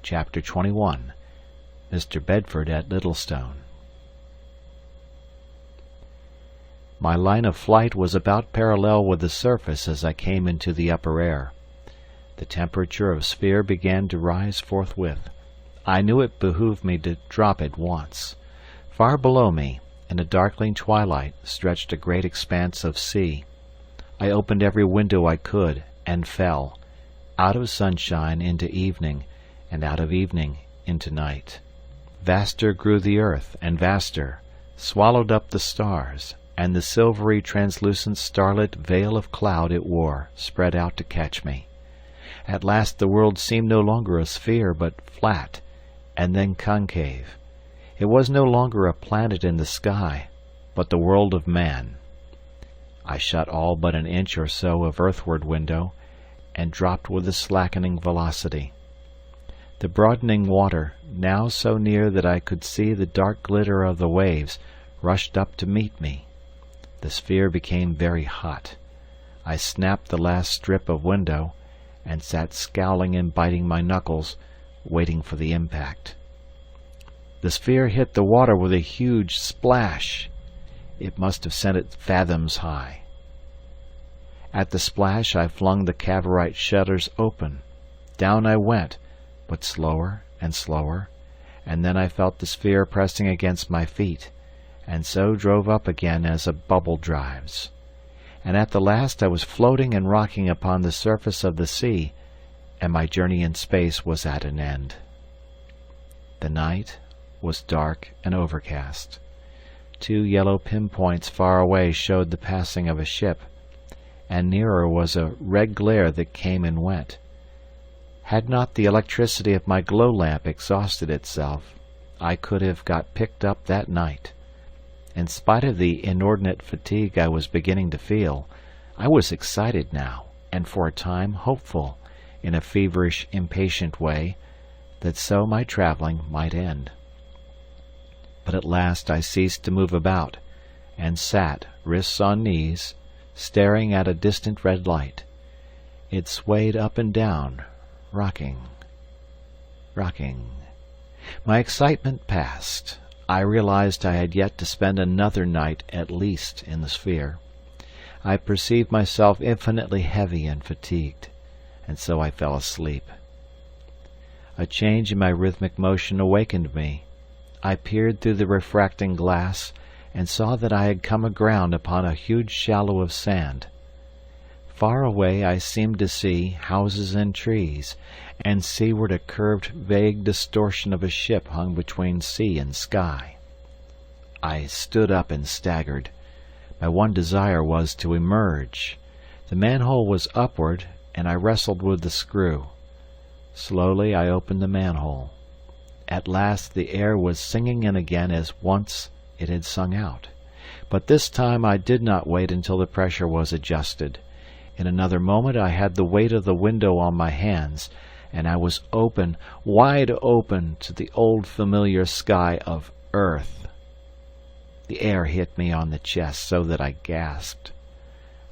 Chapter 21. Mr. Bedford at Littlestone. My line of flight was about parallel with the surface as I came into the upper air. The temperature of sphere began to rise forthwith. I knew it behooved me to drop at once. Far below me, in a darkling twilight, stretched a great expanse of sea. I opened every window I could, and fell, out of sunshine into evening, and out of evening into night. Vaster grew the earth, and vaster, swallowed up the stars, and the silvery translucent starlit veil of cloud it wore spread out to catch me. At last the world seemed no longer a sphere, but flat, and then concave. It was no longer a planet in the sky, but the world of man. I shut all but an inch or so of earthward window, and dropped with a slackening velocity. The broadening water, now so near that I could see the dark glitter of the waves, rushed up to meet me. The sphere became very hot. I snapped the last strip of window, and sat scowling and biting my knuckles, waiting for the impact. The sphere hit the water with a huge splash. It must have sent it fathoms high. At the splash I flung the Kavorite shutters open. Down I went, but slower and slower, and then I felt the sphere pressing against my feet, and so drove up again as a bubble drives. And at the last I was floating and rocking upon the surface of the sea, and my journey in space was at an end. The night was dark and overcast. 2 yellow pinpoints far away showed the passing of a ship, and nearer was a red glare that came and went. Had not the electricity of my glow lamp exhausted itself, I could have got picked up that night. In spite of the inordinate fatigue I was beginning to feel, I was excited now, and for a time hopeful, in a feverish, impatient way, that so my travelling might end. But at last I ceased to move about, and sat, wrists on knees, staring at a distant red light. It swayed up and down, rocking, rocking. My excitement passed. I realized I had yet to spend another night at least in the sphere. I perceived myself infinitely heavy and fatigued, and so I fell asleep. A change in my rhythmic motion awakened me. I peered through the refracting glass, and saw that I had come aground upon a huge shallow of sand. Far away I seemed to see houses and trees, and seaward a curved, vague distortion of a ship hung between sea and sky. I stood up and staggered. My one desire was to emerge. The manhole was upward, and I wrestled with the screw. Slowly I opened the manhole. At last the air was singing in again as once it had sung out. But this time I did not wait until the pressure was adjusted. In another moment I had the weight of the window on my hands, and I was open, wide open, to the old familiar sky of earth. The air hit me on the chest so that I gasped.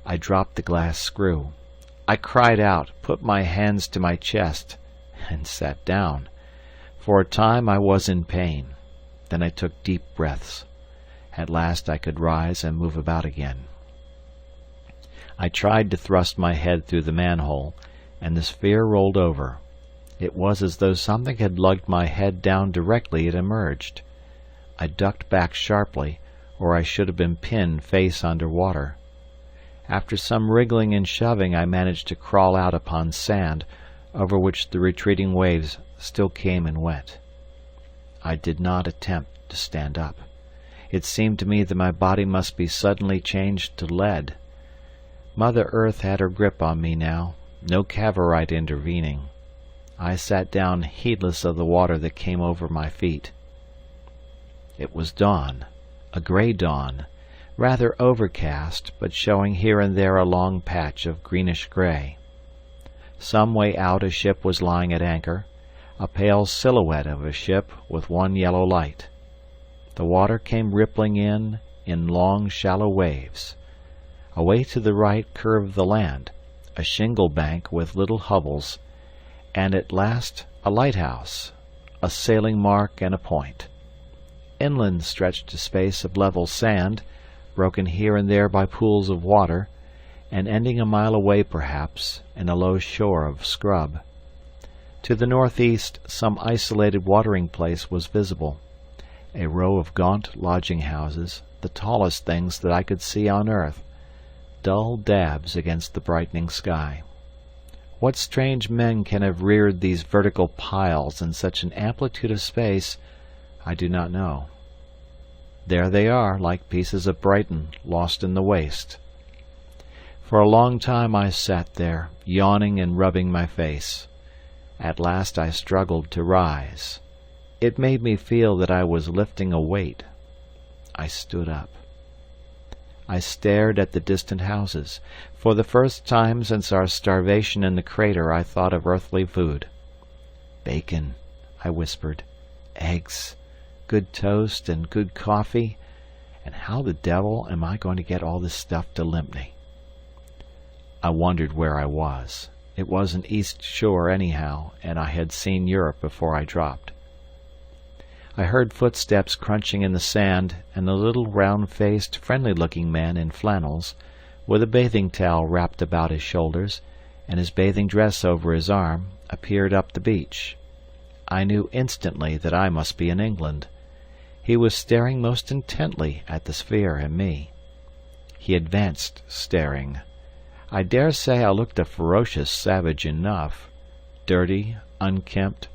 I dropped the glass screw. I cried out, put my hands to my chest, and sat down. For a time I was in pain. Then I took deep breaths. At last I could rise and move about again. I tried to thrust my head through the manhole, and the sphere rolled over. It was as though something had lugged my head down directly it emerged. I ducked back sharply, or I should have been pinned face under water. After some wriggling and shoving I managed to crawl out upon sand, over which the retreating waves still came and went. I did not attempt to stand up. It seemed to me that my body must be suddenly changed to lead. Mother Earth had her grip on me now, no Kavorite intervening. I sat down heedless of the water that came over my feet. It was dawn, a grey dawn, rather overcast, but showing here and there a long patch of greenish grey. Some way out a ship was lying at anchor, a pale silhouette of a ship with one yellow light. The water came rippling in long shallow waves. Away to the right curved the land, a shingle bank with little hovels, and at last a lighthouse, a sailing mark and a point. Inland stretched a space of level sand, broken here and there by pools of water, and ending a mile away perhaps in a low shore of scrub. To the northeast some isolated watering place was visible, a row of gaunt lodging-houses, the tallest things that I could see on earth, dull dabs against the brightening sky. What strange men can have reared these vertical piles in such an amplitude of space, I do not know. There they are, like pieces of Brighton lost in the waste. For a long time I sat there, yawning and rubbing my face. At last I struggled to rise. It made me feel that I was lifting a weight. I stood up. I stared at the distant houses. For the first time since our starvation in the crater I thought of earthly food. Bacon, I whispered. Eggs, good toast and good coffee. And how the devil am I going to get all this stuff to Lympne? I wondered where I was. It was an east shore anyhow, and I had seen Europe before I dropped. I heard footsteps crunching in the sand, and a little round-faced, friendly-looking man in flannels, with a bathing towel wrapped about his shoulders, and his bathing dress over his arm, appeared up the beach. I knew instantly that I must be in England. He was staring most intently at the sphere and me. He advanced, staring. I dare say I looked a ferocious savage enough, dirty, unkempt,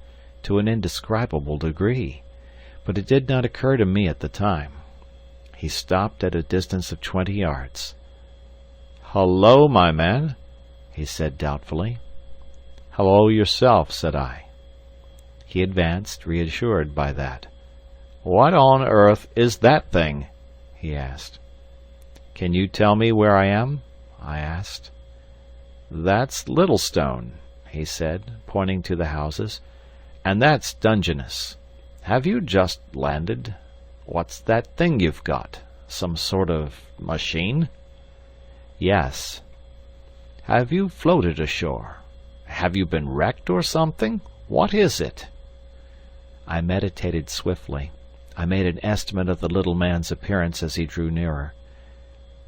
to an indescribable degree, but it did not occur to me at the time. He stopped at a distance of 20 yards. "Hullo, my man," he said doubtfully. "Hullo yourself," said I. He advanced, reassured by that. "What on earth is that thing?" he asked. "Can you tell me where I am?" I asked. "That's Littlestone," he said, pointing to the houses, "and that's Dungeness. Have you just landed? What's that thing you've got? Some sort of machine?" "Yes." "Have you floated ashore? Have you been wrecked or something? What is it?" I meditated swiftly. I made an estimate of the little man's appearance as he drew nearer.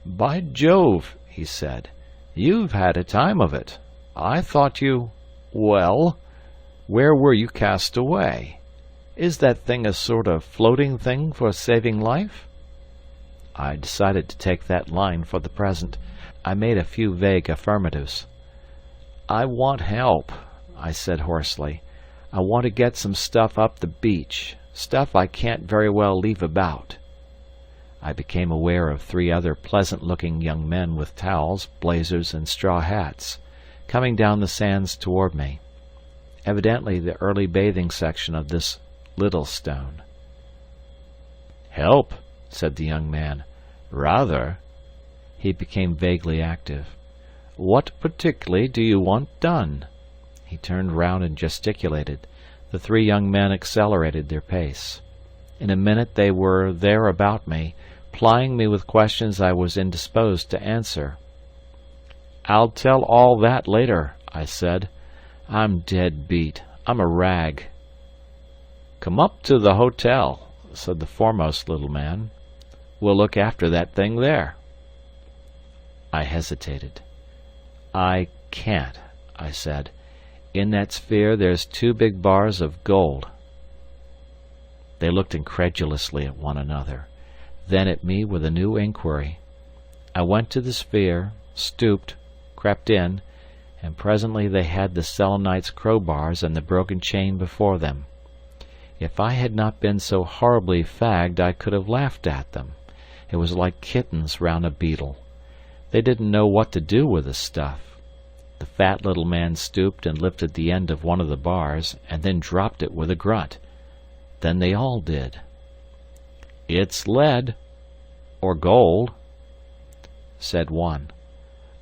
"By Jove," he said, "you've had a time of it. I thought you... Well, where were you cast away? Is that thing a sort of floating thing for saving life?" I decided to take that line for the present. I made a few vague affirmatives. "I want help," I said hoarsely. "I want to get some stuff up the beach, stuff I can't very well leave about." I became aware of 3 other pleasant-looking young men with towels, blazers, and straw hats, coming down the sands toward me. Evidently the early bathing section of this Littlestone. "Help," said the young man. "Rather." He became vaguely active. "What particularly do you want done?" He turned round and gesticulated. The 3 young men accelerated their pace. In a minute they were there about me, plying me with questions I was indisposed to answer. "I'll tell all that later," I said. "I'm dead beat. I'm a rag." "Come up to the hotel," said the foremost little man. "We'll look after that thing there." I hesitated. "I can't," I said. "In that sphere there's 2 big bars of gold." They looked incredulously at one another, then at me with a new inquiry. I went to the sphere, stooped, crept in, and presently they had the Selenite's crowbars and the broken chain before them. If I had not been so horribly fagged I could have laughed at them. It was like kittens round a beetle. They didn't know what to do with the stuff. The fat little man stooped and lifted the end of one of the bars, and then dropped it with a grunt. Then they all did. "It's lead, or gold," said one.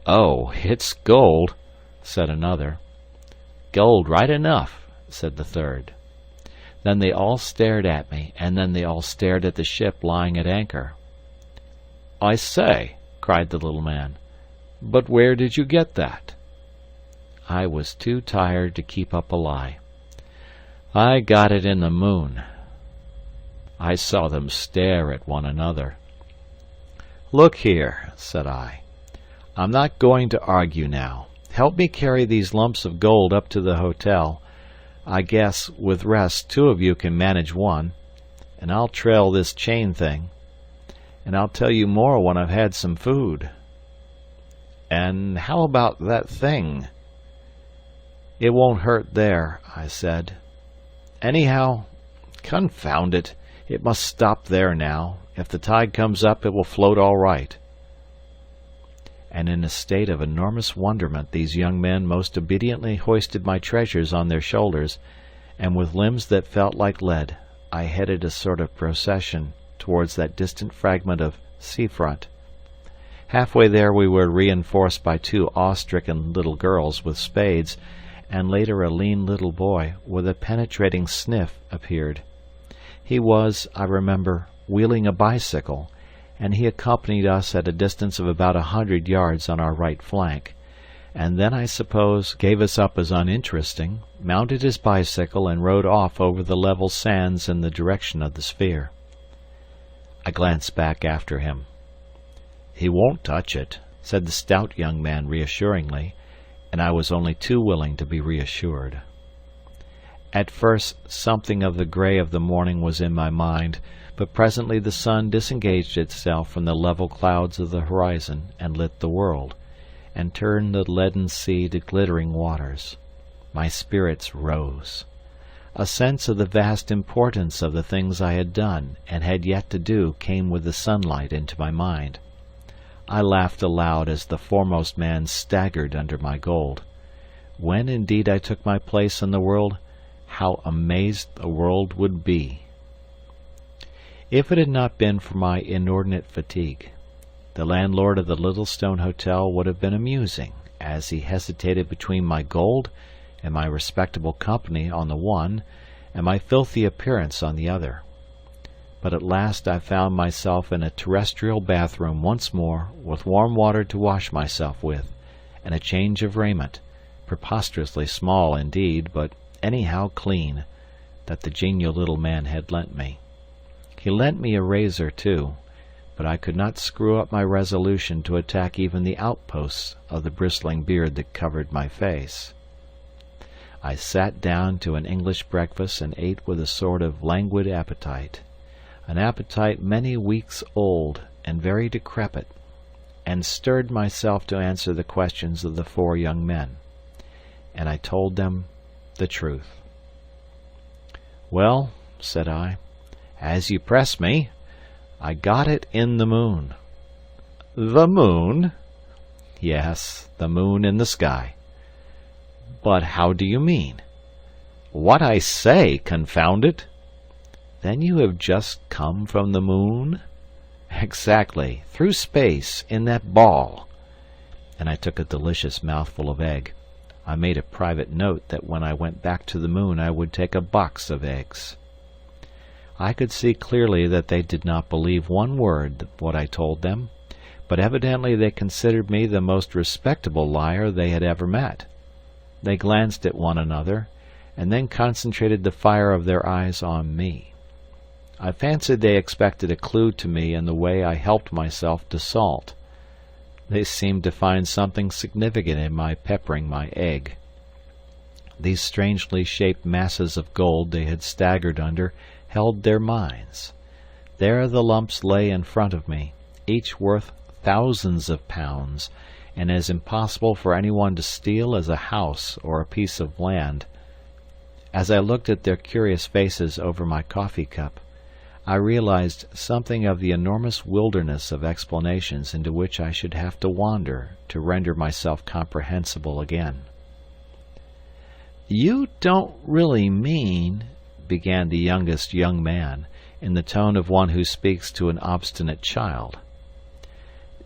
"Oh, it's gold," said another. "Gold right enough," said the third. Then they all stared at me, and then they all stared at the ship lying at anchor. "I say," cried the little man, "but where did you get that?" I was too tired to keep up a lie. I got it in the moon. I saw them stare at one another. "Look here," said I. "I'm not going to argue now. Help me carry these lumps of gold up to the hotel. I guess, with rest, 2 of you can manage one. And I'll trail this chain thing. And I'll tell you more when I've had some food." "And how about that thing?" "It won't hurt there," I said. "Anyhow, confound it, it must stop there now. If the tide comes up, it will float all right." And in a state of enormous wonderment these young men most obediently hoisted my treasures on their shoulders, and with limbs that felt like lead, I headed a sort of procession towards that distant fragment of sea front. Halfway there we were reinforced by 2 awe-stricken little girls with spades, and later a lean little boy with a penetrating sniff appeared. He was, I remember, wheeling a bicycle, and he accompanied us at a distance of about 100 yards on our right flank, and then I suppose gave us up as uninteresting, mounted his bicycle and rode off over the level sands in the direction of the sphere. I glanced back after him. "He won't touch it," said the stout young man reassuringly, and I was only too willing to be reassured. At first something of the grey of the morning was in my mind, but presently the sun disengaged itself from the level clouds of the horizon and lit the world, and turned the leaden sea to glittering waters. My spirits rose. A sense of the vast importance of the things I had done and had yet to do came with the sunlight into my mind. I laughed aloud as the foremost man staggered under my gold. When indeed I took my place in the world, how amazed the world would be! If it had not been for my inordinate fatigue, the landlord of the little stone hotel would have been amusing, as he hesitated between my gold and my respectable company on the one, and my filthy appearance on the other. But at last I found myself in a terrestrial bathroom once more, with warm water to wash myself with, and a change of raiment, preposterously small indeed, but anyhow clean, that the genial little man had lent me. He lent me a razor too, but I could not screw up my resolution to attack even the outposts of the bristling beard that covered my face. I sat down to an English breakfast and ate with a sort of languid appetite, an appetite many weeks old and very decrepit, and stirred myself to answer the questions of the 4 young men. And I told them the truth. "Well," said I, "as you press me, I got it in the moon." "The moon?" "Yes, the moon in the sky." "But how do you mean?" "What I say, confound it!" "Then you have just come from the moon?" "Exactly, through space, in that ball." And I took a delicious mouthful of egg. I made a private note that when I went back to the moon I would take a box of eggs. I could see clearly that they did not believe one word of what I told them, but evidently they considered me the most respectable liar they had ever met. They glanced at one another, and then concentrated the fire of their eyes on me. I fancied they expected a clue to me in the way I helped myself to salt. They seemed to find something significant in my peppering my egg. These strangely shaped masses of gold they had staggered under held their minds. There the lumps lay in front of me, each worth thousands of pounds, and as impossible for anyone to steal as a house or a piece of land. As I looked at their curious faces over my coffee cup, I realized something of the enormous wilderness of explanations into which I should have to wander to render myself comprehensible again. "You don't really mean—" began the youngest young man, in the tone of one who speaks to an obstinate child.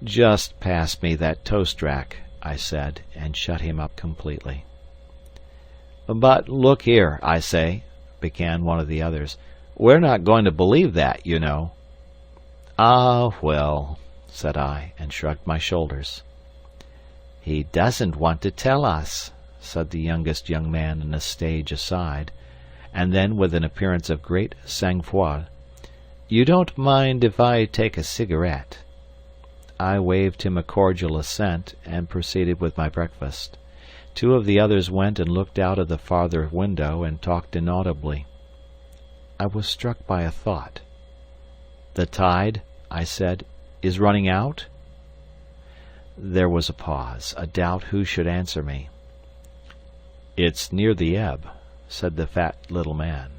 "Just pass me that toast rack," I said, and shut him up completely. "But look here, I say," began one of the others. "We're not going to believe that, you know." "Ah, well," said I, and shrugged my shoulders. "He doesn't want to tell us," said the youngest young man in a stage aside, and then, with an appearance of great sang-froid, "You don't mind if I take a cigarette?" I waved him a cordial assent, and proceeded with my breakfast. Two of the others went and looked out of the farther window and talked inaudibly. I was struck by a thought. "The tide," I said, "is running out?" There was a pause, a doubt who should answer me. "It's near the ebb," said the fat little man.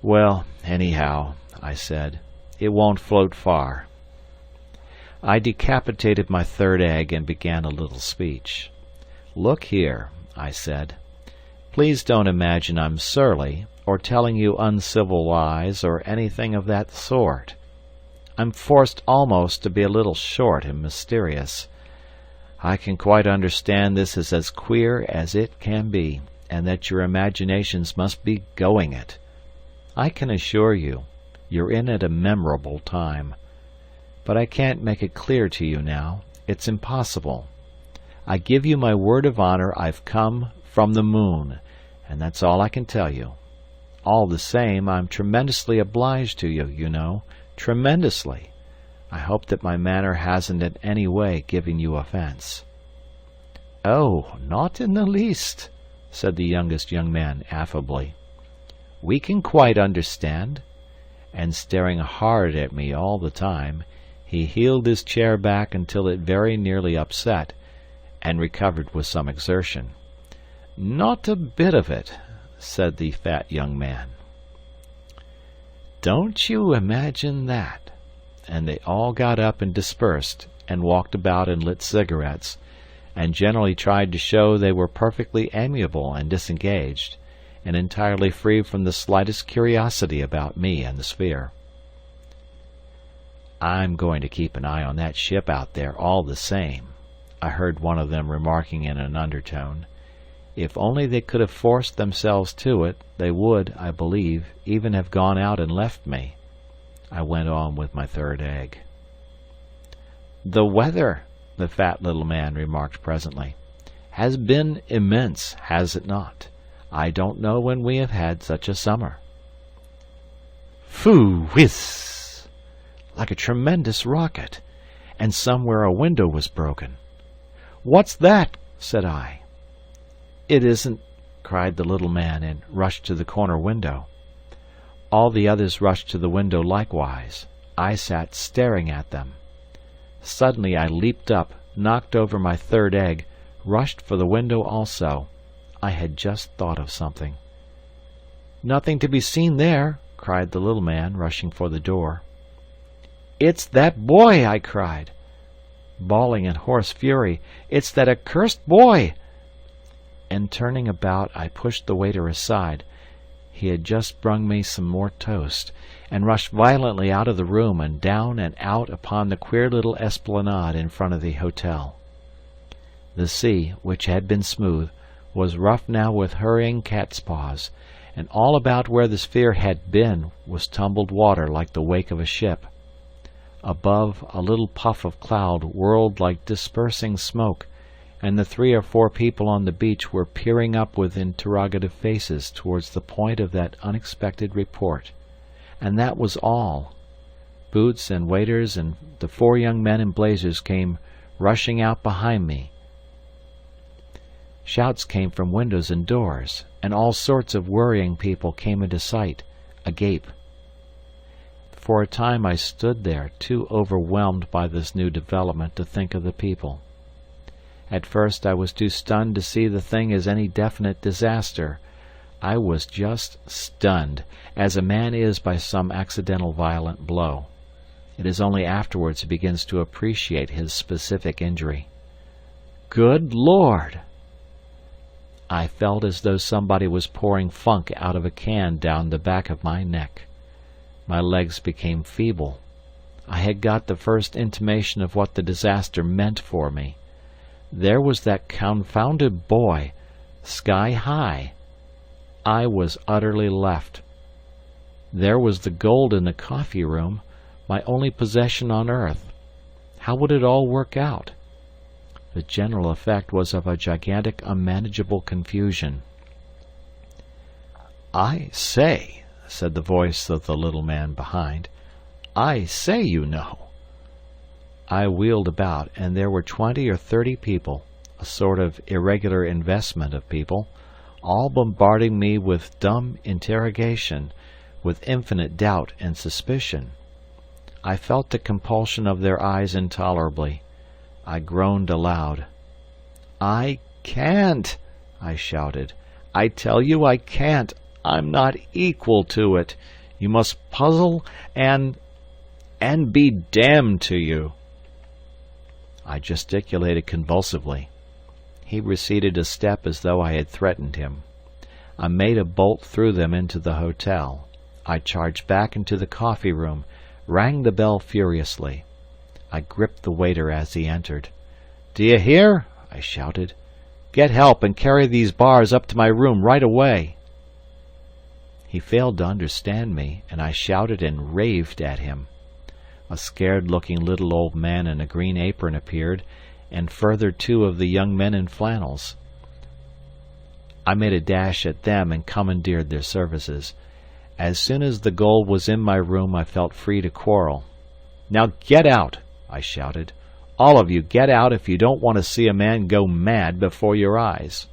"Well, anyhow," I said, "it won't float far." I decapitated my third egg and began a little speech. "Look here," I said, "please don't imagine I'm surly, or telling you uncivil lies, or anything of that sort. I'm forced almost to be a little short and mysterious. I can quite understand this is as queer as it can be, and that your imaginations must be going it. I can assure you, you're in at a memorable time. But I can't make it clear to you now. It's impossible. I give you my word of honor I've come from the moon, and that's all I can tell you. All the same, I'm tremendously obliged to you, you know, tremendously. I hope that my manner hasn't in any way given you offence." "Oh, not in the least," said the youngest young man affably. "We can quite understand." And staring hard at me all the time, he heeled his chair back until it very nearly upset, and recovered with some exertion. "Not a bit of it," said the fat young man. "Don't you imagine that?" And they all got up and dispersed, and walked about and lit cigarettes, and generally tried to show they were perfectly amiable and disengaged, and entirely free from the slightest curiosity about me and the sphere. "I'm going to keep an eye on that ship out there all the same," I heard one of them remarking in an undertone. "If only they could have forced themselves to it, they would, I believe, even have gone out and left me." I went on with my third egg. "The weather," the fat little man remarked presently, "has been immense, has it not? I don't know when we have had such a summer." Phoo whiz! Like a tremendous rocket, and somewhere a window was broken. "What's that?" said I. "It isn't," cried the little man, and rushed to the corner window. All the others rushed to the window likewise. I sat staring at them. Suddenly I leaped up, knocked over my third egg, rushed for the window also. I had just thought of something. "Nothing to be seen there," cried the little man, rushing for the door. "It's that boy!" I cried, bawling in hoarse fury. "It's that accursed boy!" And turning about, I pushed the waiter aside. He had just brung me some more toast, and rushed violently out of the room and down and out upon the queer little esplanade in front of the hotel. The sea, which had been smooth, was rough now with hurrying cat's paws, and all about where the sphere had been was tumbled water like the wake of a ship. Above, a little puff of cloud whirled like dispersing smoke, and the 3 or 4 people on the beach were peering up with interrogative faces towards the point of that unexpected report. And that was all. Boots and waiters and the 4 young men in blazers came rushing out behind me. Shouts came from windows and doors, and all sorts of worrying people came into sight, agape. For a time I stood there, too overwhelmed by this new development to think of the people. At first I was too stunned to see the thing as any definite disaster. I was just stunned, as a man is by some accidental violent blow. It is only afterwards he begins to appreciate his specific injury. Good Lord! I felt as though somebody was pouring funk out of a can down the back of my neck. My legs became feeble. I had got the first intimation of what the disaster meant for me. There was that confounded boy, sky high. I was utterly left. There was the gold in the coffee room, my only possession on earth. How would it all work out? The general effect was of a gigantic, unmanageable confusion. "I say," said the voice of the little man behind. "I say, you know." I wheeled about, and there were 20 or 30 people, a sort of irregular investment of people, all bombarding me with dumb interrogation, with infinite doubt and suspicion. I felt the compulsion of their eyes intolerably. I groaned aloud. "I can't!" I shouted. "I tell you I can't! I'm not equal to it! You must puzzle and be damned to you!" I gesticulated convulsively. He receded a step as though I had threatened him. I made a bolt through them into the hotel. I charged back into the coffee room, rang the bell furiously. I gripped the waiter as he entered. "D'ye hear?" I shouted. "Get help and carry these bars up to my room right away." He failed to understand me, and I shouted and raved at him. A scared-looking little old man in a green apron appeared, and further 2 of the young men in flannels. I made a dash at them and commandeered their services. As soon as the gold was in my room, I felt free to quarrel. "Now get out!" I shouted. "All of you get out if you don't want to see a man go mad before your eyes."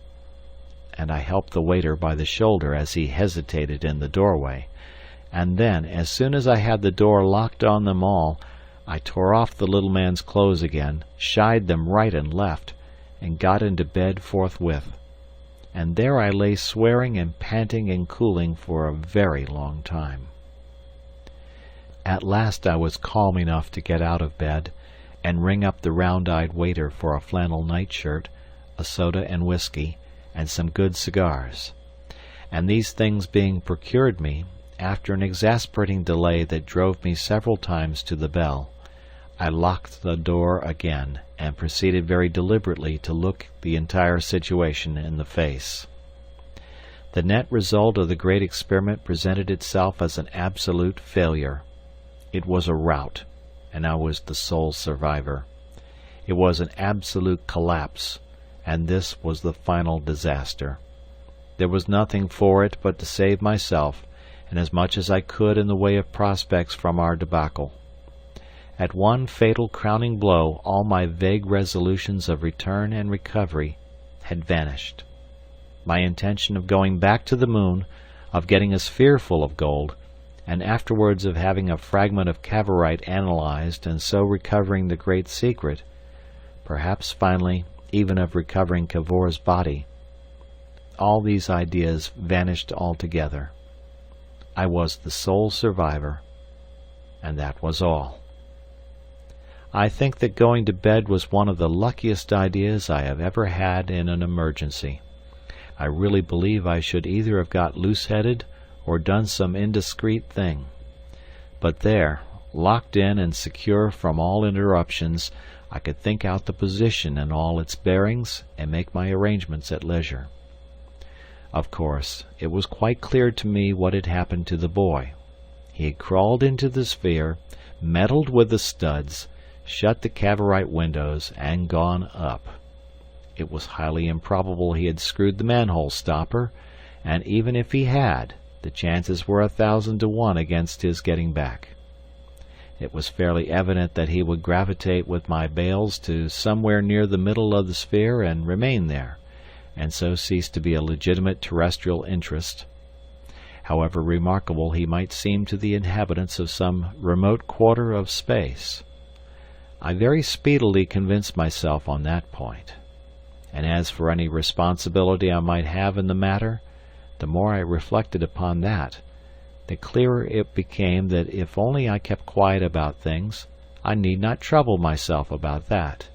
And I helped the waiter by the shoulder as he hesitated in the doorway. And then, as soon as I had the door locked on them all, I tore off the little man's clothes again, shied them right and left, and got into bed forthwith. And there I lay swearing and panting and cooling for a very long time. At last I was calm enough to get out of bed, and ring up the round-eyed waiter for a flannel nightshirt, a soda and whiskey, and some good cigars. And these things being procured me, after an exasperating delay that drove me several times to the bell, I locked the door again, and proceeded very deliberately to look the entire situation in the face. The net result of the great experiment presented itself as an absolute failure. It was a rout, and I was the sole survivor. It was an absolute collapse, and this was the final disaster. There was nothing for it but to save myself, and as much as I could in the way of prospects from our debacle. At one fatal crowning blow all my vague resolutions of return and recovery had vanished. My intention of going back to the moon, of getting a sphere full of gold, and afterwards of having a fragment of Kavorite analyzed and so recovering the great secret, perhaps finally even of recovering Kavor's body, all these ideas vanished altogether. I was the sole survivor, and that was all. I think that going to bed was one of the luckiest ideas I have ever had in an emergency. I really believe I should either have got loose-headed or done some indiscreet thing. But there, locked in and secure from all interruptions, I could think out the position in all its bearings and make my arrangements at leisure. Of course, it was quite clear to me what had happened to the boy. He had crawled into the sphere, meddled with the studs, shut the Kavorite windows, and gone up. It was highly improbable he had screwed the manhole stopper, and even if he had, the chances were 1,000 to 1 against his getting back. It was fairly evident that he would gravitate with my bales to somewhere near the middle of the sphere and remain there, and so cease to be a legitimate terrestrial interest, however remarkable he might seem to the inhabitants of some remote quarter of space. I very speedily convinced myself on that point. And as for any responsibility I might have in the matter, the more I reflected upon that, the clearer it became that if only I kept quiet about things, I need not trouble myself about that.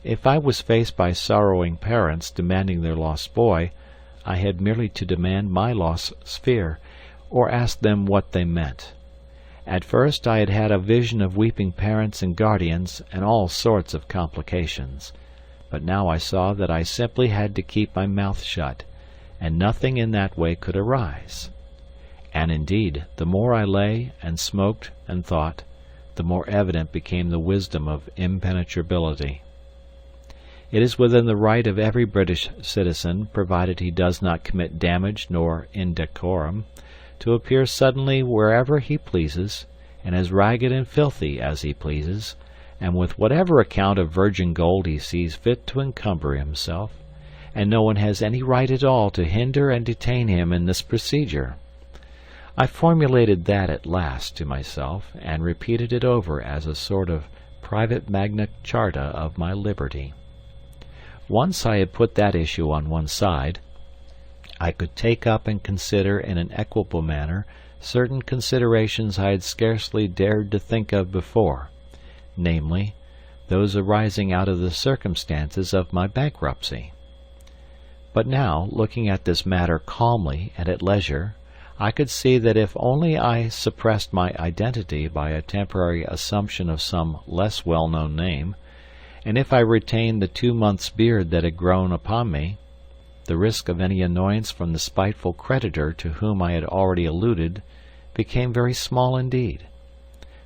If I was faced by sorrowing parents demanding their lost boy, I had merely to demand my lost sphere, or ask them what they meant. At first I had had a vision of weeping parents and guardians and all sorts of complications, but now I saw that I simply had to keep my mouth shut, and nothing in that way could arise. And indeed, the more I lay and smoked and thought, the more evident became the wisdom of impenetrability. It is within the right of every British citizen, provided he does not commit damage nor indecorum, to appear suddenly wherever he pleases, and as ragged and filthy as he pleases, and with whatever account of virgin gold he sees fit to encumber himself, and no one has any right at all to hinder and detain him in this procedure. I formulated that at last to myself, and repeated it over as a sort of private Magna Charta of my liberty. Once I had put that issue on one side, I could take up and consider in an equable manner certain considerations I had scarcely dared to think of before, namely, those arising out of the circumstances of my bankruptcy. But now, looking at this matter calmly and at leisure, I could see that if only I suppressed my identity by a temporary assumption of some less well-known name, and if I retained the 2 months' beard that had grown upon me, the risk of any annoyance from the spiteful creditor to whom I had already alluded became very small indeed.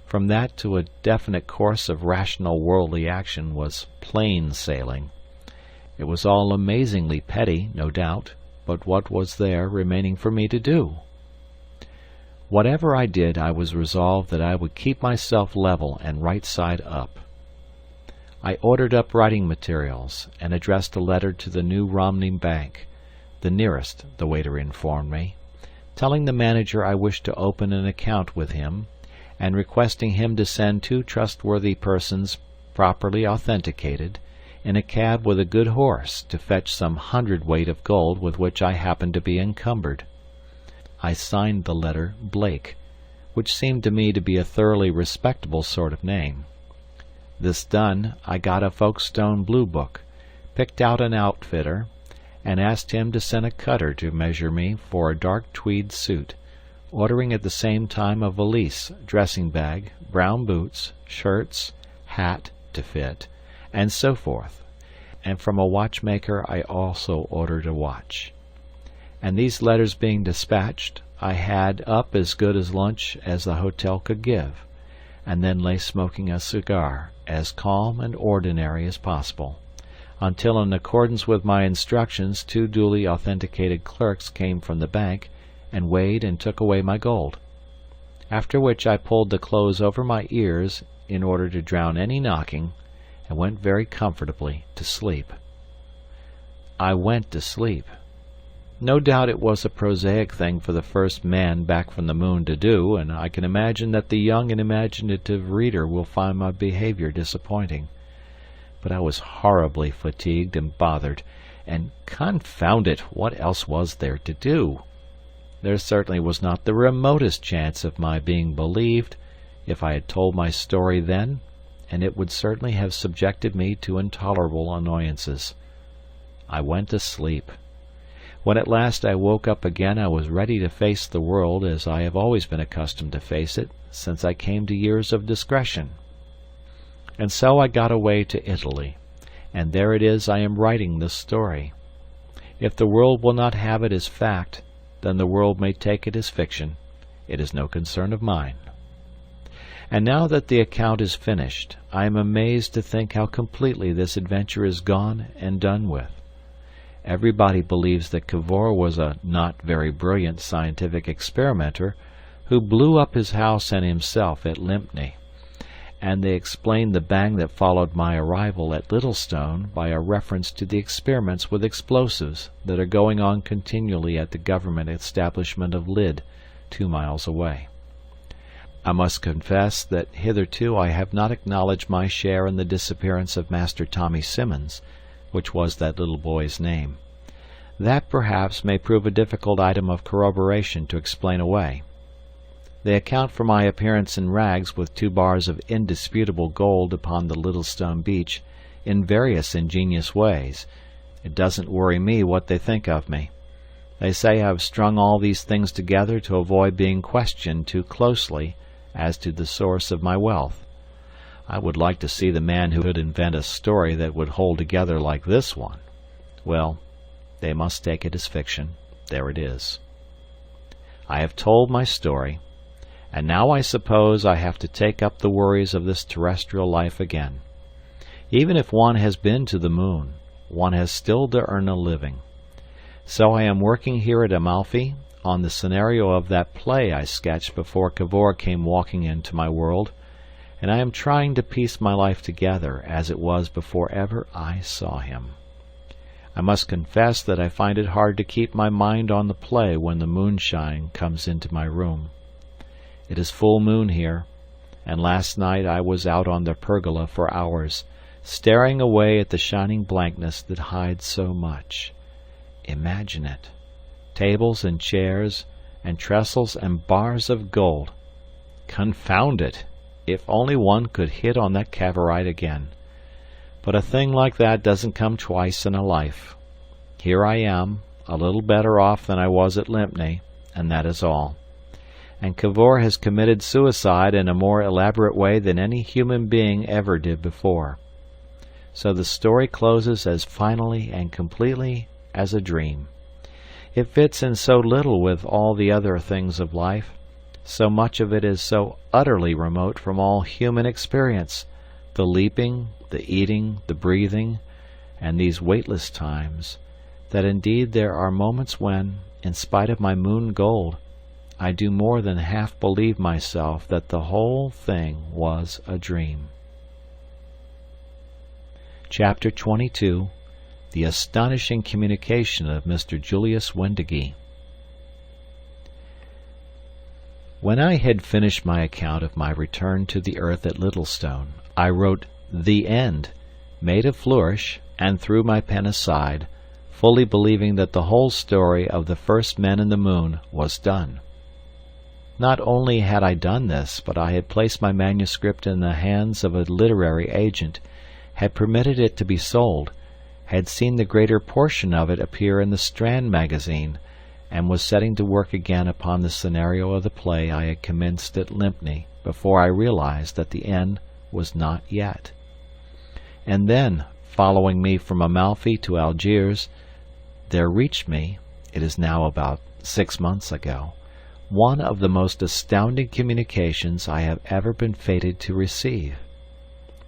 From that to a definite course of rational worldly action was plain sailing. It was all amazingly petty, no doubt, but what was there remaining for me to do? Whatever I did, I was resolved that I would keep myself level and right side up. I ordered up writing materials, and addressed a letter to the New Romney Bank, the nearest, the waiter informed me, telling the manager I wished to open an account with him, and requesting him to send 2 trustworthy persons, properly authenticated, in a cab with a good horse, to fetch some hundredweight of gold with which I happened to be encumbered. I signed the letter Blake, which seemed to me to be a thoroughly respectable sort of name. This done, I got a Folkestone blue book, picked out an outfitter, and asked him to send a cutter to measure me for a dark tweed suit, ordering at the same time a valise, dressing bag, brown boots, shirts, hat to fit, and so forth, and from a watchmaker I also ordered a watch. And these letters being dispatched, I had up as good as lunch as the hotel could give, and then lay smoking a cigar, as calm and ordinary as possible, until in accordance with my instructions 2 duly authenticated clerks came from the bank and weighed and took away my gold, after which I pulled the clothes over my ears in order to drown any knocking, and went very comfortably to sleep. I went to sleep. No doubt it was a prosaic thing for the first man back from the moon to do, and I can imagine that the young and imaginative reader will find my behavior disappointing. But I was horribly fatigued and bothered, and confound it, what else was there to do? There certainly was not the remotest chance of my being believed if I had told my story then, and it would certainly have subjected me to intolerable annoyances. I went to sleep. When at last I woke up again, I was ready to face the world as I have always been accustomed to face it since I came to years of discretion. And so I got away to Italy, and there it is I am writing this story. If the world will not have it as fact, then the world may take it as fiction. It is no concern of mine. And now that the account is finished, I am amazed to think how completely this adventure is gone and done with. Everybody believes that Kavor was a not very brilliant scientific experimenter who blew up his house and himself at Lympne, and they explain the bang that followed my arrival at Littlestone by a reference to the experiments with explosives that are going on continually at the government establishment of Lydd, 2 miles away. I must confess that hitherto I have not acknowledged my share in the disappearance of Master Tommy Simmons, which was that little boy's name. That, perhaps, may prove a difficult item of corroboration to explain away. They account for my appearance in rags with 2 bars of indisputable gold upon the Littlestone beach in various ingenious ways. It doesn't worry me what they think of me. They say I have strung all these things together to avoid being questioned too closely as to the source of my wealth. I would like to see the man who could invent a story that would hold together like this one. Well, they must take it as fiction. There it is. I have told my story, and now I suppose I have to take up the worries of this terrestrial life again. Even if one has been to the moon, one has still to earn a living. So I am working here at Amalfi on the scenario of that play I sketched before Kavor came walking into my world, and I am trying to piece my life together as it was before ever I saw him. I must confess that I find it hard to keep my mind on the play when the moonshine comes into my room. It is full moon here, and last night I was out on the pergola for hours, staring away at the shining blankness that hides so much. Imagine it. Tables and chairs, and trestles and bars of gold. Confound it! If only one could hit on that Kavorite again. But a thing like that doesn't come twice in a life. Here I am, a little better off than I was at Lympne, and that is all. And Kavor has committed suicide in a more elaborate way than any human being ever did before. So the story closes as finally and completely as a dream. It fits in so little with all the other things of life. So much of it is so utterly remote from all human experience, the leaping, the eating, the breathing, and these weightless times, that indeed there are moments when, in spite of my moon gold, I do more than half believe myself that the whole thing was a dream. Chapter 22. The Astonishing Communication of Mr. Julius Wendigy. When I had finished my account of my return to the earth at Littlestone, I wrote "The End," made a flourish, and threw my pen aside, fully believing that the whole story of the first men in the moon was done. Not only had I done this, but I had placed my manuscript in the hands of a literary agent, had permitted it to be sold, had seen the greater portion of it appear in the Strand magazine, and was setting to work again upon the scenario of the play I had commenced at Lympne before I realized that the end was not yet. And then, following me from Amalfi to Algiers, there reached me, it is now about 6 months ago, one of the most astounding communications I have ever been fated to receive.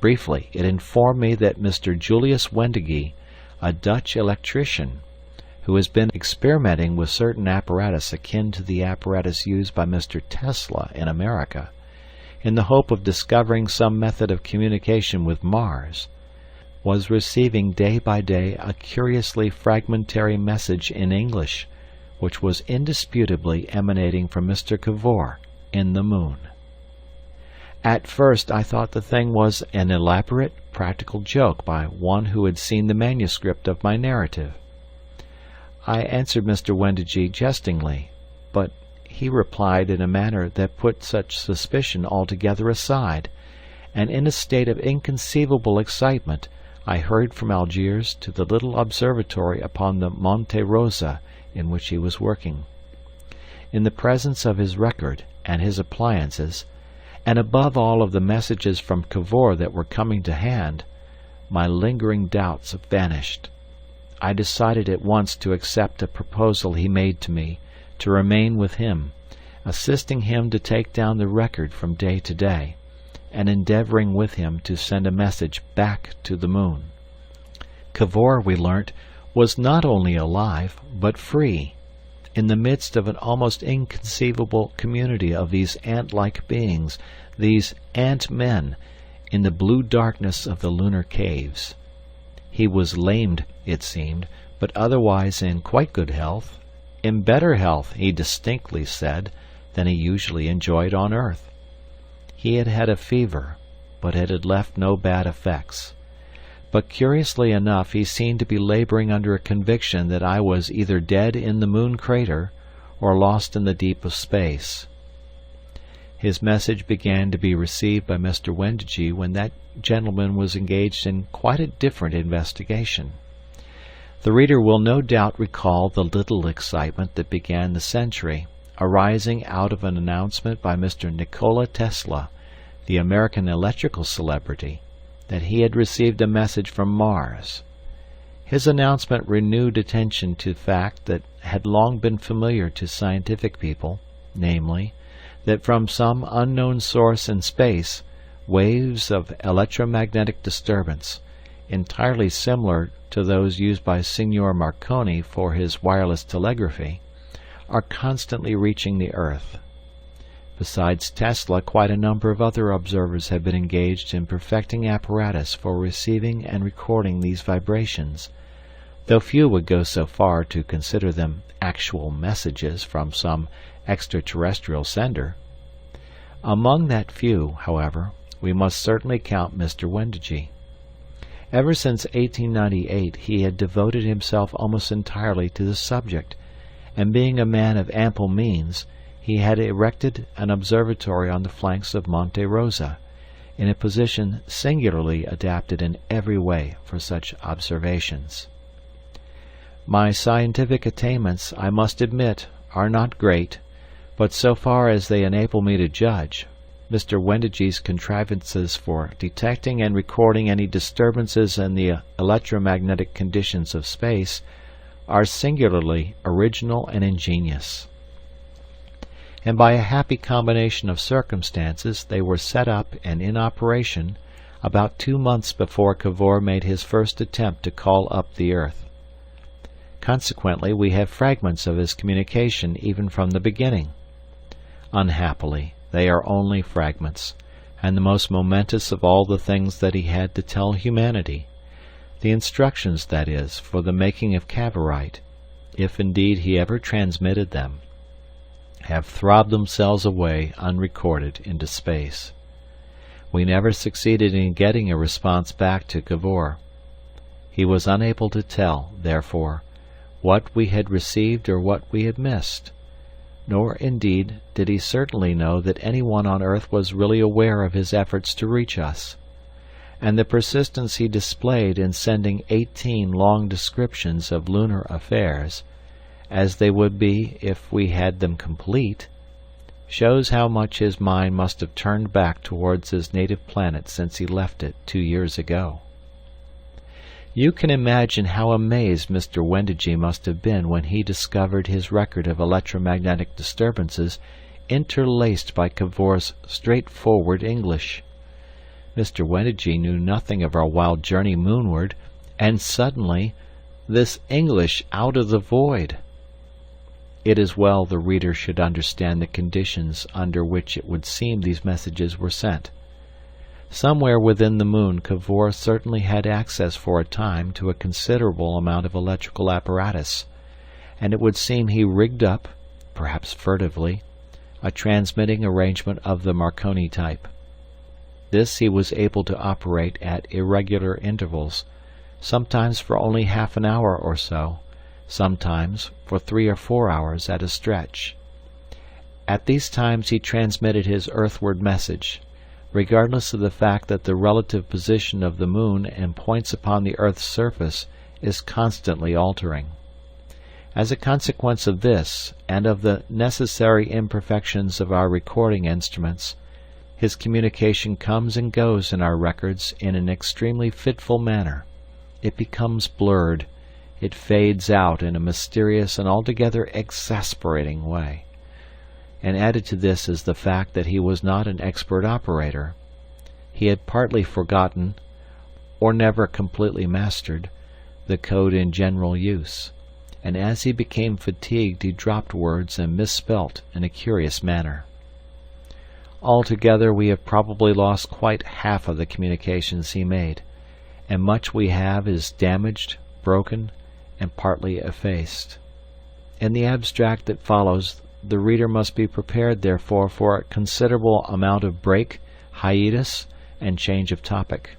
Briefly, it informed me that Mr. Julius Wendigy, a Dutch electrician, who has been experimenting with certain apparatus akin to the apparatus used by Mr. Tesla in America, in the hope of discovering some method of communication with Mars, was receiving day by day a curiously fragmentary message in English, which was indisputably emanating from Mr. Kavor in the moon. At first I thought the thing was an elaborate practical joke by one who had seen the manuscript of my narrative. I answered Mr. Wendigy jestingly, but he replied in a manner that put such suspicion altogether aside, and in a state of inconceivable excitement I hurried from Algiers to the little observatory upon the Monte Rosa in which he was working. In the presence of his record and his appliances, and above all of the messages from Kavor that were coming to hand, my lingering doubts vanished. I decided at once to accept a proposal he made to me, to remain with him, assisting him to take down the record from day to day, and endeavoring with him to send a message back to the moon. Kavor, we learnt, was not only alive, but free, in the midst of an almost inconceivable community of these ant-like beings, these ant-men, in the blue darkness of the lunar caves. He was lamed, it seemed, but otherwise in quite good health, in better health, he distinctly said, than he usually enjoyed on earth. He had had a fever, but it had left no bad effects. But curiously enough he seemed to be laboring under a conviction that I was either dead in the moon crater or lost in the deep of space. His message began to be received by Mr. Wendigy when that gentleman was engaged in quite a different investigation. The reader will no doubt recall the little excitement that began the century, arising out of an announcement by Mr. Nikola Tesla, the American electrical celebrity, that he had received a message from Mars. His announcement renewed attention to fact that had long been familiar to scientific people, namely, that from some unknown source in space, waves of electromagnetic disturbance, entirely similar to those used by Signor Marconi for his wireless telegraphy, are constantly reaching the earth. Besides Tesla, quite a number of other observers have been engaged in perfecting apparatus for receiving and recording these vibrations, though few would go so far to consider them actual messages from some extraterrestrial sender. Among that few, however, we must certainly count Mr. Wendigy. Ever since 1898 he had devoted himself almost entirely to the subject, and being a man of ample means, he had erected an observatory on the flanks of Monte Rosa, in a position singularly adapted in every way for such observations. My scientific attainments, I must admit, are not great, but so far as they enable me to judge, Mr. Wendigy's contrivances for detecting and recording any disturbances in the electromagnetic conditions of space are singularly original and ingenious. And by a happy combination of circumstances they were set up and in operation about 2 months before Kavor made his first attempt to call up the earth. Consequently, we have fragments of his communication even from the beginning. Unhappily, they are only fragments, and the most momentous of all the things that he had to tell humanity, the instructions, that is, for the making of Cavorite, if indeed he ever transmitted them, have throbbed themselves away unrecorded into space. We never succeeded in getting a response back to Kavor. He was unable to tell, therefore, what we had received or what we had missed. Nor, indeed, did he certainly know that anyone on earth was really aware of his efforts to reach us. And the persistence he displayed in sending 18 long descriptions of lunar affairs, as they would be if we had them complete, shows how much his mind must have turned back towards his native planet since he left it 2 years ago. You can imagine how amazed Mr. Wendigy must have been when he discovered his record of electromagnetic disturbances interlaced by Kavor's straightforward English. Mr. Wendigy knew nothing of our wild journey moonward, and suddenly this English out of the void. It is well the reader should understand the conditions under which it would seem these messages were sent. Somewhere within the moon Kavor certainly had access for a time to a considerable amount of electrical apparatus, and it would seem he rigged up, perhaps furtively, a transmitting arrangement of the Marconi type. This he was able to operate at irregular intervals, sometimes for only half an hour or so, sometimes for 3 or 4 hours at a stretch. At these times he transmitted his earthward message, regardless of the fact that the relative position of the moon and points upon the earth's surface is constantly altering. As a consequence of this, and of the necessary imperfections of our recording instruments, his communication comes and goes in our records in an extremely fitful manner. It becomes blurred, it fades out in a mysterious and altogether exasperating way. And added to this is the fact that he was not an expert operator. He had partly forgotten, or never completely mastered, the code in general use, and as he became fatigued he dropped words and misspelt in a curious manner. Altogether we have probably lost quite half of the communications he made, and much we have is damaged, broken, and partly effaced. In the abstract that follows, the reader must be prepared, therefore, for a considerable amount of break, hiatus, and change of topic.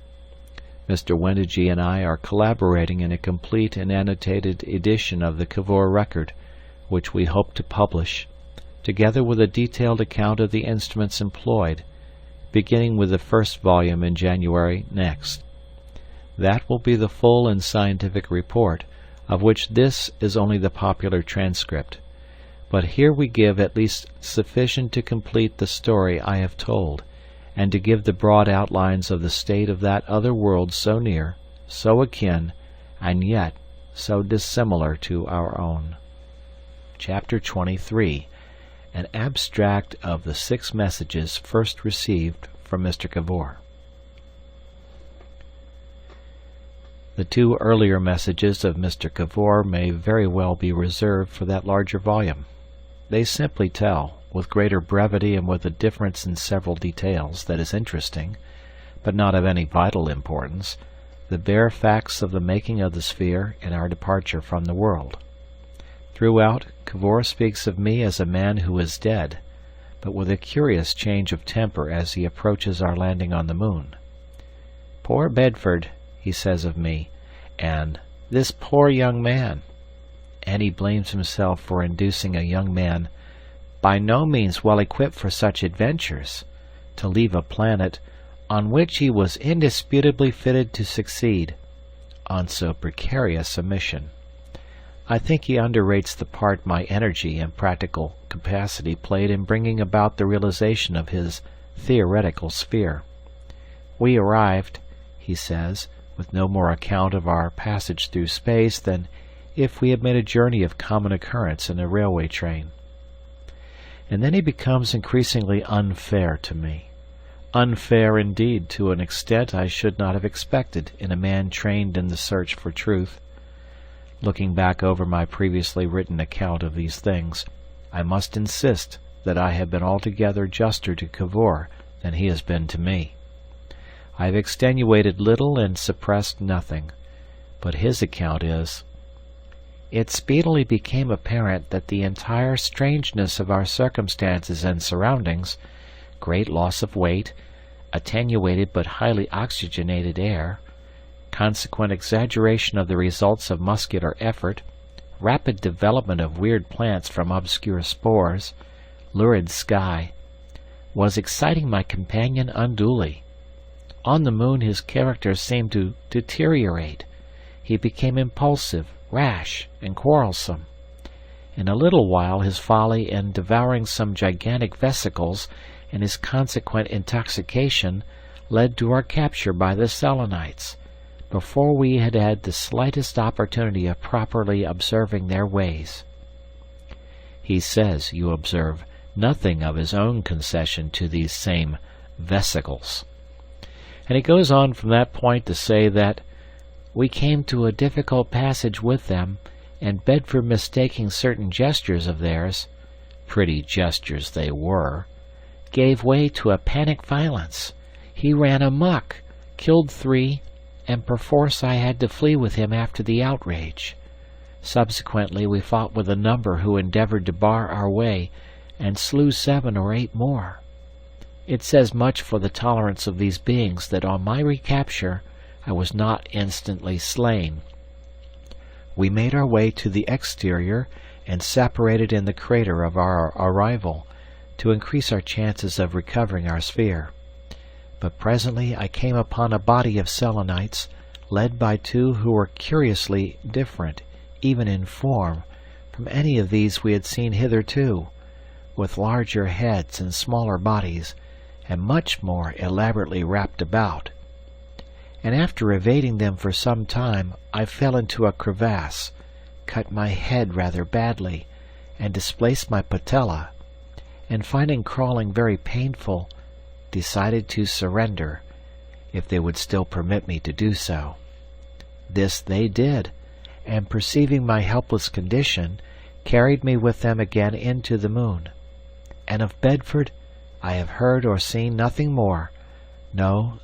Mr. Wendigy and I are collaborating in a complete and annotated edition of the Kavor record, which we hope to publish, together with a detailed account of the instruments employed, beginning with the first volume in January next. That will be the full and scientific report, of which this is only the popular transcript. But here we give at least sufficient to complete the story I have told, and to give the broad outlines of the state of that other world so near, so akin, and yet so dissimilar to our own. Chapter 23. An abstract of the 6 messages first received from Mr. Kavor. The 2 earlier messages of Mr. Kavor may very well be reserved for that larger volume. They simply tell, with greater brevity and with a difference in several details that is interesting, but not of any vital importance, the bare facts of the making of the sphere and our departure from the world. Throughout, Kavor speaks of me as a man who is dead, but with a curious change of temper as he approaches our landing on the moon. "Poor Bedford," he says of me, and "this poor young man," and he blames himself for inducing a young man, by no means well equipped for such adventures, to leave a planet on which he was indisputably fitted to succeed, on so precarious a mission. I think he underrates the part my energy and practical capacity played in bringing about the realization of his theoretical sphere. "We arrived," he says, "with no more account of our passage through space than if we had made a journey of common occurrence in a railway train." And then he becomes increasingly unfair to me. Unfair indeed to an extent I should not have expected in a man trained in the search for truth. Looking back over my previously written account of these things, I must insist that I have been altogether juster to Kavor than he has been to me. I have extenuated little and suppressed nothing, but his account is, "It speedily became apparent that the entire strangeness of our circumstances and surroundings, great loss of weight, attenuated but highly oxygenated air, consequent exaggeration of the results of muscular effort, rapid development of weird plants from obscure spores, lurid sky, was exciting my companion unduly. On the moon his character seemed to deteriorate. He became impulsive, rash, and quarrelsome. In a little while his folly in devouring some gigantic vesicles and his consequent intoxication led to our capture by the Selenites, before we had had the slightest opportunity of properly observing their ways." He says, you observe, nothing of his own concession to these same vesicles. And he goes on from that point to say that "we came to a difficult passage with them, and Bedford, mistaking certain gestures of theirs, pretty gestures they were, gave way to a panic violence. He ran amuck, killed 3, and perforce I had to flee with him after the outrage. Subsequently we fought with a number who endeavored to bar our way, and slew 7 or 8 more. It says much for the tolerance of these beings that on my recapture I was not instantly slain. We made our way to the exterior and separated in the crater of our arrival, to increase our chances of recovering our sphere. But presently I came upon a body of Selenites, led by 2 who were curiously different, even in form, from any of these we had seen hitherto, with larger heads and smaller bodies, and much more elaborately wrapped about. And after evading them for some time, I fell into a crevasse, cut my head rather badly, and displaced my patella, and finding crawling very painful, decided to surrender, if they would still permit me to do so. This they did, and perceiving my helpless condition, carried me with them again into the moon. And of Bedford I have heard or seen nothing more, no,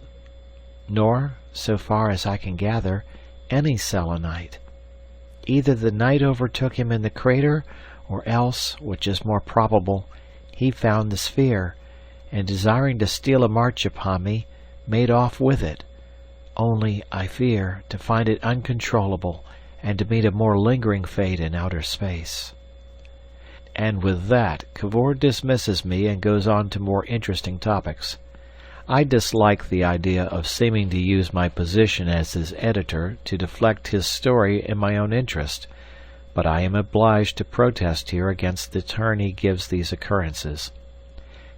nor, so far as I can gather, any Selenite. Either the night overtook him in the crater, or else, which is more probable, he found the sphere, and desiring to steal a march upon me, made off with it, only, I fear, to find it uncontrollable, and to meet a more lingering fate in outer space. And with that, Kavor dismisses me and goes on to more interesting topics. I dislike the idea of seeming to use my position as his editor to deflect his story in my own interest, but I am obliged to protest here against the turn he gives these occurrences.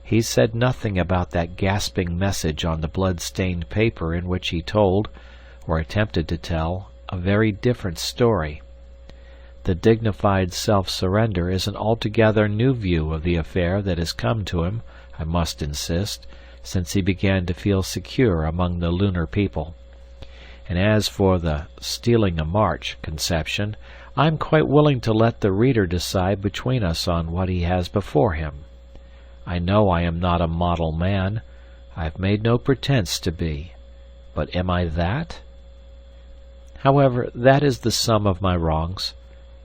He said nothing about that gasping message on the blood-stained paper in which he told, or attempted to tell, a very different story. The dignified self-surrender is an altogether new view of the affair that has come to him, I must insist, since he began to feel secure among the lunar people. and as for the stealing a march conception, I am quite willing to let the reader decide between us on what he has before him. I know I am not a model man. I have made no pretense to be. But am I that? However, that is the sum of my wrongs.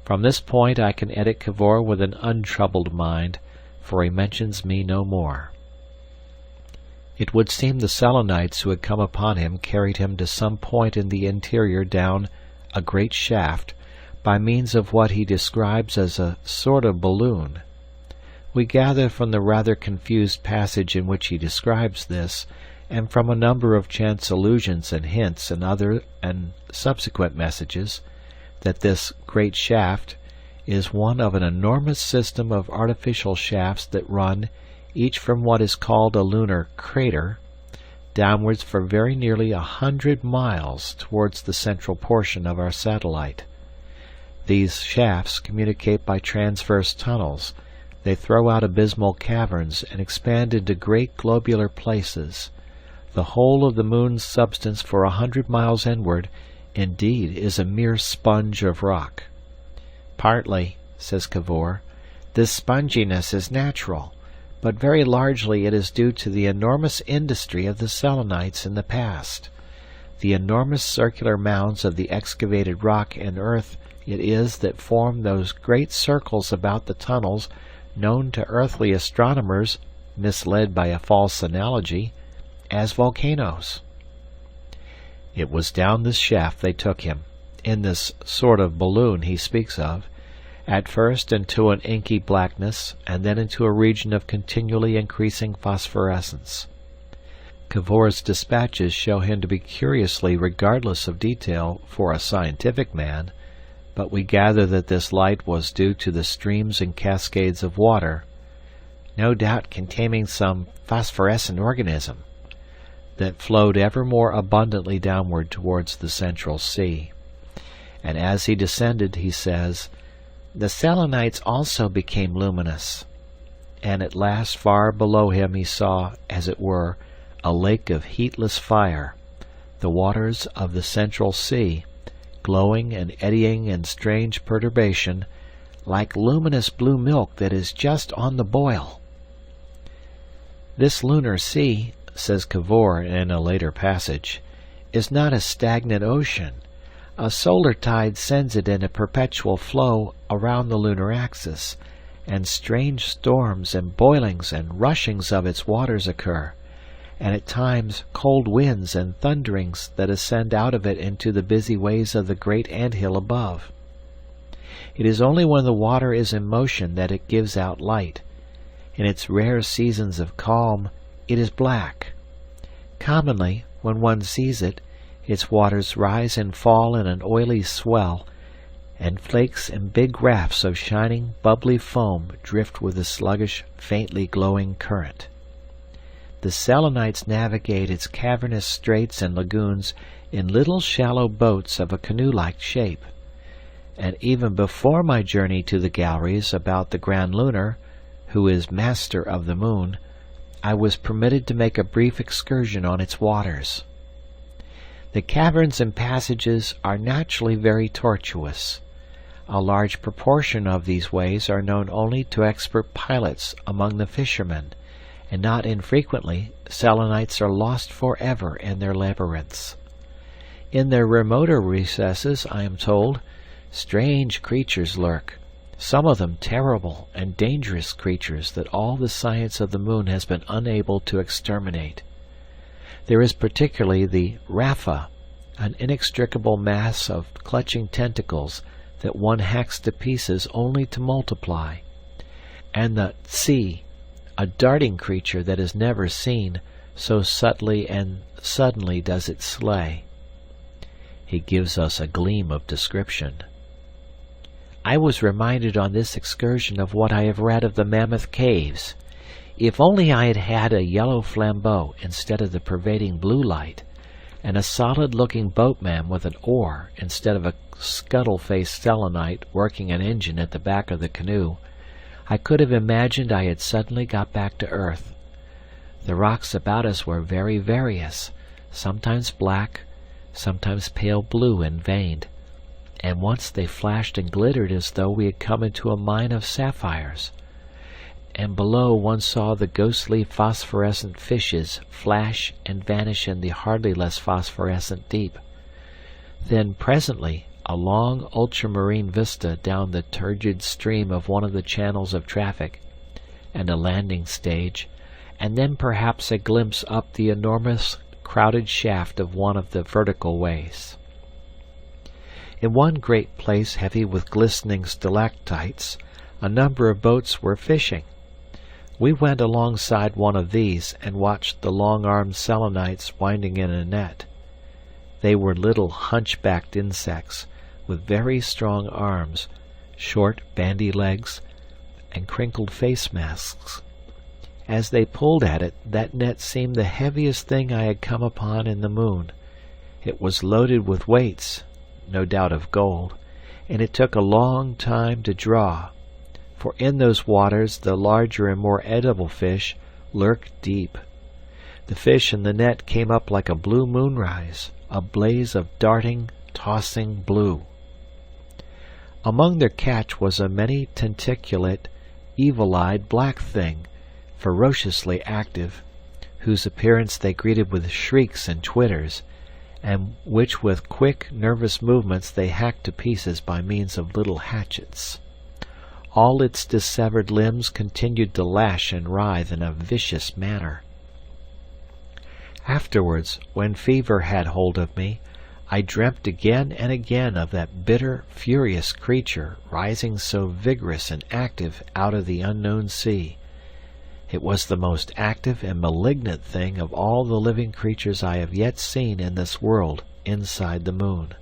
From this point I can edit Kavor with an untroubled mind, for he mentions me no more. It would seem the Selenites who had come upon him carried him to some point in the interior down a great shaft, by means of what he describes as a sort of balloon. We gather from the rather confused passage in which he describes this, and from a number of chance allusions and hints in other and subsequent messages, that this great shaft is one of an enormous system of artificial shafts that run, each from what is called a lunar crater, downwards for very nearly 100 miles towards the central portion of our satellite. These shafts communicate by transverse tunnels. They throw out abysmal caverns and expand into great globular places. The whole of the moon's substance for 100 miles inward, indeed, is a mere sponge of rock. Partly, says Kavor, this sponginess is natural, but very largely it is due to the enormous industry of the Selenites in the past. The enormous circular mounds of the excavated rock and earth it is that form those great circles about the tunnels known to earthly astronomers, misled by a false analogy, as volcanoes. It was down this shaft they took him, in this sort of balloon he speaks of, at first into an inky blackness, and then into a region of continually increasing phosphorescence. Kavor's dispatches show him to be curiously regardless of detail for a scientific man, but we gather that this light was due to the streams and cascades of water, no doubt containing some phosphorescent organism, that flowed ever more abundantly downward towards the central sea. And as he descended, he says, the Selenites also became luminous, and at last far below him he saw, as it were, a lake of heatless fire, the waters of the central sea, glowing and eddying in strange perturbation, like luminous blue milk that is just on the boil. This lunar sea, says Kavor in a later passage, is not a stagnant ocean. A solar tide sends it in a perpetual flow around the lunar axis, and strange storms and boilings and rushings of its waters occur, and at times cold winds and thunderings that ascend out of it into the busy ways of the great ant-hill above. It is only when the water is in motion that it gives out light. In its rare seasons of calm, it is black. Commonly, when one sees it, its waters rise and fall in an oily swell, and flakes and big rafts of shining, bubbly foam drift with the sluggish, faintly glowing current. The Selenites navigate its cavernous straits and lagoons in little shallow boats of a canoe-like shape, and even before my journey to the galleries about the Grand Lunar, who is master of the moon, I was permitted to make a brief excursion on its waters. The caverns and passages are naturally very tortuous. A large proportion of these ways are known only to expert pilots among the fishermen, and not infrequently Selenites are lost forever in their labyrinths. In their remoter recesses, I am told, strange creatures lurk, some of them terrible and dangerous creatures that all the science of the moon has been unable to exterminate. There is particularly the Rapha, an inextricable mass of clutching tentacles that one hacks to pieces only to multiply, and the Tsi, a darting creature that is never seen, so subtly and suddenly does it slay. He gives us a gleam of description. I was reminded on this excursion of what I have read of the Mammoth Caves. If only I had had a yellow flambeau instead of the pervading blue light, and a solid-looking boatman with an oar instead of a scuttle-faced Selenite working an engine at the back of the canoe, I could have imagined I had suddenly got back to earth. The rocks about us were very various, sometimes black, sometimes pale blue and veined, and once they flashed and glittered as though we had come into a mine of sapphires. And below one saw the ghostly phosphorescent fishes flash and vanish in the hardly less phosphorescent deep. Then presently a long ultramarine vista down the turgid stream of one of the channels of traffic, and a landing stage, and then perhaps a glimpse up the enormous crowded shaft of one of the vertical ways. In one great place heavy with glistening stalactites, a number of boats were fishing. We went alongside one of these and watched the long-armed Selenites winding in a net. They were little hunchbacked insects, with very strong arms, short bandy legs, and crinkled face masks. As they pulled at it, that net seemed the heaviest thing I had come upon in the moon. It was loaded with weights, no doubt of gold, and it took a long time to draw, for in those waters the larger and more edible fish lurk deep. The fish in the net came up like a blue moonrise, a blaze of darting, tossing blue. Among their catch was a many tentaculate, evil-eyed black thing, ferociously active, whose appearance they greeted with shrieks and twitters, and which with quick, nervous movements they hacked to pieces by means of little hatchets. All its dissevered limbs continued to lash and writhe in a vicious manner. Afterwards, when fever had hold of me, I dreamt again and again of that bitter, furious creature rising so vigorous and active out of the unknown sea. It was the most active and malignant thing of all the living creatures I have yet seen in this world inside the moon.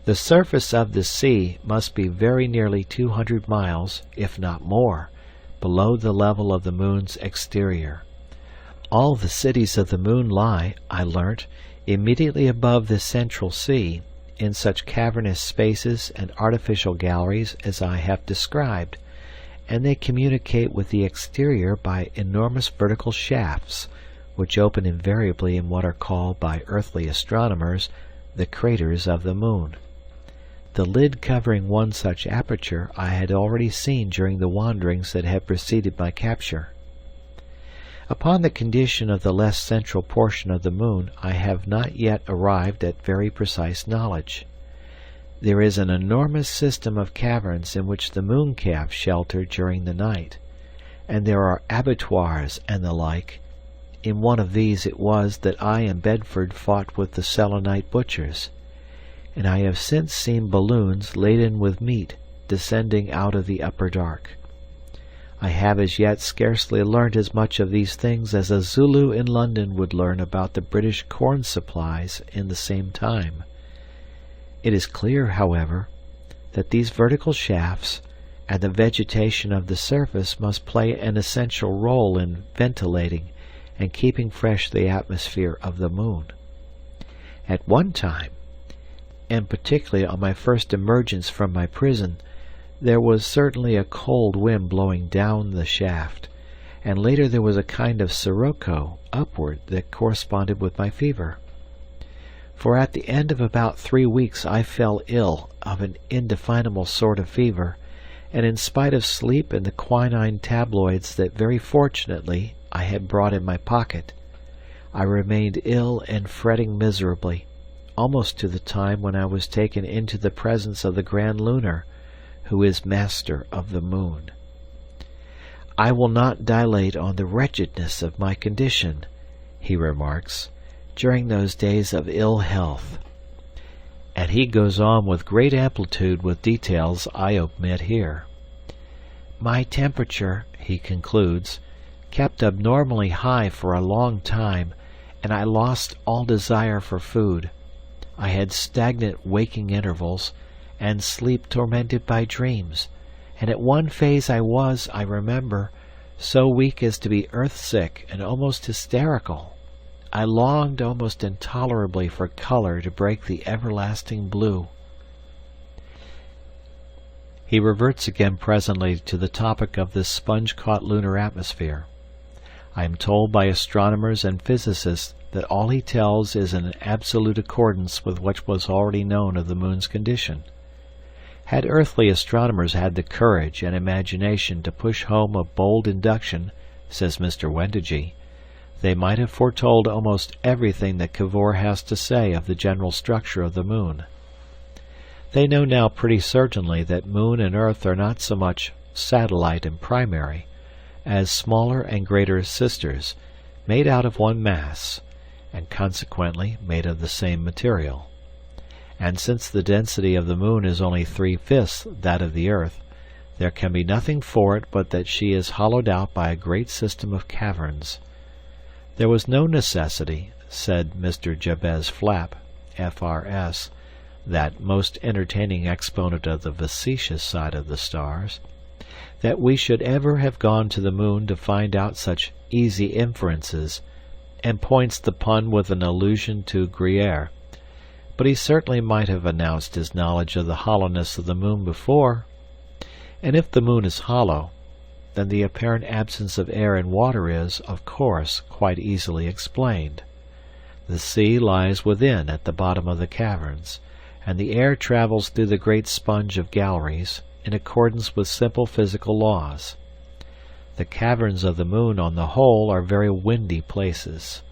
The surface of the sea must be very nearly 200 miles, if not more, below the level of the moon's exterior. All the cities of the moon lie, I learnt, immediately above the central sea, in such cavernous spaces and artificial galleries as I have described, and they communicate with the exterior by enormous vertical shafts, which open invariably in what are called by earthly astronomers the craters of the moon. The lid covering one such aperture I had already seen during the wanderings that had preceded my capture. Upon the condition of the less central portion of the moon I have not yet arrived at very precise knowledge. There is an enormous system of caverns in which the mooncalves shelter during the night, and there are abattoirs and the like. In one of these it was that I and Bedford fought with the Selenite butchers, and I have since seen balloons laden with meat descending out of the upper dark. I have as yet scarcely learnt as much of these things as a Zulu in London would learn about the British corn supplies in the same time. It is clear, however, that these vertical shafts and the vegetation of the surface must play an essential role in ventilating and keeping fresh the atmosphere of the moon. At one time, and particularly on my first emergence from my prison, there was certainly a cold wind blowing down the shaft, and later there was a kind of sirocco upward that corresponded with my fever. For at the end of about 3 weeks I fell ill of an indefinable sort of fever, and in spite of sleep and the quinine tabloids that very fortunately I had brought in my pocket, I remained ill and fretting miserably, almost to the time when I was taken into the presence of the Grand Lunar, who is master of the moon. I will not dilate on the wretchedness of my condition, he remarks, during those days of ill health. And he goes on with great amplitude with details I omit here. My temperature, he concludes, kept abnormally high for a long time, and I lost all desire for food. I had stagnant waking intervals, and sleep tormented by dreams, and at one phase I was, I remember, so weak as to be earth-sick and almost hysterical. I longed almost intolerably for color to break the everlasting blue. He reverts again presently to the topic of this sponge-caught lunar atmosphere. I am told by astronomers and physicists that all he tells is in absolute accordance with what was already known of the moon's condition. Had earthly astronomers had the courage and imagination to push home a bold induction, says Mr. Wendigy, they might have foretold almost everything that Kavor has to say of the general structure of the moon. They know now pretty certainly that moon and earth are not so much satellite and primary, as smaller and greater sisters, made out of one mass, and consequently made of the same material. And since the density of the moon is only 3/5 that of the earth, there can be nothing for it but that she is hollowed out by a great system of caverns. There was no necessity, said Mr. Jabez Flap, F.R.S., that most entertaining exponent of the facetious side of the stars, that we should ever have gone to the moon to find out such easy inferences, and points the pun with an allusion to Gruyere. But he certainly might have announced his knowledge of the hollowness of the moon before. And if the moon is hollow, then the apparent absence of air and water is, of course, quite easily explained. The sea lies within at the bottom of the caverns, and the air travels through the great sponge of galleries, in accordance with simple physical laws. The caverns of the moon on the whole are very windy places.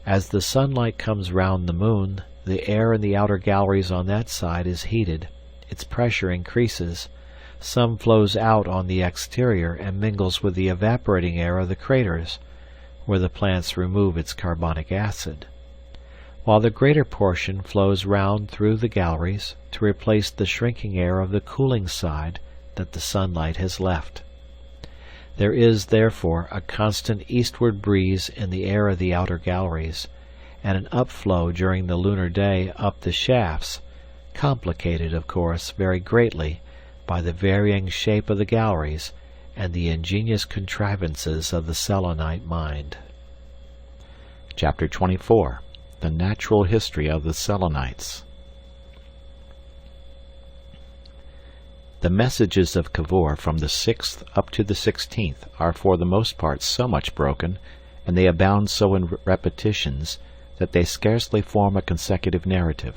As the sunlight comes round the moon, the air in the outer galleries on that side is heated, its pressure increases, some flows out on the exterior and mingles with the evaporating air of the craters, where the plants remove its carbonic acid, while the greater portion flows round through the galleries to replace the shrinking air of the cooling side that the sunlight has left. There is, therefore, a constant eastward breeze in the air of the outer galleries, and an upflow during the lunar day up the shafts, complicated, of course, very greatly by the varying shape of the galleries and the ingenious contrivances of the Selenite mind. Chapter 24. The Natural History of the Selenites. The messages of Kavor from the 6th up to the 16th are for the most part so much broken, and they abound so in repetitions, that they scarcely form a consecutive narrative.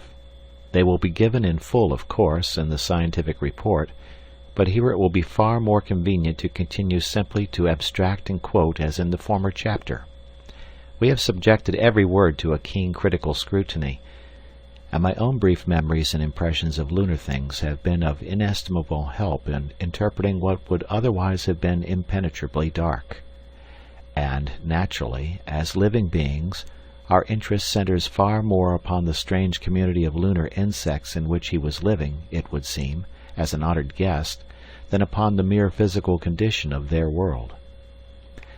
They will be given in full, of course, in the scientific report, but here it will be far more convenient to continue simply to abstract and quote as in the former chapter. We have subjected every word to a keen critical scrutiny, and my own brief memories and impressions of lunar things have been of inestimable help in interpreting what would otherwise have been impenetrably dark. And, naturally, as living beings, our interest centers far more upon the strange community of lunar insects in which he was living, it would seem, as an honored guest, than upon the mere physical condition of their world.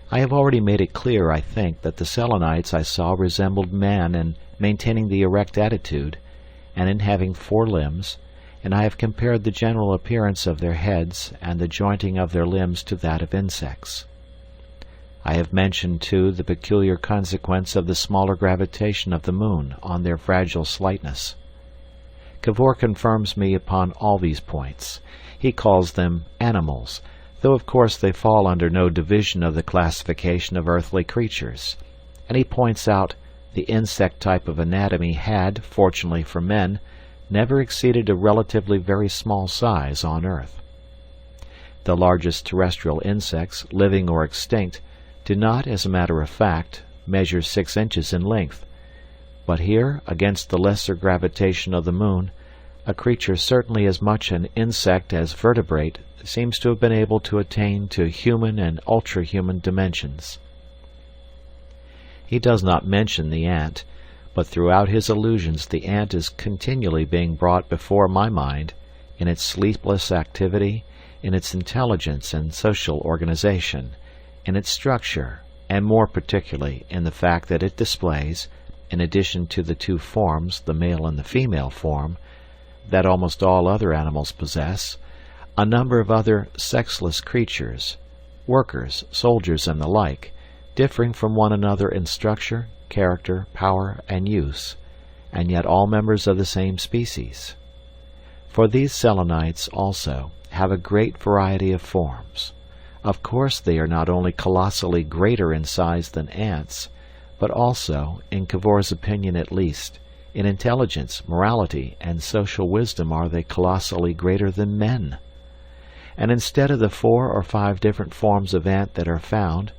I have already made it clear, I think, that the Selenites I saw resembled man in maintaining the erect attitude, and in having 4 limbs, and I have compared the general appearance of their heads and the jointing of their limbs to that of insects. I have mentioned, too, the peculiar consequence of the smaller gravitation of the moon on their fragile slightness. Kavor confirms me upon all these points. He calls them animals, though of course they fall under no division of the classification of earthly creatures, and he points out the insect type of anatomy had, fortunately for men, never exceeded a relatively very small size on Earth. The largest terrestrial insects, living or extinct, do not, as a matter of fact, measure 6 inches in length, but here, against the lesser gravitation of the moon, a creature certainly as much an insect as vertebrate seems to have been able to attain to human and ultra-human dimensions. He does not mention the ant, but throughout his allusions the ant is continually being brought before my mind in its sleepless activity, in its intelligence and social organization, in its structure, and more particularly in the fact that it displays, in addition to the 2 forms, the male and the female form, that almost all other animals possess, a number of other sexless creatures, workers, soldiers, and the like, differing from one another in structure, character, power, and use, and yet all members of the same species. For these Selenites, also, have a great variety of forms. Of course they are not only colossally greater in size than ants, but also, in Kavor's opinion at least, in intelligence, morality, and social wisdom are they colossally greater than men. And instead of the 4 or 5 different forms of ant that are found,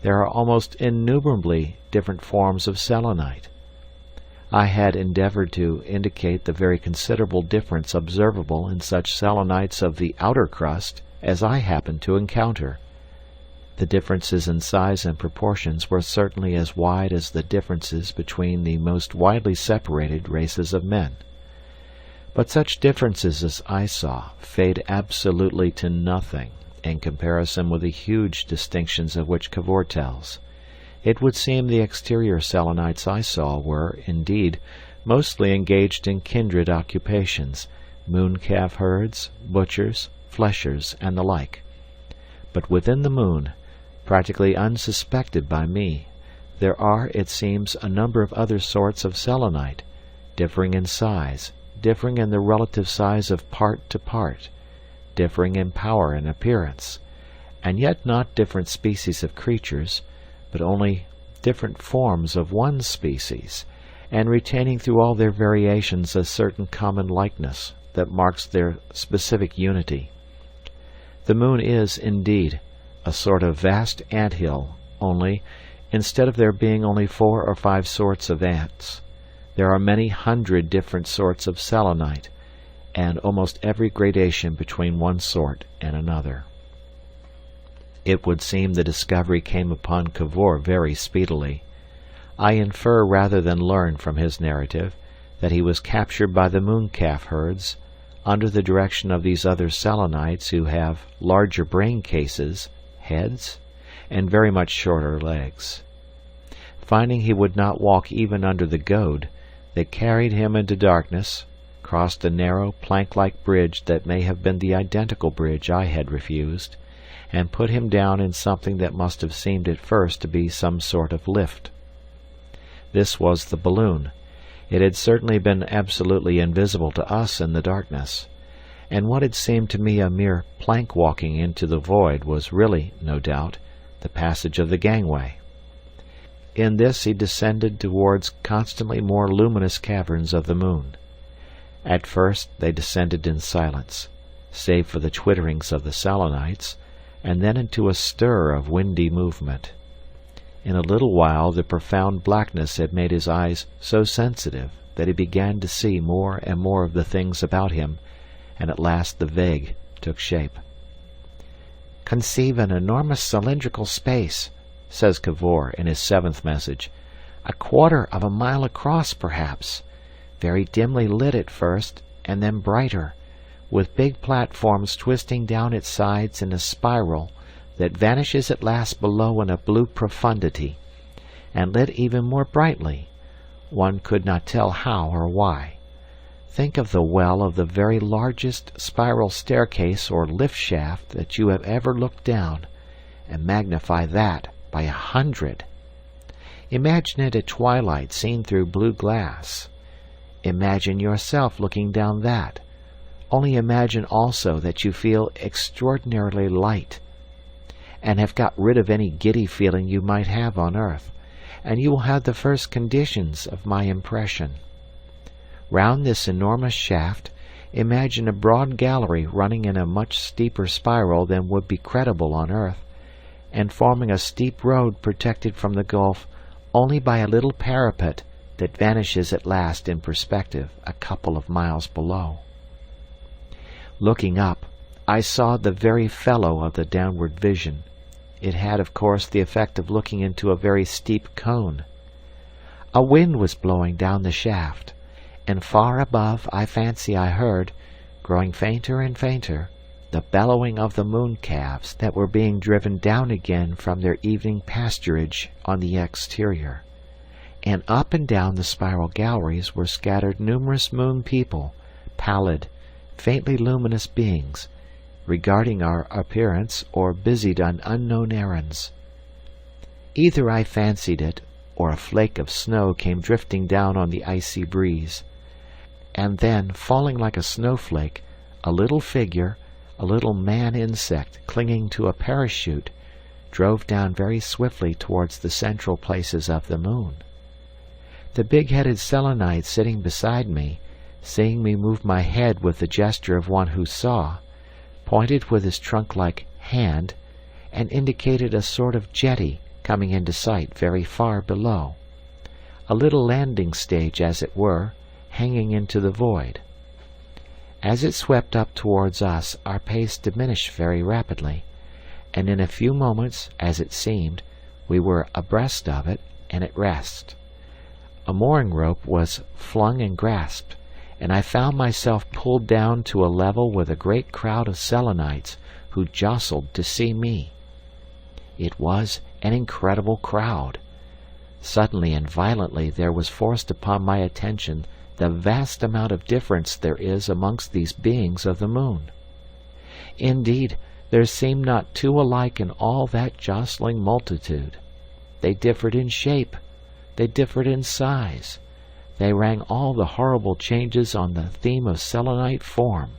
there are almost innumerably different forms of selenite. I had endeavored to indicate the very considerable difference observable in such selenites of the outer crust as I happened to encounter. The differences in size and proportions were certainly as wide as the differences between the most widely separated races of men. But such differences as I saw fade absolutely to nothing in comparison with the huge distinctions of which Kavor tells. It would seem the exterior selenites I saw were, indeed, mostly engaged in kindred occupations, moon-calf herds, butchers, fleshers, and the like. But within the moon, practically unsuspected by me, there are, it seems, a number of other sorts of selenite, differing in size, differing in the relative size of part to part, differing in power and appearance, and yet not different species of creatures, but only different forms of one species, and retaining through all their variations a certain common likeness that marks their specific unity. The moon is, indeed, a sort of vast ant-hill, only, instead of there being only 4 or 5 sorts of ants, there are many hundred different sorts of selenite, and almost every gradation between one sort and another. It would seem the discovery came upon Kavor very speedily. I infer rather than learn from his narrative that he was captured by the mooncalf herds, under the direction of these other selenites who have larger brain cases, heads, and very much shorter legs. Finding he would not walk even under the goad, they carried him into darkness, crossed a narrow plank-like bridge that may have been the identical bridge I had refused, and put him down in something that must have seemed at first to be some sort of lift. This was the balloon. It had certainly been absolutely invisible to us in the darkness, and what had seemed to me a mere plank walking into the void was really, no doubt, the passage of the gangway. In this he descended towards constantly more luminous caverns of the moon. At first they descended in silence, save for the twitterings of the selenites, and then into a stir of windy movement. In a little while the profound blackness had made his eyes so sensitive that he began to see more and more of the things about him, and at last the vague took shape. "Conceive an enormous cylindrical space," says Kavor in his 7th message, "a quarter of a mile across, perhaps, very dimly lit at first, and then brighter, with big platforms twisting down its sides in a spiral that vanishes at last below in a blue profundity, and lit even more brightly, one could not tell how or why. Think of the well of the very largest spiral staircase or lift shaft that you have ever looked down, and magnify that by 100. Imagine it at twilight seen through blue glass. Imagine yourself looking down that. Only imagine also that you feel extraordinarily light, and have got rid of any giddy feeling you might have on earth, and you will have the first conditions of my impression. Round this enormous shaft, imagine a broad gallery running in a much steeper spiral than would be credible on earth, and forming a steep road protected from the gulf only by a little parapet that vanishes at last in perspective a couple of miles below. Looking up, I saw the very fellow of the downward vision. It had, of course, the effect of looking into a very steep cone. A wind was blowing down the shaft, and far above I fancy I heard, growing fainter and fainter, the bellowing of the moon-calves that were being driven down again from their evening pasturage on the exterior. And up and down the spiral galleries were scattered numerous moon people, pallid, faintly luminous beings, regarding our appearance or busied on unknown errands. Either I fancied it, or a flake of snow came drifting down on the icy breeze, and then, falling like a snowflake, a little figure, a little man-insect clinging to a parachute, drove down very swiftly towards the central places of the moon. The big-headed Selenite sitting beside me, seeing me move my head with the gesture of one who saw, pointed with his trunk-like hand and indicated a sort of jetty coming into sight very far below, a little landing stage, as it were, hanging into the void. As it swept up towards us, our pace diminished very rapidly, and in a few moments, as it seemed, we were abreast of it and at rest. A mooring rope was flung and grasped, and I found myself pulled down to a level with a great crowd of Selenites who jostled to see me. It was an incredible crowd. Suddenly and violently there was forced upon my attention the vast amount of difference there is amongst these beings of the moon. Indeed, there seemed not two alike in all that jostling multitude. They differed in shape, they differed in size, they rang all the horrible changes on the theme of Selenite form.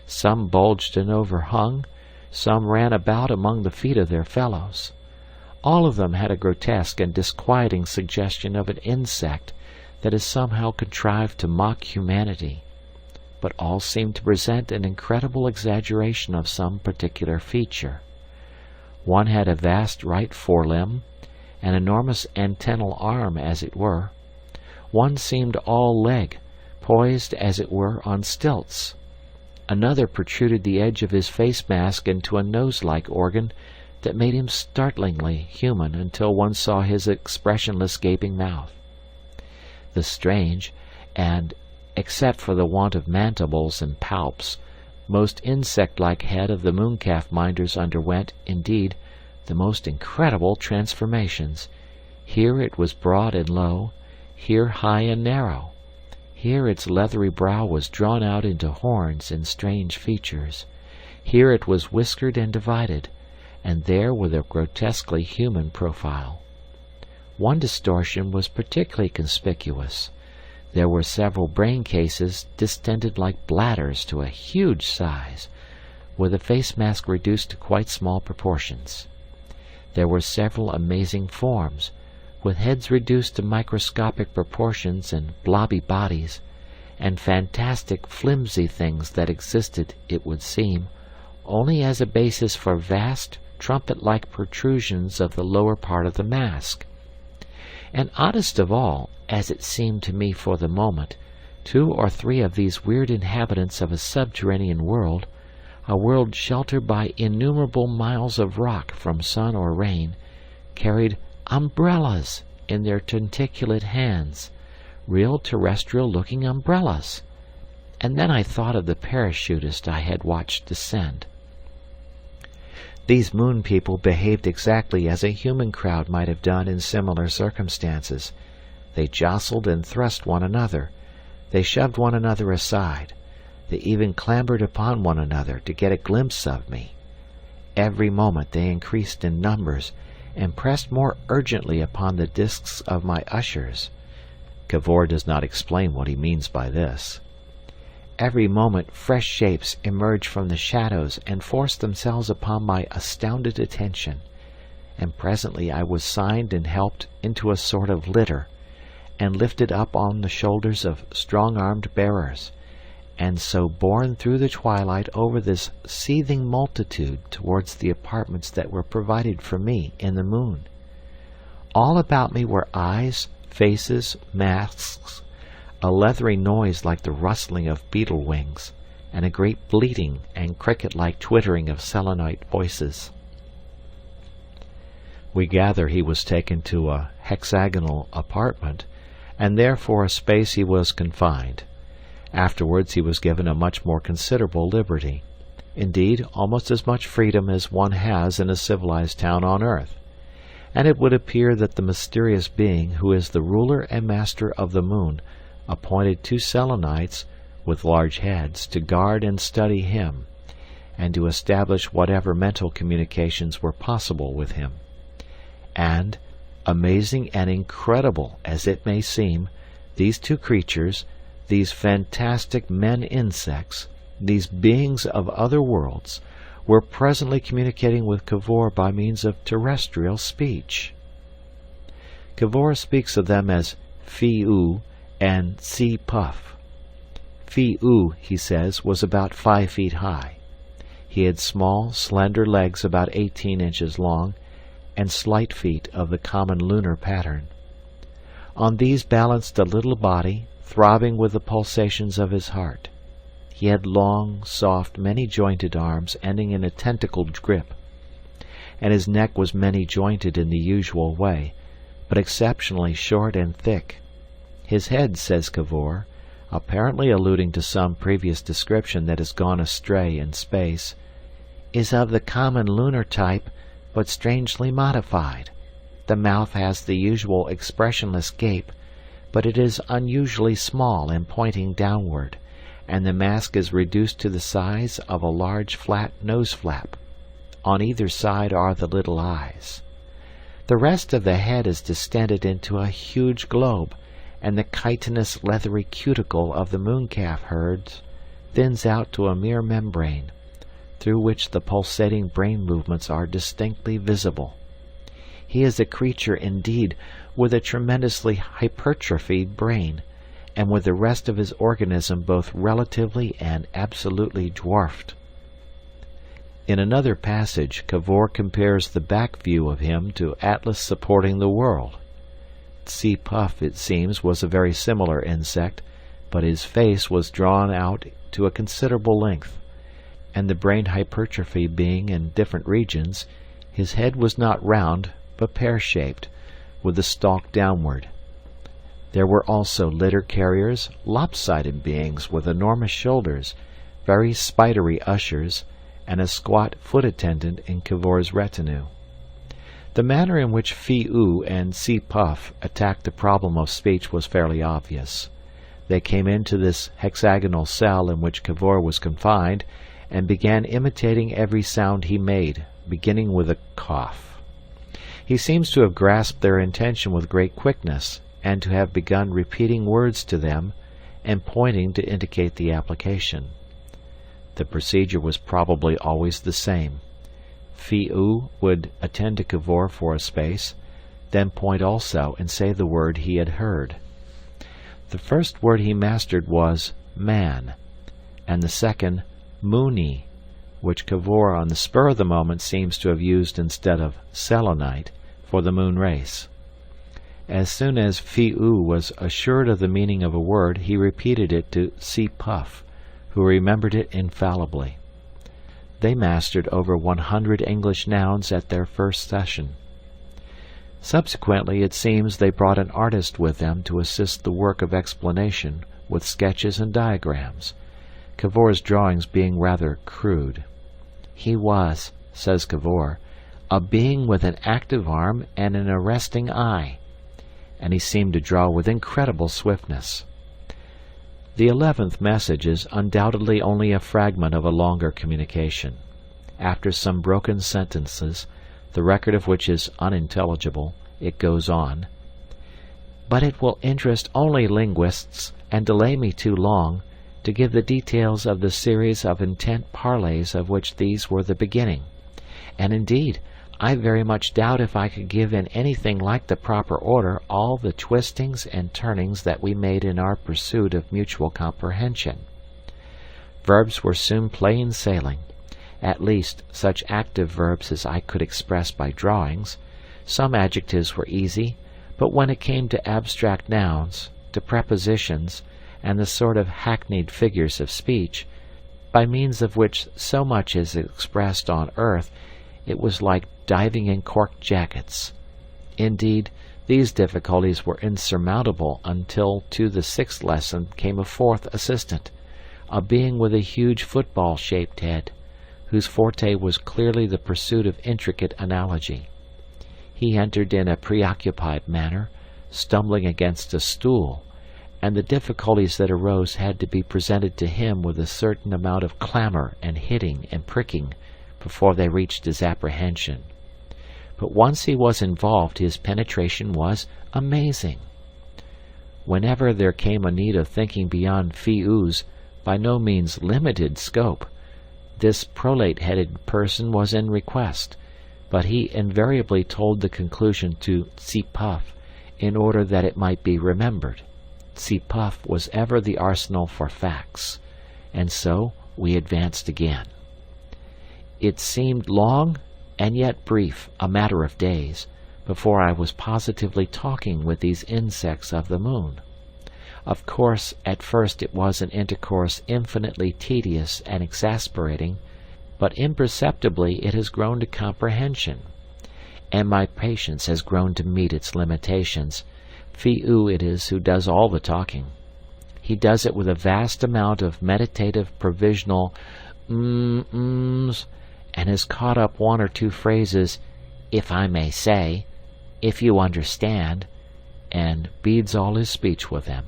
Some bulged and overhung, some ran about among the feet of their fellows. All of them had a grotesque and disquieting suggestion of an insect that is somehow contrived to mock humanity, but all seemed to present an incredible exaggeration of some particular feature. One had a vast right forelimb, an enormous antennal arm, as it were. One seemed all leg, poised, as it were, on stilts. Another protruded the edge of his face mask into a nose-like organ that made him startlingly human until one saw his expressionless gaping mouth. The strange, and, except for the want of mandibles and palps, most insect-like head of the mooncalf minders underwent, indeed, the most incredible transformations. Here it was broad and low, here high and narrow. Here its leathery brow was drawn out into horns and strange features. Here it was whiskered and divided, and there with a grotesquely human profile. One distortion was particularly conspicuous. There were several brain cases distended like bladders to a huge size, with the face mask reduced to quite small proportions. There were several amazing forms, with heads reduced to microscopic proportions and blobby bodies, and fantastic flimsy things that existed, it would seem, only as a basis for vast, trumpet-like protrusions of the lower part of the mask. And oddest of all, as it seemed to me for the moment, 2 or 3 of these weird inhabitants of a subterranean world, a world sheltered by innumerable miles of rock from sun or rain, carried umbrellas in their tentaculate hands, real terrestrial-looking umbrellas. And then I thought of the parachutist I had watched descend. These moon people behaved exactly as a human crowd might have done in similar circumstances. They jostled and thrust one another. They shoved one another aside. They even clambered upon one another to get a glimpse of me. Every moment they increased in numbers, and pressed more urgently upon the discs of my ushers. Kavor does not explain what he means by this. Every moment fresh shapes emerged from the shadows and forced themselves upon my astounded attention, and presently I was signed and helped into a sort of litter, and lifted up on the shoulders of strong-armed bearers, and so borne through the twilight over this seething multitude towards the apartments that were provided for me in the moon. All about me were eyes, faces, masks, a leathery noise like the rustling of beetle wings, and a great bleating and cricket-like twittering of Selenite voices. We gather he was taken to a hexagonal apartment, and there for a space he was confined. Afterwards he was given a much more considerable liberty, indeed almost as much freedom as one has in a civilized town on earth, and it would appear that the mysterious being who is the ruler and master of the moon appointed 2 Selenites with large heads to guard and study him, and to establish whatever mental communications were possible with him. And, amazing and incredible as it may seem, these 2 creatures, these fantastic men-insects, these beings of other worlds, were presently communicating with Kavor by means of terrestrial speech. Kavor speaks of them as Fi-U and Si-Puff. Fi-U, he says, was about 5 feet high. He had small, slender legs about 18 inches long, and slight feet of the common lunar pattern. On these balanced a little body, throbbing with the pulsations of his heart. He had long, soft, many-jointed arms ending in a tentacled grip, and his neck was many-jointed in the usual way, but exceptionally short and thick. His head, says Kavor, apparently alluding to some previous description that has gone astray in space, is of the common lunar type, but strangely modified. The mouth has the usual expressionless gape, but it is unusually small and pointing downward, and the mask is reduced to the size of a large flat nose flap. On either side are the little eyes. The rest of the head is distended into a huge globe, and the chitinous leathery cuticle of the mooncalf herds thins out to a mere membrane, through which the pulsating brain movements are distinctly visible. He is a creature, indeed, with a tremendously hypertrophied brain, and with the rest of his organism both relatively and absolutely dwarfed. In another passage, Kavor compares the back view of him to Atlas supporting the world. Si-Puff, it seems, was a very similar insect, but his face was drawn out to a considerable length, and the brain hypertrophy being in different regions, his head was not round, but pear-shaped, with the stalk downward. There were also litter-carriers, lopsided beings with enormous shoulders, very spidery ushers, and a squat foot attendant in Kavor's retinue. The manner in which Fi-U and Si-Puff attacked the problem of speech was fairly obvious. They came into this hexagonal cell in which Kavor was confined, and began imitating every sound he made, beginning with a cough. He seems to have grasped their intention with great quickness, and to have begun repeating words to them, and pointing to indicate the application. The procedure was probably always the same. Fi-U would attend to Kavor for a space, then point also and say the word he had heard. The first word he mastered was man, and the second Mooney, which Kavor on the spur of the moment seems to have used instead of selenite for the moon race. As soon as Fi-U was assured of the meaning of a word, he repeated it to Si-Puff, who remembered it infallibly. They mastered over 100 English nouns at their first session. Subsequently, it seems they brought an artist with them to assist the work of explanation with sketches and diagrams, Kavor's drawings being rather crude. He was, says Kavor, a being with an active arm and an arresting eye, and he seemed to draw with incredible swiftness. The 11th message is undoubtedly only a fragment of a longer communication. After some broken sentences, the record of which is unintelligible, it goes on. But it will interest only linguists, and delay me too long, to give the details of the series of intent parleys of which these were the beginning. And indeed, I very much doubt if I could give in anything like the proper order all the twistings and turnings that we made in our pursuit of mutual comprehension. Verbs were soon plain sailing, at least such active verbs as I could express by drawings. Some adjectives were easy, but when it came to abstract nouns, to prepositions, and the sort of hackneyed figures of speech, by means of which so much is expressed on earth, it was like diving in cork jackets. Indeed, these difficulties were insurmountable until to the 6th lesson came a 4th assistant, a being with a huge football-shaped head, whose forte was clearly the pursuit of intricate analogy. He entered in a preoccupied manner, stumbling against a stool, and the difficulties that arose had to be presented to him with a certain amount of clamor and hitting and pricking before they reached his apprehension. But once he was involved, his penetration was amazing. Whenever there came a need of thinking beyond Fi-U's by no means limited scope, This prolate-headed person was in request, but he invariably told the conclusion to Tsi Puff in order that it might be remembered. Tsi Puff was ever the arsenal for facts, and so we advanced again. It seemed long and yet brief, a matter of days, before I was positively talking with these insects of the moon. Of course, at first it was an intercourse infinitely tedious and exasperating, but imperceptibly it has grown to comprehension, and my patience has grown to meet its limitations. Phi-oo it is who does all the talking. He does it with a vast amount of meditative provisional ums, and has caught up one or two phrases, if I may say, if you understand, and beads all his speech with them.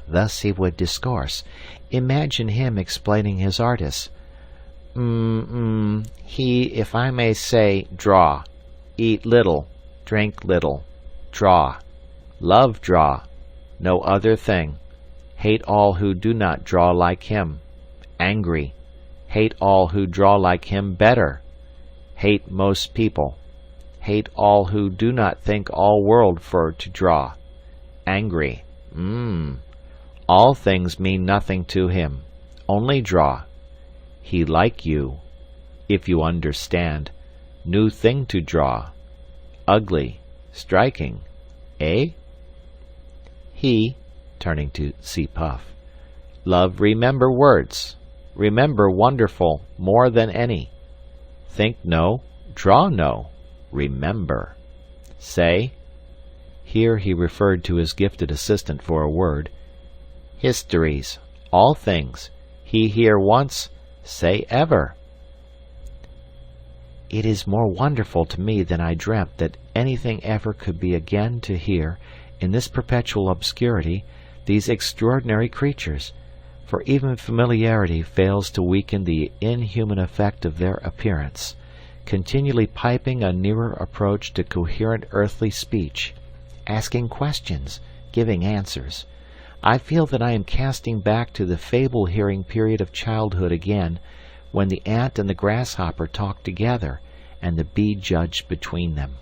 Thus he would discourse. Imagine him explaining his artists. He, if I may say, draw, eat little, drink little, draw, love draw, no other thing, hate all who do not draw like him, angry, hate all who draw like him better, hate most people, hate all who do not think all world for to draw, angry, all things mean nothing to him, only draw, he like you, if you understand, new thing to draw, ugly, striking, eh? He, turning to Tsi Puff, love remember words, remember wonderful more than any, think no, draw no, remember, say, here he referred to his gifted assistant for a word, histories, all things, he hear once, say ever. It is more wonderful to me than I dreamt that anything ever could be again to hear, in this perpetual obscurity, these extraordinary creatures, for even familiarity fails to weaken the inhuman effect of their appearance, continually piping a nearer approach to coherent earthly speech, asking questions, giving answers. I feel that I am casting back to the fable-hearing period of childhood again, when the ant and the grasshopper talked together, and the bee judged between them.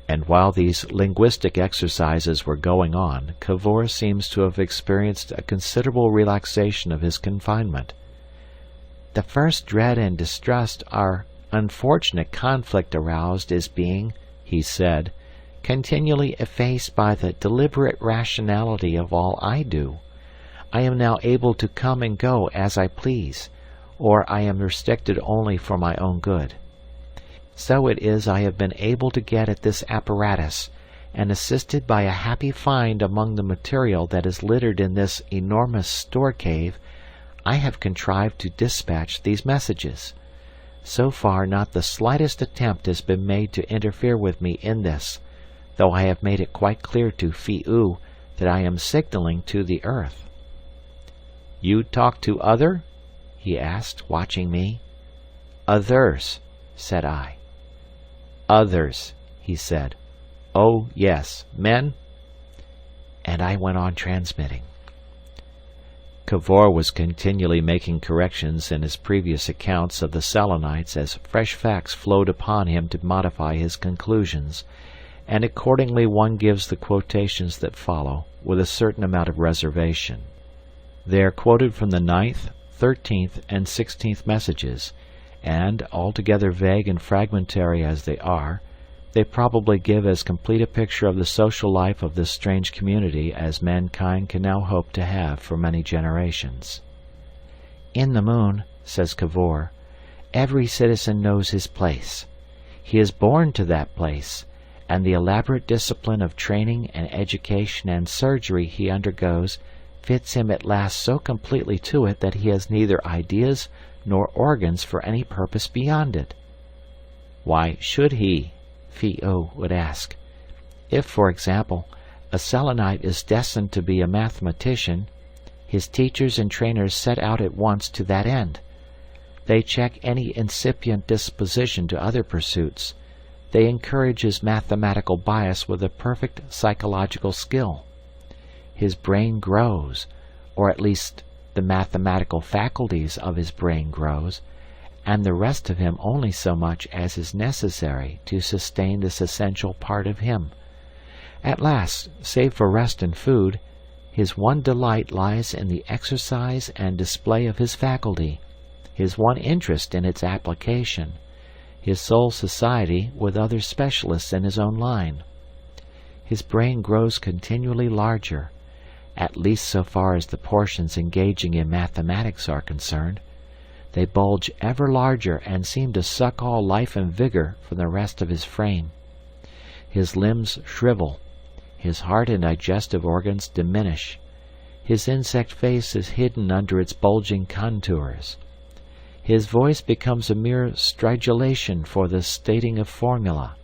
And while these linguistic exercises were going on, Kavor seems to have experienced a considerable relaxation of his confinement. The first dread and distrust our unfortunate conflict aroused is being, he said, continually effaced by the deliberate rationality of all I do. I am now able to come and go as I please, or I am restricted only for my own good. So it is I have been able to get at this apparatus, and assisted by a happy find among the material that is littered in this enormous store cave, I have contrived to dispatch these messages. So far not the slightest attempt has been made to interfere with me in this, though I have made it quite clear to Phi-oo that I am signaling to the earth. You talk to other? He asked, watching me. Others, said I. Others, he said. Oh, yes, men? And I went on transmitting. Kavor was continually making corrections in his previous accounts of the Selenites as fresh facts flowed upon him to modify his conclusions, and accordingly one gives the quotations that follow with a certain amount of reservation. They are quoted from the 9th, 13th, and 16th messages, and, altogether vague and fragmentary as they are, they probably give as complete a picture of the social life of this strange community as mankind can now hope to have for many generations. In the moon, says Kavor, every citizen knows his place. He is born to that place, and the elaborate discipline of training and education and surgery he undergoes fits him at last so completely to it that he has neither ideas nor organs for any purpose beyond it. Why should he? Phi-oo would ask. If, for example, a Selenite is destined to be a mathematician, his teachers and trainers set out at once to that end. They check any incipient disposition to other pursuits. They encourage his mathematical bias with a perfect psychological skill. His brain grows, or at least the mathematical faculties of his brain grows, and the rest of him only so much as is necessary to sustain this essential part of him. At last, save for rest and food, his one delight lies in the exercise and display of his faculty, his one interest in its application, his sole society with other specialists in his own line. His brain grows continually larger, at least so far as the portions engaging in mathematics are concerned. They bulge ever larger and seem to suck all life and vigor from the rest of his frame. His limbs shrivel, his heart and digestive organs diminish, his insect face is hidden under its bulging contours. His voice becomes a mere stridulation for the stating of formula.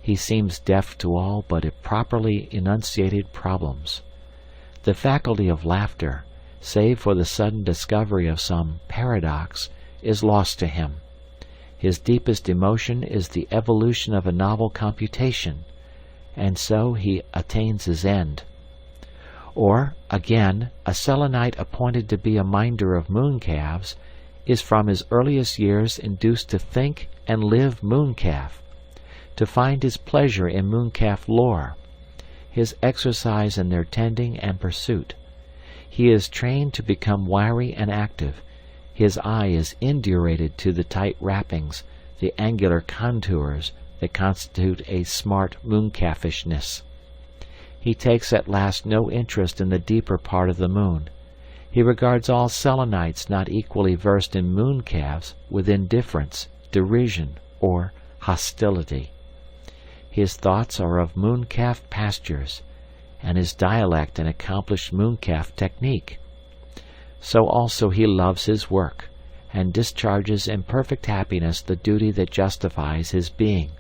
He seems deaf to all but properly enunciated problems. The faculty of laughter, save for the sudden discovery of some paradox, is lost to him. His deepest emotion is the evolution of a novel computation, and so he attains his end. Or, again, a Selenite appointed to be a minder of mooncalves is from his earliest years induced to think and live mooncalf, to find his pleasure in mooncalf lore, his exercise in their tending and pursuit. He is trained to become wiry and active. His eye is indurated to the tight wrappings, the angular contours that constitute a smart mooncalfishness. He takes at last no interest in the deeper part of the moon. He regards all Selenites not equally versed in mooncalves with indifference, derision, or hostility. His thoughts are of mooncalf pastures, and his dialect an accomplished mooncalf technique. So also he loves his work, and discharges in perfect happiness the duty that justifies his being.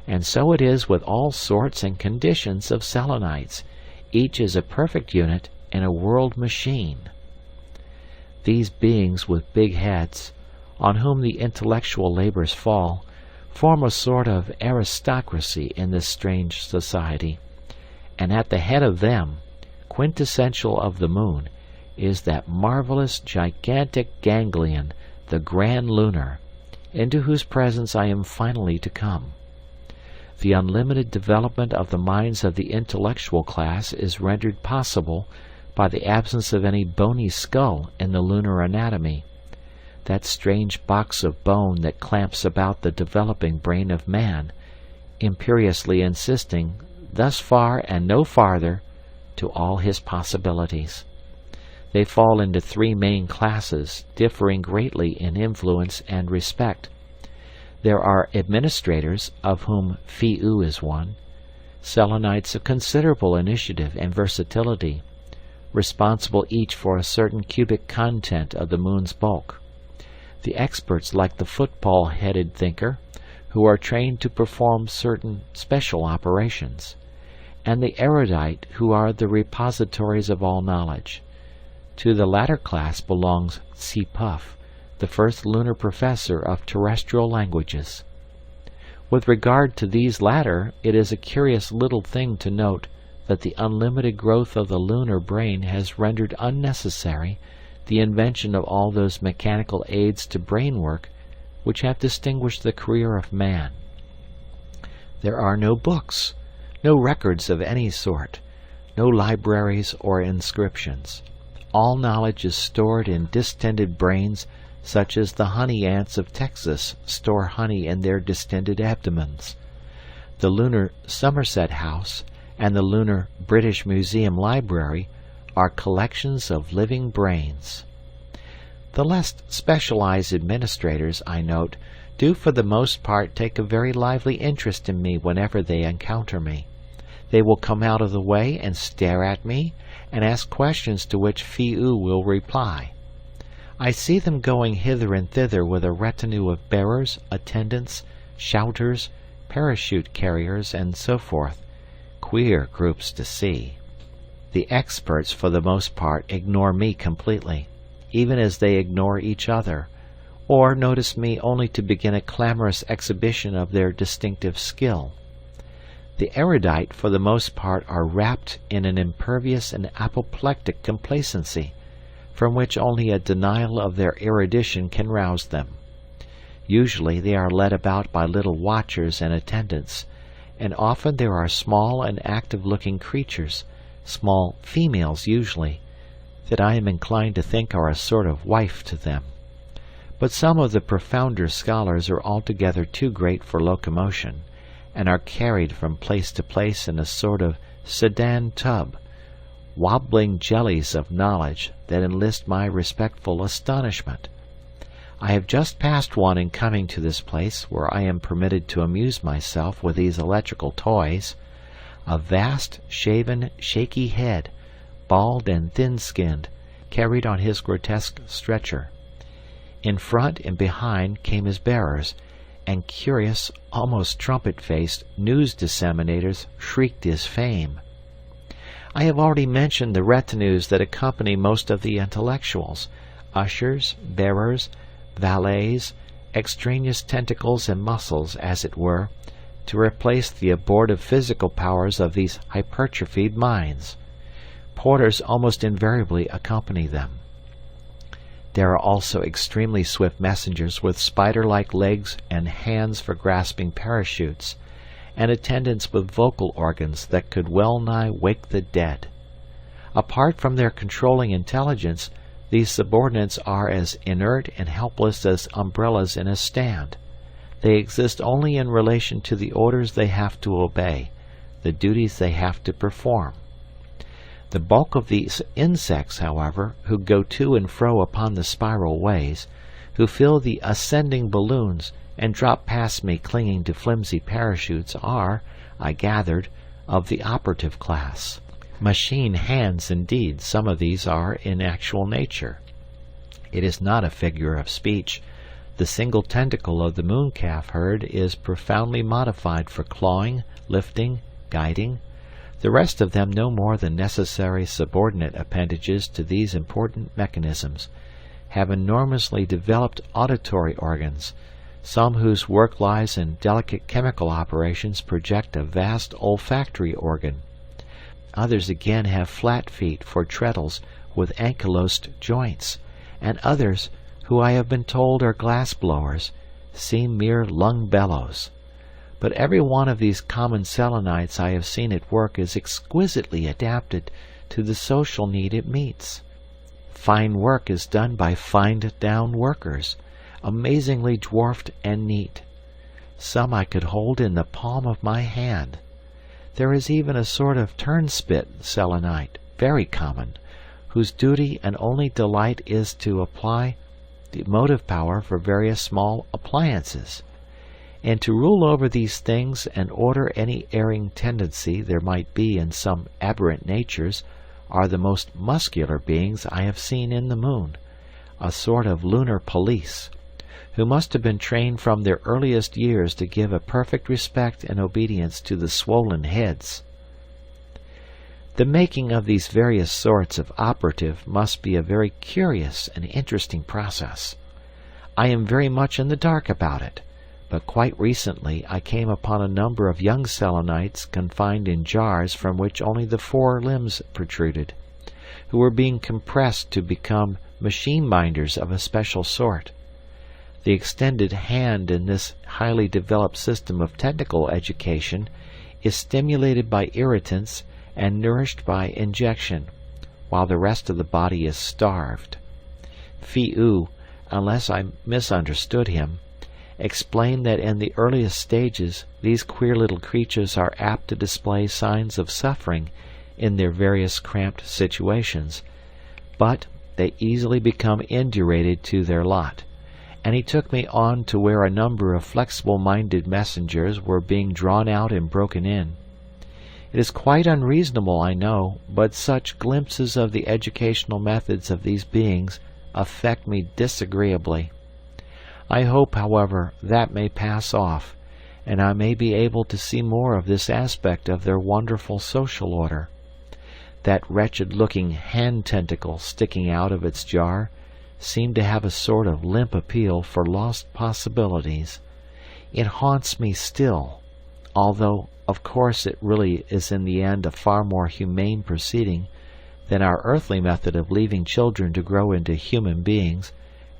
And so it is with all sorts and conditions of Selenites. Each is a perfect unit in a world machine. These beings with big heads, on whom the intellectual labors fall, form a sort of aristocracy in this strange society, and at the head of them, quintessential of the moon, is that marvelous gigantic ganglion, the Grand Lunar, into whose presence I am finally to come. The unlimited development of the minds of the intellectual class is rendered possible by the absence of any bony skull in the lunar anatomy, that strange box of bone that clamps about the developing brain of man, imperiously insisting, thus far and no farther, to all his possibilities. They fall into three main classes, differing greatly in influence and respect. There are administrators, of whom Phi-U is one, Selenites of considerable initiative and versatility, responsible each for a certain cubic content of the moon's bulk. The experts like the football-headed thinker, who are trained to perform certain special operations, and the erudite, who are the repositories of all knowledge. To the latter class belongs Tsi Puff, the first lunar professor of terrestrial languages. With regard to these latter, it is a curious little thing to note that the unlimited growth of the lunar brain has rendered unnecessary the invention of all those mechanical aids to brain work which have distinguished the career of man. There are no books, no records of any sort, no libraries or inscriptions. All knowledge is stored in distended brains, such as the honey ants of Texas store honey in their distended abdomens. The lunar Somerset House and the lunar British Museum Library are collections of living brains. The less specialized administrators, I note, do for the most part take a very lively interest in me whenever they encounter me. They will come out of the way and stare at me and ask questions to which Phi-U will reply. I see them going hither and thither with a retinue of bearers, attendants, shouters, parachute carriers, and so forth. Queer groups to see. The experts, for the most part, ignore me completely, even as they ignore each other, or notice me only to begin a clamorous exhibition of their distinctive skill. The erudite, for the most part, are wrapped in an impervious and apoplectic complacency, from which only a denial of their erudition can rouse them. Usually they are led about by little watchers and attendants, and often there are small and active-looking creatures, small females usually, that I am inclined to think are a sort of wife to them. But some of the profounder scholars are altogether too great for locomotion, and are carried from place to place in a sort of sedan tub, wobbling jellies of knowledge that enlist my respectful astonishment. I have just passed one in coming to this place, where I am permitted to amuse myself with these electrical toys. A vast, shaven, shaky head, bald and thin-skinned, carried on his grotesque stretcher. In front and behind came his bearers, and curious, almost trumpet-faced news disseminators shrieked his fame. I have already mentioned the retinues that accompany most of the intellectuals, ushers, bearers, valets, extraneous tentacles and muscles, as it were, to replace the abortive physical powers of these hypertrophied minds. Porters almost invariably accompany them. There are also extremely swift messengers with spider-like legs and hands for grasping parachutes, and attendants with vocal organs that could well-nigh wake the dead. Apart from their controlling intelligence, these subordinates are as inert and helpless as umbrellas in a stand. They exist only in relation to the orders they have to obey, the duties they have to perform. The bulk of these insects, however, who go to and fro upon the spiral ways, who fill the ascending balloons and drop past me clinging to flimsy parachutes, are, I gathered, of the operative class. Machine hands, indeed, some of these are in actual nature. It is not a figure of speech. The single tentacle of the mooncalf herd is profoundly modified for clawing, lifting, guiding. The rest of them no more than necessary subordinate appendages to these important mechanisms, have enormously developed auditory organs, some whose work lies in delicate chemical operations project a vast olfactory organ. Others again have flat feet for treadles with ankylosed joints, and others, who I have been told are glass-blowers, seem mere lung bellows. But every one of these common Selenites I have seen at work is exquisitely adapted to the social need it meets. Fine work is done by fined-down workers, amazingly dwarfed and neat. Some I could hold in the palm of my hand. There is even a sort of turnspit Selenite, very common, whose duty and only delight is to apply the motive power for various small appliances, and to rule over these things and order any erring tendency there might be in some aberrant natures, are the most muscular beings I have seen in the moon, a sort of lunar police, who must have been trained from their earliest years to give a perfect respect and obedience to the swollen heads. The making of these various sorts of operative must be a very curious and interesting process. I am very much in the dark about it, but quite recently I came upon a number of young Selenites confined in jars from which only the four limbs protruded, who were being compressed to become machine-minders of a special sort. The extended hand in this highly developed system of technical education is stimulated by irritants and nourished by injection, while the rest of the body is starved. Phi-oo, unless I misunderstood him, explained that in the earliest stages these queer little creatures are apt to display signs of suffering in their various cramped situations, but they easily become indurated to their lot, and he took me on to where a number of flexible-minded messengers were being drawn out and broken in. It is quite unreasonable, I know, but such glimpses of the educational methods of these beings affect me disagreeably. I hope, however, that may pass off, and I may be able to see more of this aspect of their wonderful social order. That wretched-looking hand tentacle sticking out of its jar seemed to have a sort of limp appeal for lost possibilities. It haunts me still, although, of course, it really is in the end a far more humane proceeding than our earthly method of leaving children to grow into human beings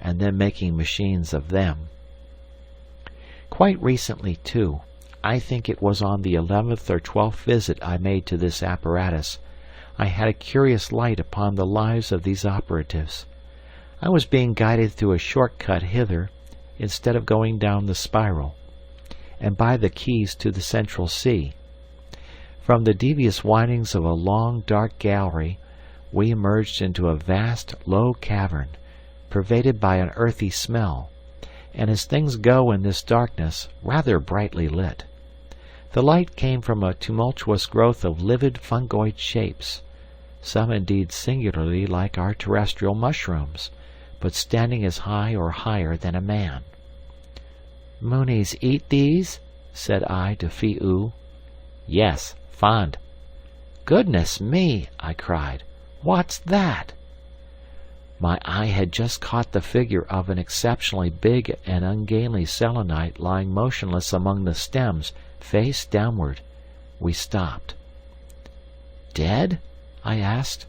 and then making machines of them. Quite recently, too, I think it was on the 11th or 12th visit I made to this apparatus, I had a curious light upon the lives of these operatives. I was being guided through a short cut hither, instead of going down the spiral, and by the quays to the central sea. From the devious windings of a long, dark gallery, we emerged into a vast, low cavern, pervaded by an earthy smell, and as things go in this darkness, rather brightly lit. The light came from a tumultuous growth of livid fungoid shapes, some indeed singularly like our terrestrial mushrooms, but standing as high or higher than a man. "Moonies eat these?" said I to Phi-oo. "Yes, fond." "Goodness me!" I cried. "What's that?" My eye had just caught the figure of an exceptionally big and ungainly selenite lying motionless among the stems, face downward. We stopped. "Dead?" I asked,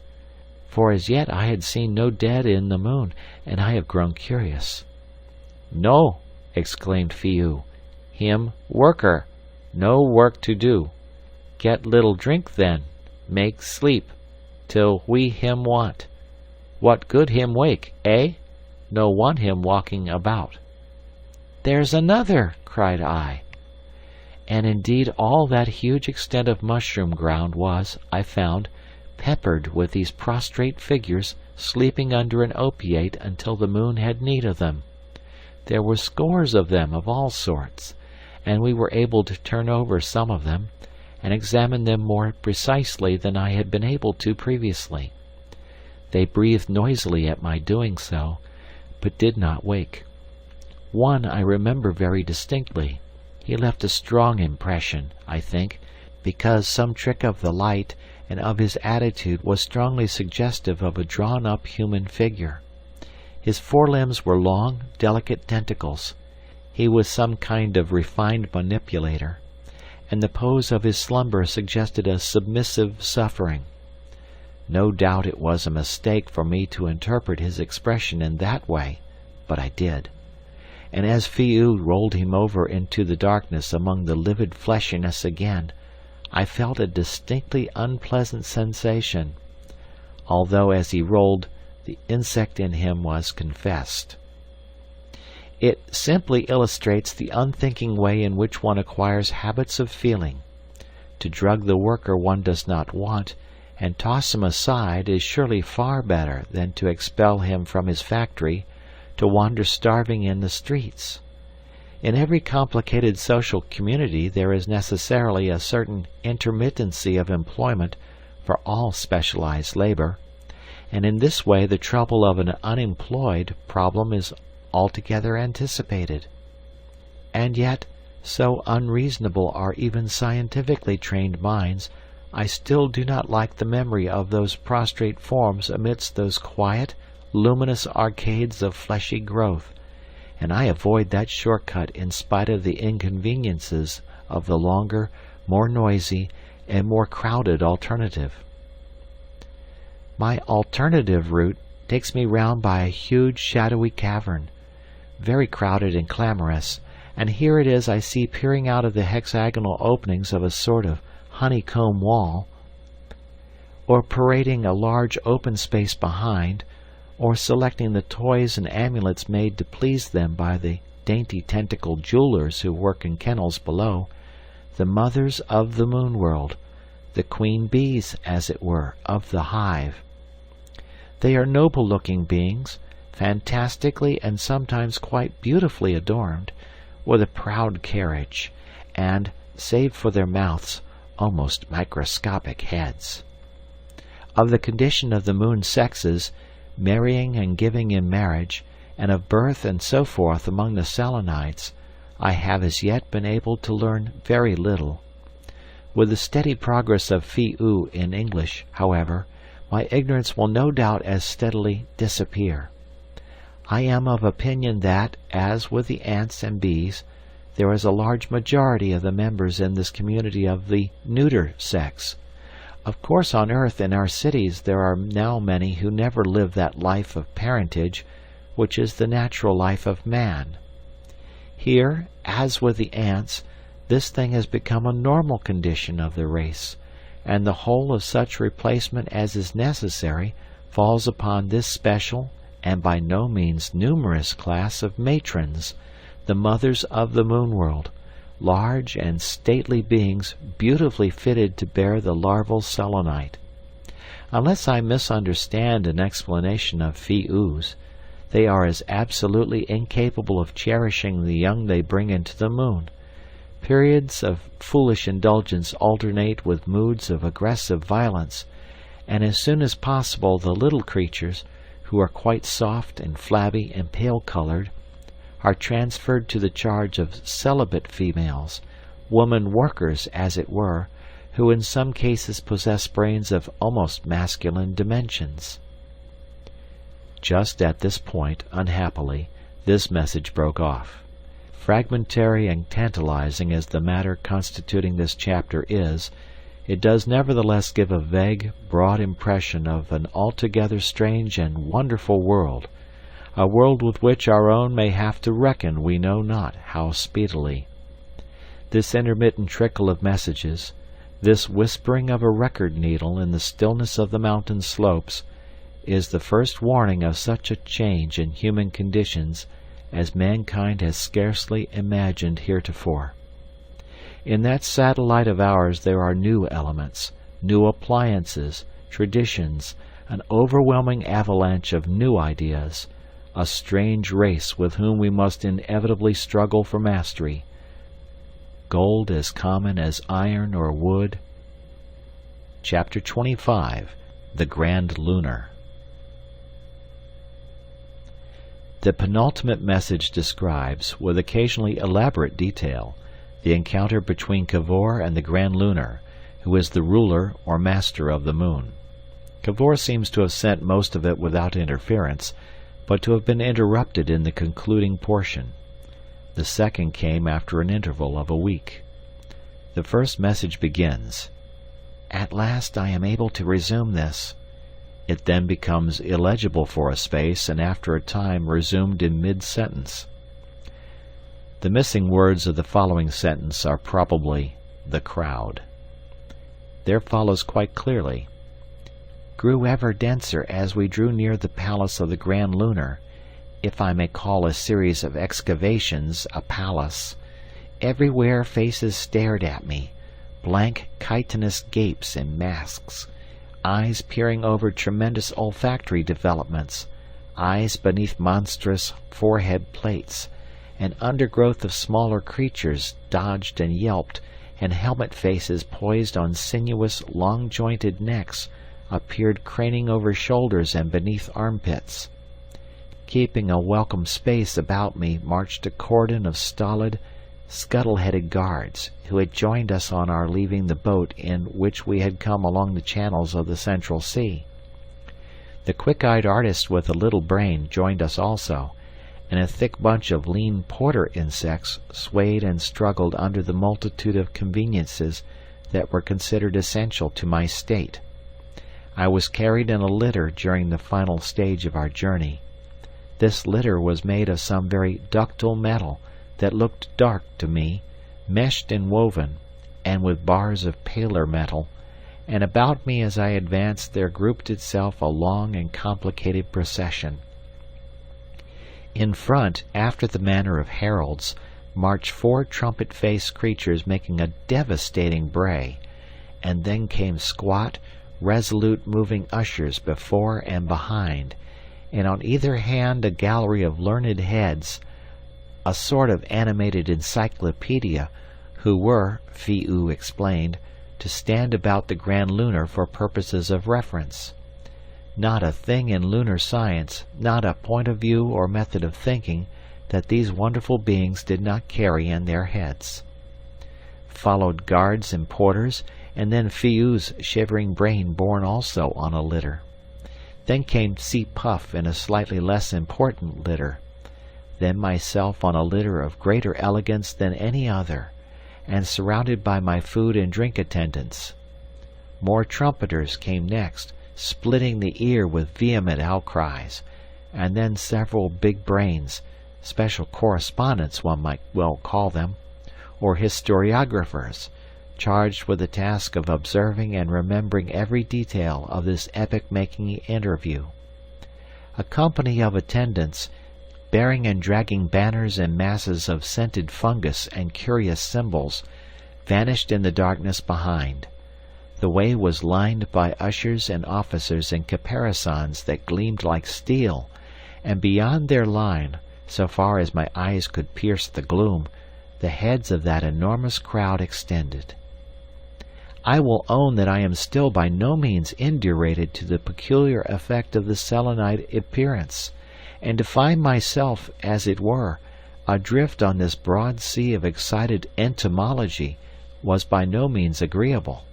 for as yet I had seen no dead in the moon, and I have grown curious. "No," exclaimed Phi-oo. "Him worker. No work to do. Get little drink then. Make sleep. Till we him want. What good him wake, eh? No want him walking about." "There's another!" cried I. And indeed all that huge extent of mushroom ground was, I found, peppered with these prostrate figures sleeping under an opiate until the moon had need of them. There were scores of them of all sorts, and we were able to turn over some of them, and examine them more precisely than I had been able to previously. They breathed noisily at my doing so, but did not wake. One I remember very distinctly. He left a strong impression, I think, because some trick of the light and of his attitude was strongly suggestive of a drawn-up human figure. His forelimbs were long, delicate tentacles. He was some kind of refined manipulator, and the pose of his slumber suggested a submissive suffering. No doubt it was a mistake for me to interpret his expression in that way, but I did. And as Phi-oo rolled him over into the darkness among the livid fleshiness again, I felt a distinctly unpleasant sensation, although as he rolled, the insect in him was confessed. It simply illustrates the unthinking way in which one acquires habits of feeling. To drug the worker one does not want, and toss him aside is surely far better than to expel him from his factory, to wander starving in the streets. In every complicated social community there is necessarily a certain intermittency of employment for all specialized labor, and in this way the trouble of an unemployed problem is altogether anticipated. And yet, so unreasonable are even scientifically trained minds, I still do not like the memory of those prostrate forms amidst those quiet, luminous arcades of fleshy growth, and I avoid that short-cut in spite of the inconveniences of the longer, more noisy, and more crowded alternative. My alternative route takes me round by a huge shadowy cavern, very crowded and clamorous, and here it is I see peering out of the hexagonal openings of a sort of honeycomb wall, or parading a large open space behind, or selecting the toys and amulets made to please them by the dainty tentacled jewelers who work in kennels below, the mothers of the moon world, the queen bees, as it were, of the hive. They are noble-looking beings, fantastically and sometimes quite beautifully adorned, with a proud carriage, and, save for their mouths, almost microscopic heads. Of the condition of the moon sexes, marrying and giving in marriage, and of birth and so forth among the Selenites, I have as yet been able to learn very little. With the steady progress of Phi-oo in English, however, my ignorance will no doubt as steadily disappear. I am of opinion that, as with the ants and bees, there is a large majority of the members in this community of the neuter sex, Of course on earth in our cities there are now many who never live that life of parentage which is the natural life of man. Here, as with the ants, this thing has become a normal condition of the race, and the whole of such replacement as is necessary falls upon this special and by no means numerous class of matrons, the mothers of the moon world, large and stately beings beautifully fitted to bear the larval selenite. Unless I misunderstand an explanation of Phi-Oo's, they are as absolutely incapable of cherishing the young they bring into the moon. Periods of foolish indulgence alternate with moods of aggressive violence, and as soon as possible the little creatures, who are quite soft and flabby and pale-colored, are transferred to the charge of celibate females, woman workers as it were, who in some cases possess brains of almost masculine dimensions. Just at this point, unhappily, this message broke off. Fragmentary and tantalizing as the matter constituting this chapter is, it does nevertheless give a vague, broad impression of an altogether strange and wonderful world, a world with which our own may have to reckon we know not how speedily. This intermittent trickle of messages, this whispering of a record needle in the stillness of the mountain slopes, is the first warning of such a change in human conditions as mankind has scarcely imagined heretofore. In that satellite of ours there are new elements, new appliances, traditions, an overwhelming avalanche of new ideas, a strange race with whom we must inevitably struggle for mastery. Gold as common as iron or wood. Chapter 25. The Grand Lunar. The penultimate message describes, with occasionally elaborate detail, the encounter between Kavor and the Grand Lunar, who is the ruler or master of the moon. Kavor seems to have sent most of it without interference, but to have been interrupted in the concluding portion. The second came after an interval of a week. The first message begins, "At last I am able to resume this." It then becomes illegible for a space and after a time resumed in mid-sentence. The missing words of the following sentence are probably "the crowd." There follows quite clearly, "Grew ever denser as we drew near the palace of the Grand Lunar, if I may call a series of excavations a palace. Everywhere faces stared at me, blank chitinous gapes and masks, eyes peering over tremendous olfactory developments, eyes beneath monstrous forehead plates, an undergrowth of smaller creatures dodged and yelped, and helmet faces poised on sinuous, long-jointed necks appeared craning over shoulders and beneath armpits. Keeping a welcome space about me marched a cordon of stolid, scuttle-headed guards, who had joined us on our leaving the boat in which we had come along the channels of the Central Sea. The quick-eyed artist with a little brain joined us also, and a thick bunch of lean porter insects swayed and struggled under the multitude of conveniences that were considered essential to my state. I was carried in a litter during the final stage of our journey. This litter was made of some very ductile metal that looked dark to me, meshed and woven, and with bars of paler metal, and about me as I advanced there grouped itself a long and complicated procession. In front, after the manner of heralds, marched 4 trumpet-faced creatures making a devastating bray, and then came squat, resolute moving ushers before and behind, and on either hand a gallery of learned heads, a sort of animated encyclopedia, who were, Phi-Oo explained, to stand about the Grand Lunar for purposes of reference. Not a thing in lunar science, not a point of view or method of thinking, that these wonderful beings did not carry in their heads. Followed guards and porters, and then Phi-Oo's shivering brain borne also on a litter. Then came Sea Puff in a slightly less important litter. Then myself on a litter of greater elegance than any other, and surrounded by my food and drink attendants. More trumpeters came next, splitting the ear with vehement outcries, and then several big brains, special correspondents one might well call them, or historiographers, charged with the task of observing and remembering every detail of this epoch-making interview. A company of attendants, bearing and dragging banners and masses of scented fungus and curious symbols, vanished in the darkness behind. The way was lined by ushers and officers in caparisons that gleamed like steel, and beyond their line, so far as my eyes could pierce the gloom, the heads of that enormous crowd extended. I will own that I am still by no means indurated to the peculiar effect of the Selenite appearance, and to find myself, as it were, adrift on this broad sea of excited entomology was by no means agreeable.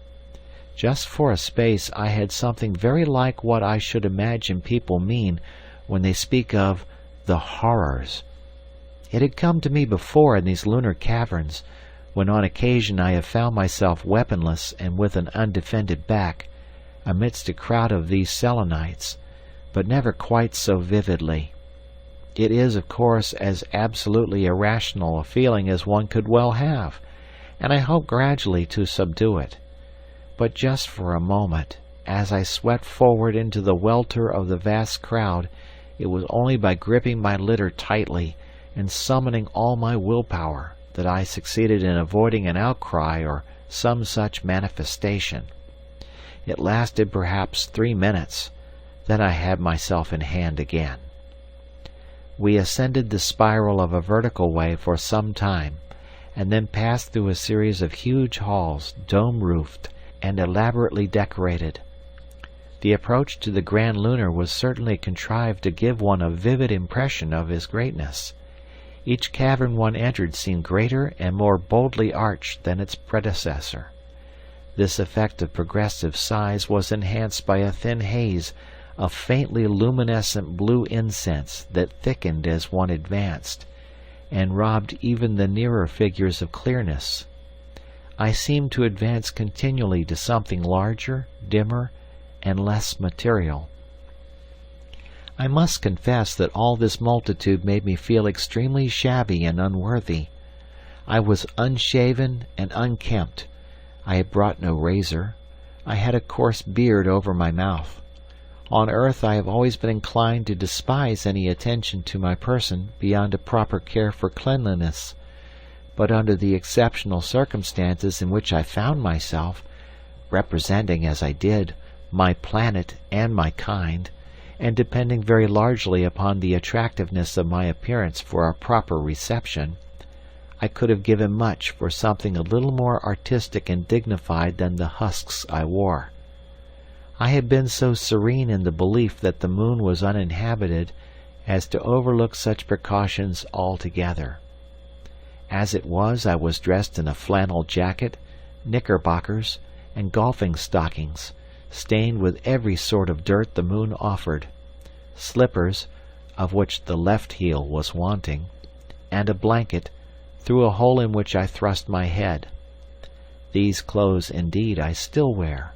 Just for a space I had something very like what I should imagine people mean when they speak of the horrors. It had come to me before in these lunar caverns, when on occasion I have found myself weaponless and with an undefended back, amidst a crowd of these Selenites, but never quite so vividly. It is, of course, as absolutely irrational a feeling as one could well have, and I hope gradually to subdue it. But just for a moment, as I swept forward into the welter of the vast crowd, it was only by gripping my litter tightly and summoning all my willpower that I succeeded in avoiding an outcry or some such manifestation. It lasted perhaps 3 minutes, then I had myself in hand again. We ascended the spiral of a vertical way for some time, and then passed through a series of huge halls, dome-roofed and elaborately decorated. The approach to the Grand Lunar was certainly contrived to give one a vivid impression of his greatness. Each cavern one entered seemed greater and more boldly arched than its predecessor. This effect of progressive size was enhanced by a thin haze of faintly luminescent blue incense that thickened as one advanced, and robbed even the nearer figures of clearness. I seemed to advance continually to something larger, dimmer, and less material. I must confess that all this multitude made me feel extremely shabby and unworthy. I was unshaven and unkempt. I had brought no razor. I had a coarse beard over my mouth. On earth I have always been inclined to despise any attention to my person beyond a proper care for cleanliness, but under the exceptional circumstances in which I found myself, representing, as I did, my planet and my kind, and depending very largely upon the attractiveness of my appearance for a proper reception, I could have given much for something a little more artistic and dignified than the husks I wore. I had been so serene in the belief that the moon was uninhabited as to overlook such precautions altogether. As it was, I was dressed in a flannel jacket, knickerbockers, and golfing stockings, stained with every sort of dirt the moon offered, slippers, of which the left heel was wanting, and a blanket, through a hole in which I thrust my head. These clothes, indeed, I still wear.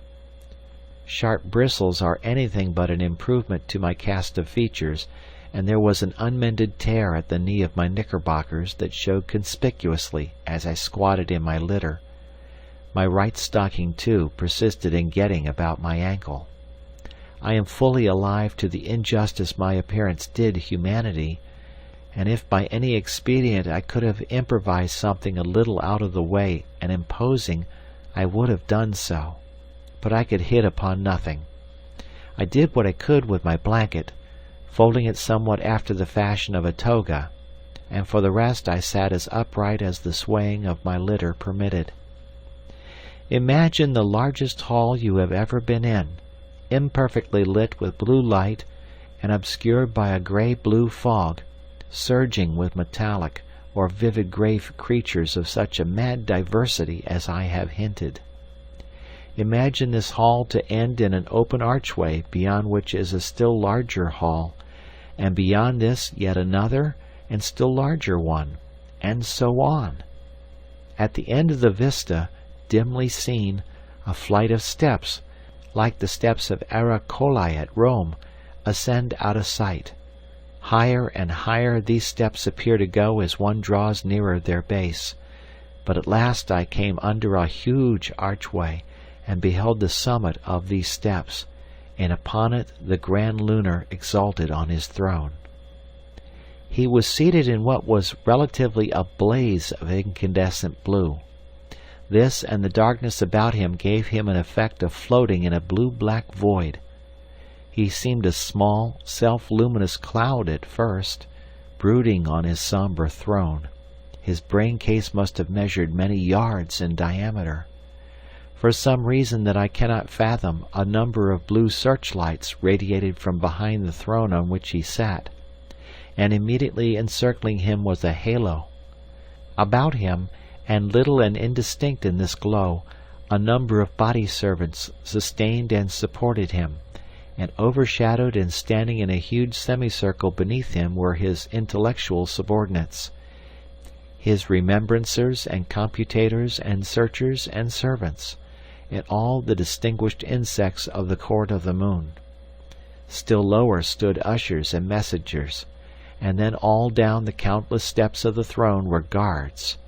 Sharp bristles are anything but an improvement to my cast of features, and there was an unmended tear at the knee of my knickerbockers that showed conspicuously as I squatted in my litter. My right stocking, too, persisted in getting about my ankle. I am fully alive to the injustice my appearance did humanity, and if by any expedient I could have improvised something a little out of the way and imposing, I would have done so. But I could hit upon nothing. I did what I could with my blanket, folding it somewhat after the fashion of a toga, and for the rest I sat as upright as the swaying of my litter permitted. Imagine the largest hall you have ever been in, imperfectly lit with blue light and obscured by a grey-blue fog, surging with metallic or vivid grey creatures of such a mad diversity as I have hinted. Imagine this hall to end in an open archway beyond which is a still larger hall, and beyond this yet another and still larger one, and so on. At the end of the vista, dimly seen, a flight of steps, like the steps of Aracoli at Rome, ascend out of sight. Higher and higher these steps appear to go as one draws nearer their base. But at last I came under a huge archway, and beheld the summit of these steps, and upon it the Grand Lunar exalted on his throne. He was seated in what was relatively a blaze of incandescent blue. This and the darkness about him gave him an effect of floating in a blue-black void. He seemed a small, self-luminous cloud at first, brooding on his sombre throne. His brain case must have measured many yards in diameter. For some reason that I cannot fathom, a number of blue searchlights radiated from behind the throne on which he sat, and immediately encircling him was a halo. About him, and little and indistinct in this glow, a number of body servants sustained and supported him, and overshadowed and standing in a huge semicircle beneath him were his intellectual subordinates, his remembrancers and computators and searchers and servants, and all the distinguished insects of the court of the moon. Still lower stood ushers and messengers, and then all down the countless steps of the throne were guards,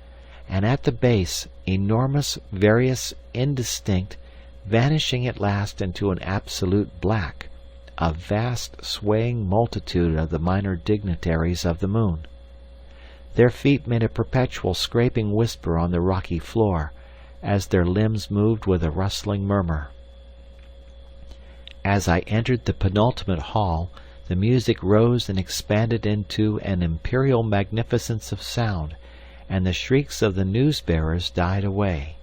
and at the base, enormous, various, indistinct, vanishing at last into an absolute black, a vast swaying multitude of the minor dignitaries of the moon. Their feet made a perpetual scraping whisper on the rocky floor, as their limbs moved with a rustling murmur. As I entered the penultimate hall, the music rose and expanded into an imperial magnificence of sound, and the shrieks of the news-bearers died away.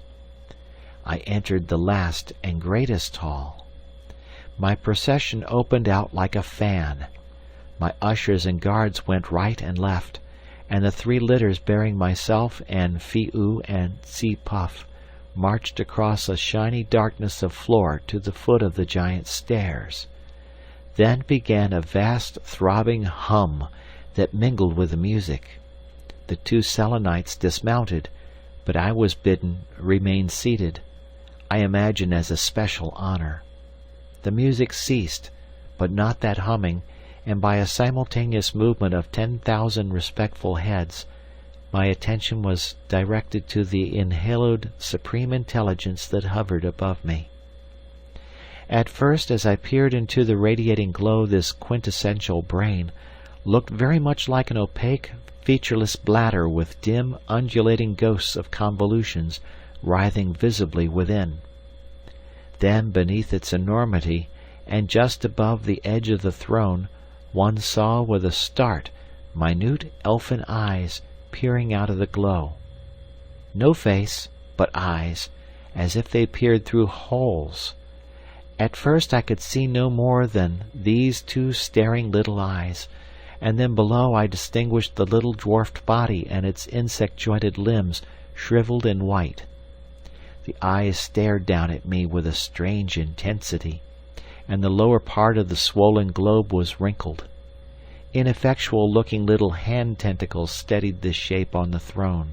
I entered the last and greatest hall. My procession opened out like a fan. My ushers and guards went right and left, and the three litters bearing myself and Phi-oo and Tsi-puff marched across a shiny darkness of floor to the foot of the giant stairs. Then began a vast throbbing hum that mingled with the music. The two Selenites dismounted, but I was bidden remain seated, I imagine as a special honor. The music ceased, but not that humming, and by a simultaneous movement of 10,000 respectful heads, my attention was directed to the enhaloed supreme intelligence that hovered above me. At first, as I peered into the radiating glow, this quintessential brain looked very much like an opaque, featureless bladder with dim, undulating ghosts of convolutions writhing visibly within. Then, beneath its enormity, and just above the edge of the throne, one saw with a start minute elfin eyes peering out of the glow. No face, but eyes, as if they peered through holes. At first I could see no more than these two staring little eyes, and then below I distinguished the little dwarfed body and its insect-jointed limbs shriveled and white. The eyes stared down at me with a strange intensity, and the lower part of the swollen globe was wrinkled. Ineffectual-looking little hand tentacles steadied this shape on the throne.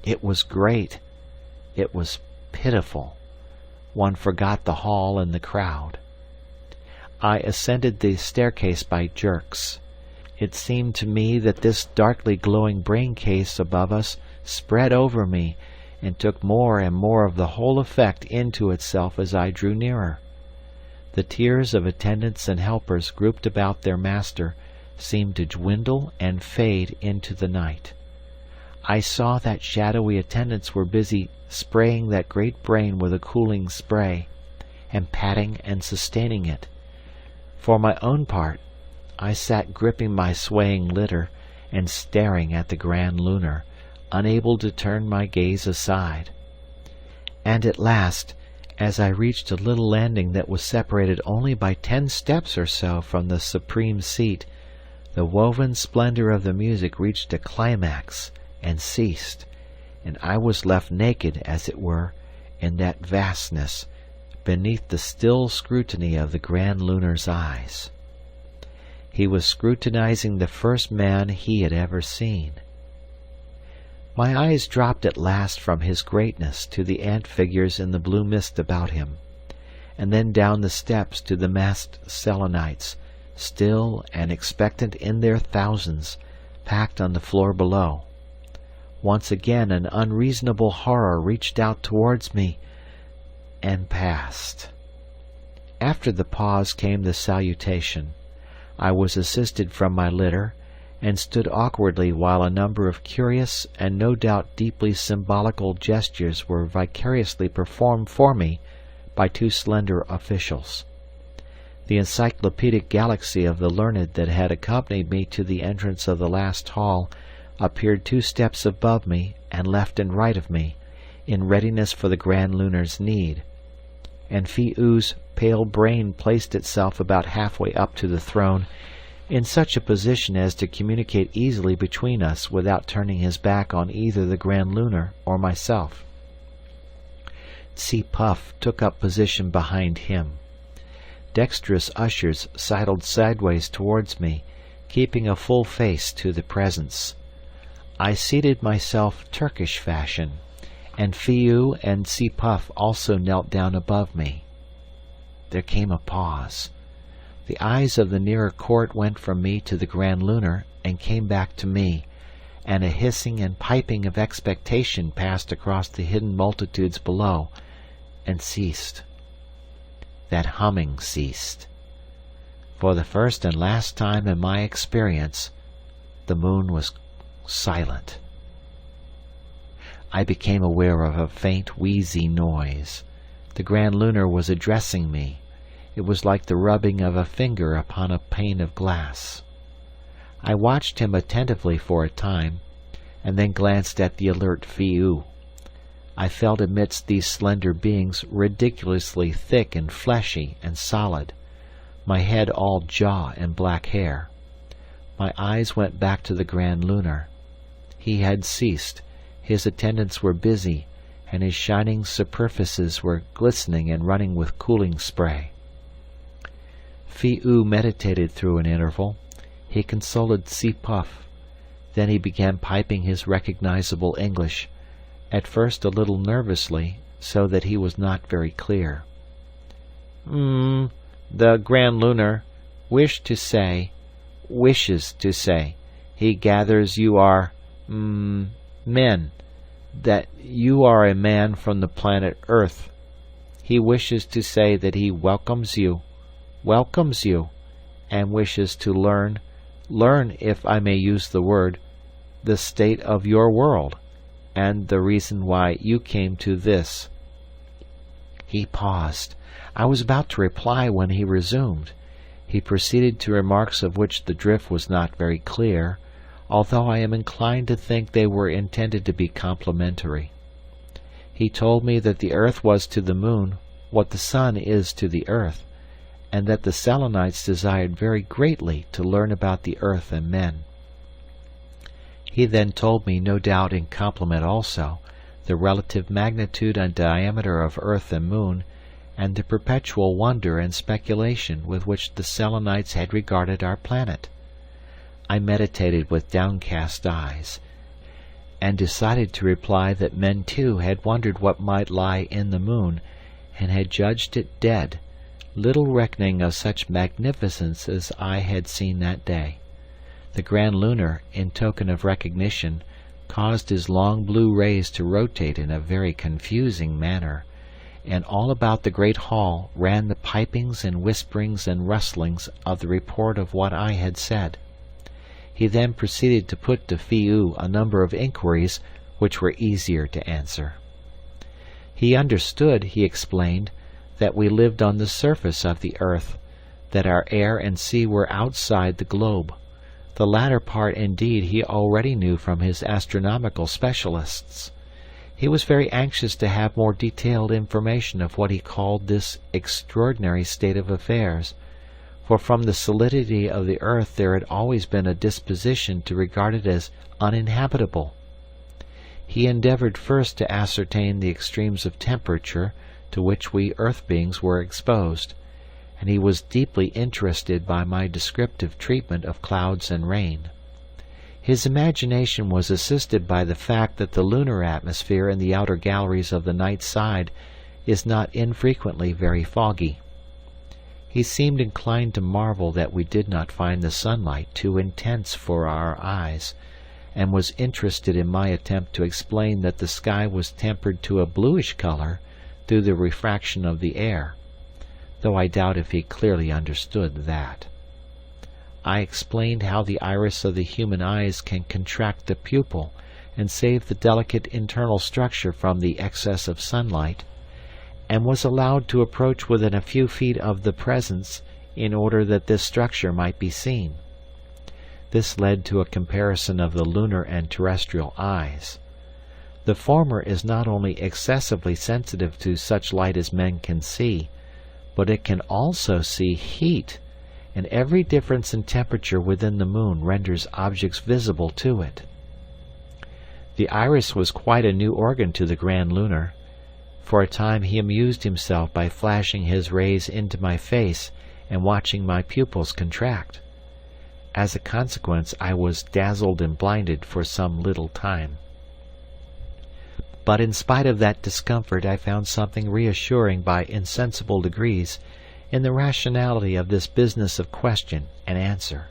It was great. It was pitiful. One forgot the hall and the crowd. I ascended the staircase by jerks. It seemed to me that this darkly glowing brain case above us spread over me and took more and more of the whole effect into itself as I drew nearer. The tiers of attendants and helpers grouped about their master seemed to dwindle and fade into the night. I saw that shadowy attendants were busy spraying that great brain with a cooling spray, and patting and sustaining it. For my own part, I sat gripping my swaying litter and staring at the Grand Lunar, unable to turn my gaze aside. And at last, as I reached a little landing that was separated only by 10 steps or so from the supreme seat, the woven splendor of the music reached a climax and ceased, and I was left naked, as it were, in that vastness, beneath the still scrutiny of the Grand Lunar's eyes. He was scrutinizing the first man he had ever seen. My eyes dropped at last from his greatness to the ant figures in the blue mist about him, and then down the steps to the massed Selenites, still and expectant in their thousands, packed on the floor below. Once again an unreasonable horror reached out towards me and passed. After the pause came the salutation. I was assisted from my litter, and stood awkwardly while a number of curious and no doubt deeply symbolical gestures were vicariously performed for me by two slender officials. The encyclopedic galaxy of the learned that had accompanied me to the entrance of the last hall appeared 2 steps above me and left and right of me, in readiness for the Grand Lunar's need, and Phi Oo's pale brain placed itself about halfway up to the throne, in such a position as to communicate easily between us without turning his back on either the Grand Lunar or myself. Tsi Puff took up position behind him. Dexterous ushers sidled sideways towards me, keeping a full face to the presence. I seated myself Turkish fashion, and Phi Oo and Tsi Puff also knelt down above me. There came a pause. The eyes of the nearer court went from me to the Grand Lunar and came back to me, and a hissing and piping of expectation passed across the hidden multitudes below, and ceased. That humming ceased. For the first and last time in my experience, the moon was silent. I became aware of a faint, wheezy noise. The Grand Lunar was addressing me. It was like the rubbing of a finger upon a pane of glass. I watched him attentively for a time, and then glanced at the alert Phi Oo. I felt amidst these slender beings ridiculously thick and fleshy and solid, my head all jaw and black hair. My eyes went back to the Grand Lunar. He had ceased, his attendants were busy, and his shining superficies were glistening and running with cooling spray. Phi Oo meditated through an interval. He consulted Tsi Puff. Then he began piping his recognizable English, at first a little nervously, so that he was not very clear. The Grand Lunar wishes to say, he gathers you are, men, that you are a man from the planet Earth. He wishes to say that he welcomes you, and wishes to learn, if I may use the word, the state of your world, and the reason why you came to this. He paused. I was about to reply when he resumed. He proceeded to remarks of which the drift was not very clear, although I am inclined to think they were intended to be complimentary. He told me that the earth was to the moon what the sun is to the earth, and that the Selenites desired very greatly to learn about the earth and men. He then told me, no doubt in compliment also, the relative magnitude and diameter of earth and moon, and the perpetual wonder and speculation with which the Selenites had regarded our planet. I meditated with downcast eyes, and decided to reply that men too had wondered what might lie in the moon, and had judged it dead, little reckoning of such magnificence as I had seen that day. The Grand Lunar, in token of recognition, caused his long blue rays to rotate in a very confusing manner, and all about the great hall ran the pipings and whisperings and rustlings of the report of what I had said. He then proceeded to put to Phi Oo a number of inquiries which were easier to answer. He understood, he explained, that we lived on the surface of the earth, that our air and sea were outside the globe. The latter part, indeed, he already knew from his astronomical specialists. He was very anxious to have more detailed information of what he called this extraordinary state of affairs, for from the solidity of the earth there had always been a disposition to regard it as uninhabitable. He endeavored first to ascertain the extremes of temperature to which we earth beings were exposed, and he was deeply interested by my descriptive treatment of clouds and rain. His imagination was assisted by the fact that the lunar atmosphere in the outer galleries of the night side is not infrequently very foggy. He seemed inclined to marvel that we did not find the sunlight too intense for our eyes, and was interested in my attempt to explain that the sky was tempered to a bluish color through the refraction of the air, though I doubt if he clearly understood that. I explained how the iris of the human eyes can contract the pupil and save the delicate internal structure from the excess of sunlight, and was allowed to approach within a few feet of the presence in order that this structure might be seen. This led to a comparison of the lunar and terrestrial eyes. The former is not only excessively sensitive to such light as men can see, but it can also see heat, and every difference in temperature within the moon renders objects visible to it. The iris was quite a new organ to the Grand Lunar. For a time he amused himself by flashing his rays into my face and watching my pupils contract. As a consequence, I was dazzled and blinded for some little time. But in spite of that discomfort, I found something reassuring by insensible degrees in the rationality of this business of question and answer.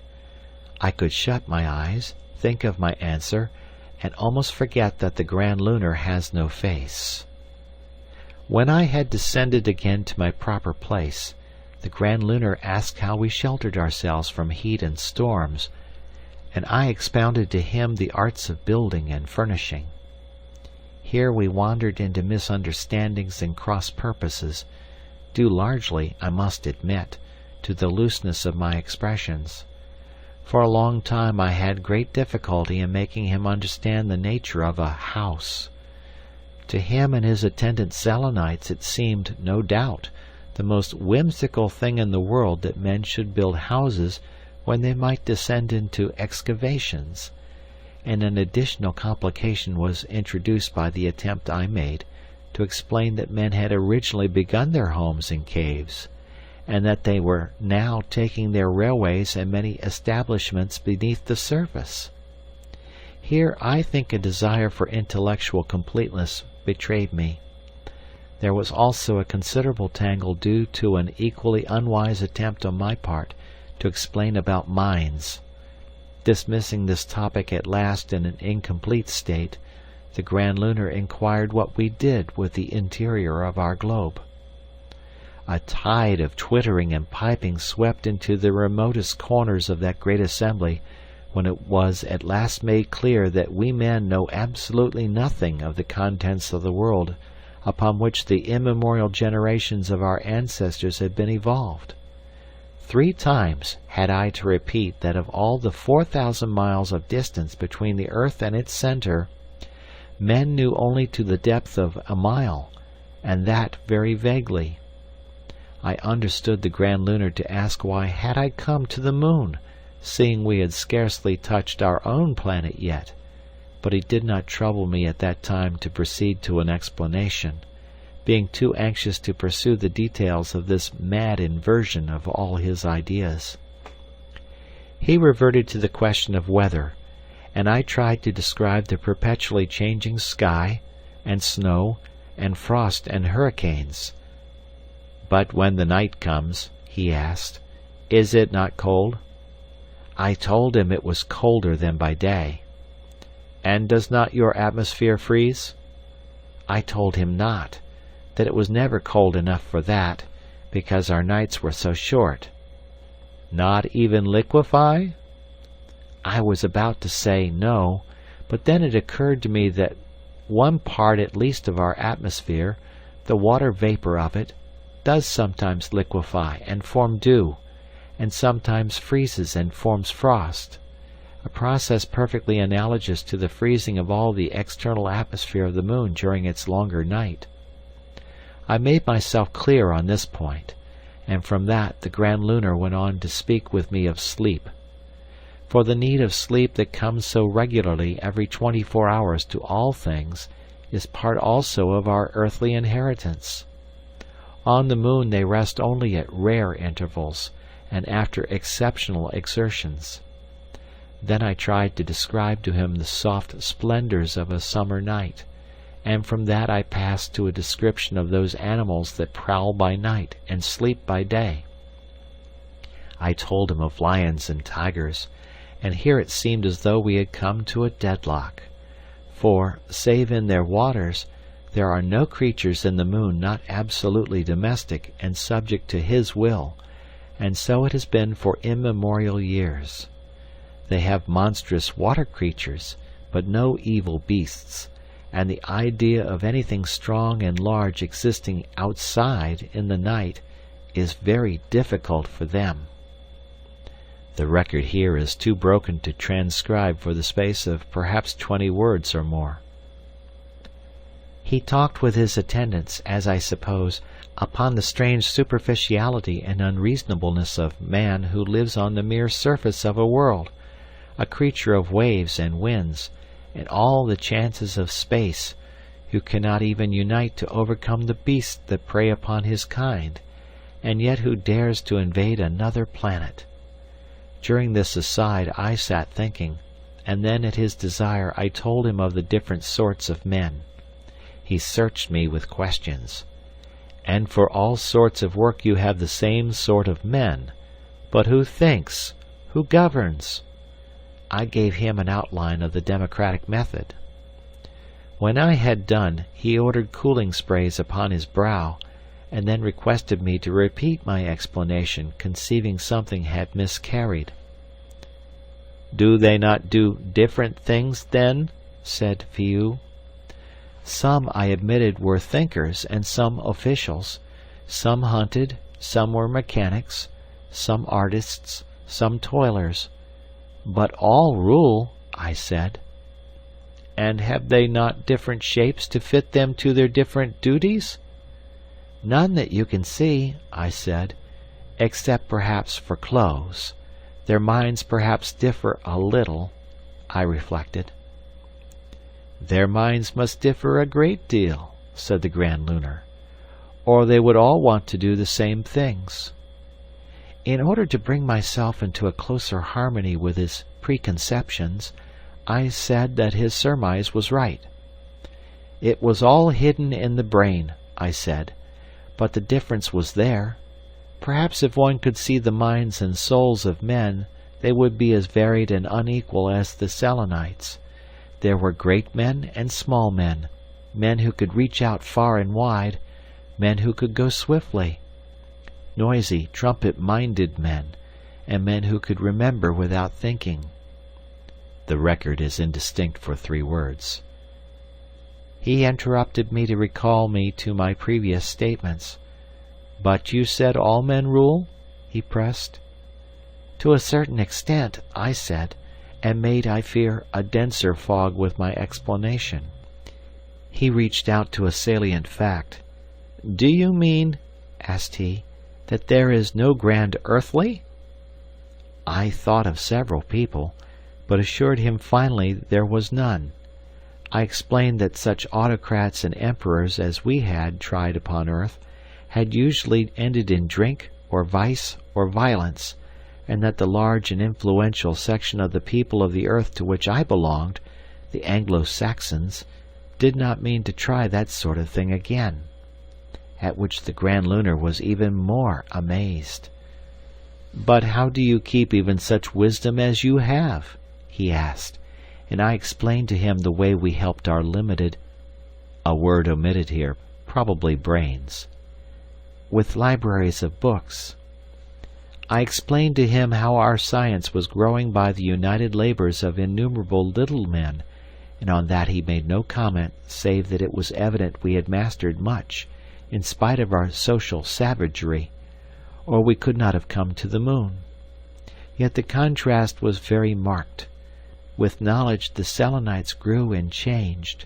I could shut my eyes, think of my answer, and almost forget that the Grand Lunar has no face. When I had descended again to my proper place, the Grand Lunar asked how we sheltered ourselves from heat and storms, and I expounded to him the arts of building and furnishing. Here we wandered into misunderstandings and cross-purposes, due largely, I must admit, to the looseness of my expressions. For a long time I had great difficulty in making him understand the nature of a house. To him and his attendant Selenites it seemed, no doubt, the most whimsical thing in the world that men should build houses when they might descend into excavations, and an additional complication was introduced by the attempt I made to explain that men had originally begun their homes in caves, and that they were now taking their railways and many establishments beneath the surface. Here I think a desire for intellectual completeness betrayed me. There was also a considerable tangle due to an equally unwise attempt on my part to explain about mines. Dismissing this topic at last in an incomplete state, the Grand Lunar inquired what we did with the interior of our globe. A tide of twittering and piping swept into the remotest corners of that great assembly when it was at last made clear that we men know absolutely nothing of the contents of the world upon which the immemorial generations of our ancestors had been evolved. 3 times had I to repeat that of all the 4,000 miles of distance between the earth and its center, men knew only to the depth of a mile, and that very vaguely. I understood the Grand Lunar to ask why had I come to the moon, seeing we had scarcely touched our own planet yet, but he did not trouble me at that time to proceed to an explanation, being too anxious to pursue the details of this mad inversion of all his ideas. He reverted to the question of weather, and I tried to describe the perpetually changing sky, and snow, and frost and hurricanes. "But when the night comes," he asked, "is it not cold?" I told him it was colder than by day. "And does not your atmosphere freeze?" I told him not, that it was never cold enough for that, because our nights were so short. "Not even liquefy?" I was about to say no, but then it occurred to me that one part at least of our atmosphere, the water vapor of it, does sometimes liquefy and form dew, and sometimes freezes and forms frost, a process perfectly analogous to the freezing of all the external atmosphere of the moon during its longer night. I made myself clear on this point, and from that the Grand Lunar went on to speak with me of sleep. For the need of sleep that comes so regularly every 24 hours to all things is part also of our earthly inheritance. On the moon they rest only at rare intervals, and after exceptional exertions. Then I tried to describe to him the soft splendors of a summer night, and from that I passed to a description of those animals that prowl by night and sleep by day. I told him of lions and tigers, and here it seemed as though we had come to a deadlock. For, save in their waters, there are no creatures in the moon not absolutely domestic and subject to his will, and so it has been for immemorial years. They have monstrous water creatures, but no evil beasts, and the idea of anything strong and large existing outside in the night is very difficult for them. The record here is too broken to transcribe for the space of perhaps 20 words or more. He talked with his attendants, as I suppose, upon the strange superficiality and unreasonableness of man who lives on the mere surface of a world, a creature of waves and winds, and all the chances of space, who cannot even unite to overcome the beasts that prey upon his kind, and yet who dares to invade another planet. During this aside I sat thinking, and then at his desire I told him of the different sorts of men. He searched me with questions. And for all sorts of work you have the same sort of men. But who thinks? Who governs? I gave him an outline of the democratic method. When I had done, he ordered cooling sprays upon his brow, and then requested me to repeat my explanation, conceiving something had miscarried. "Do they not do different things, then?" said Fiu. Some, I admitted, were thinkers, and some officials. Some hunted, some were mechanics, some artists, some toilers. "But all rule," I said. "And have they not different shapes to fit them to their different duties?" "None that you can see," I said, "except perhaps for clothes. Their minds perhaps differ a little," I reflected. "Their minds must differ a great deal," said the Grand Lunar, "or they would all want to do the same things." In order to bring myself into a closer harmony with his preconceptions, I said that his surmise was right. It was all hidden in the brain, I said, but the difference was there. Perhaps if one could see the minds and souls of men, they would be as varied and unequal as the Selenites. There were great men and small men, men who could reach out far and wide, men who could go swiftly, noisy, trumpet-minded men, and men who could remember without thinking. The record is indistinct for 3 words. He interrupted me to recall me to my previous statements. "But you said all men rule?" he pressed. "To a certain extent," I said, and made, I fear, a denser fog with my explanation. He reached out to a salient fact. "Do you mean," asked he, "that there is no grand earthly?" I thought of several people, but assured him finally there was none. I explained that such autocrats and emperors as we had tried upon earth had usually ended in drink or vice or violence, and that the large and influential section of the people of the earth to which I belonged, the Anglo-Saxons, did not mean to try that sort of thing again. At which the Grand Lunar was even more amazed. "But how do you keep even such wisdom as you have?" he asked, and I explained to him the way we helped our limited, a word omitted here, probably brains, with libraries of books. I explained to him how our science was growing by the united labors of innumerable little men, and on that he made no comment save that it was evident we had mastered much, in spite of our social savagery, or we could not have come to the moon. Yet the contrast was very marked. With knowledge the Selenites grew and changed.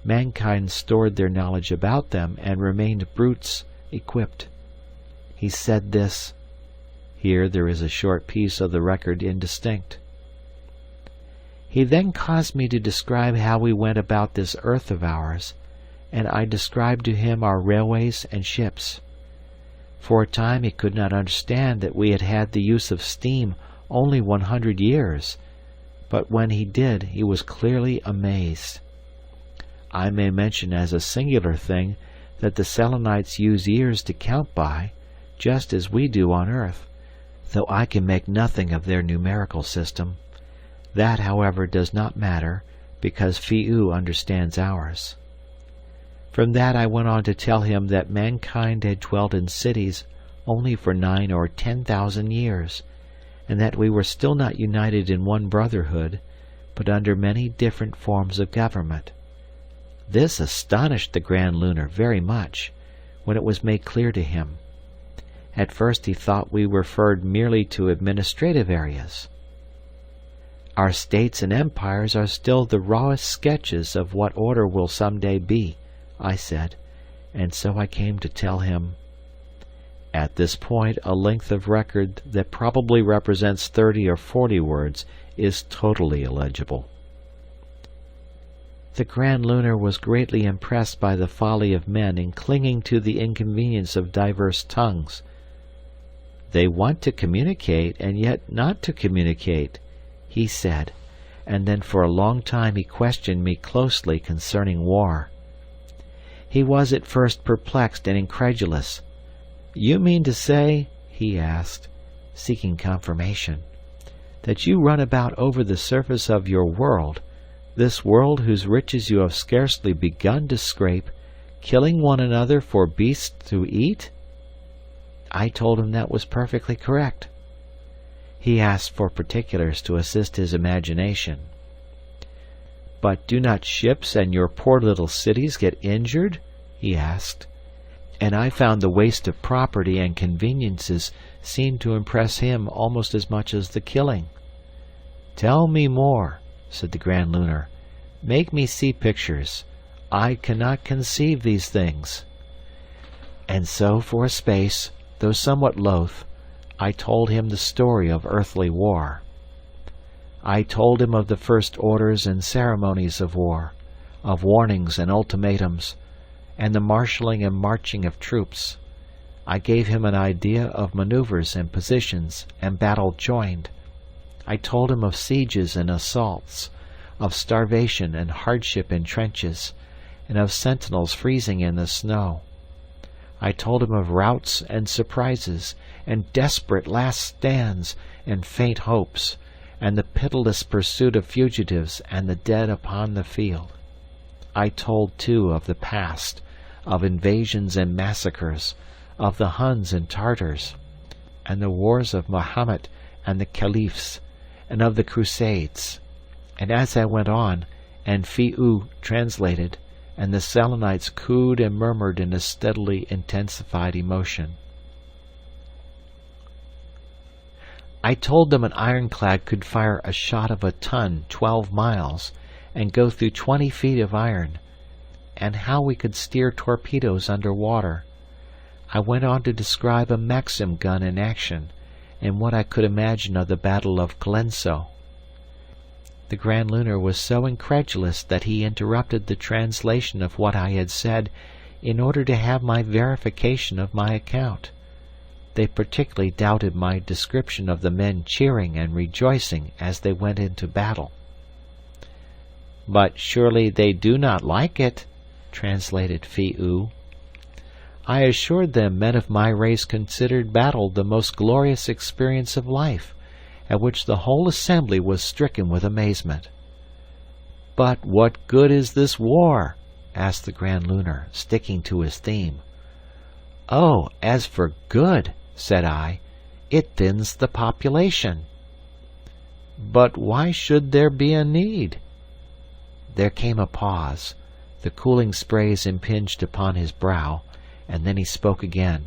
Mankind stored their knowledge about them and remained brutes equipped. He said this. Here there is a short piece of the record indistinct. He then caused me to describe how we went about this earth of ours, and I described to him our railways and ships. For a time he could not understand that we had had the use of steam only 100 years, but when he did he was clearly amazed. I may mention as a singular thing that the Selenites use years to count by, just as we do on earth, though I can make nothing of their numerical system. That, however, does not matter, because Phi-u understands ours. From that I went on to tell him that mankind had dwelt in cities only for 9 or 10,000 years, and that we were still not united in one brotherhood, but under many different forms of government. This astonished the Grand Lunar very much, when it was made clear to him. At first he thought we referred merely to administrative areas. Our states and empires are still the rawest sketches of what order will some day be, I said, and so I came to tell him. At this point a length of record that probably represents 30 or 40 words is totally illegible. The Grand Lunar was greatly impressed by the folly of men in clinging to the inconvenience of diverse tongues. They want to communicate and yet not to communicate, he said, and then for a long time he questioned me closely concerning war. He was at first perplexed and incredulous. "You mean to say," he asked, seeking confirmation, "that you run about over the surface of your world, this world whose riches you have scarcely begun to scrape, killing one another for beasts to eat?" I told him that was perfectly correct. He asked for particulars to assist his imagination. "But do not ships and your poor little cities get injured?" he asked. And I found the waste of property and conveniences seemed to impress him almost as much as the killing. "Tell me more," said the Grand Lunar. "Make me see pictures. I cannot conceive these things." And so, for a space, though somewhat loath, I told him the story of earthly war. I told him of the first orders and ceremonies of war, of warnings and ultimatums, and the marshalling and marching of troops. I gave him an idea of maneuvers and positions and battle joined. I told him of sieges and assaults, of starvation and hardship in trenches, and of sentinels freezing in the snow. I told him of routs and surprises, and desperate last stands and faint hopes, and the pitiless pursuit of fugitives and the dead upon the field. I told, too, of the past, of invasions and massacres, of the Huns and Tartars, and the wars of Mahomet and the Caliphs, and of the Crusades. And as I went on, and Phi-u translated, and the Selenites cooed and murmured in a steadily intensified emotion. I told them an ironclad could fire a shot of a ton 12 miles, and go through 20 feet of iron, and how we could steer torpedoes under water. I went on to describe a Maxim gun in action, and what I could imagine of the Battle of Colenso. The Grand Lunar was so incredulous that he interrupted the translation of what I had said in order to have my verification of my account. They particularly doubted my description of the men cheering and rejoicing as they went into battle. "But surely they do not like it," translated Phi-u. I assured them men of my race considered battle the most glorious experience of life, at which the whole assembly was stricken with amazement. "But what good is this war?" asked the Grand Lunar, sticking to his theme. "Oh, as for good," said I, "it thins the population." "But why should there be a need?" There came a pause. The cooling sprays impinged upon his brow, and then he spoke again.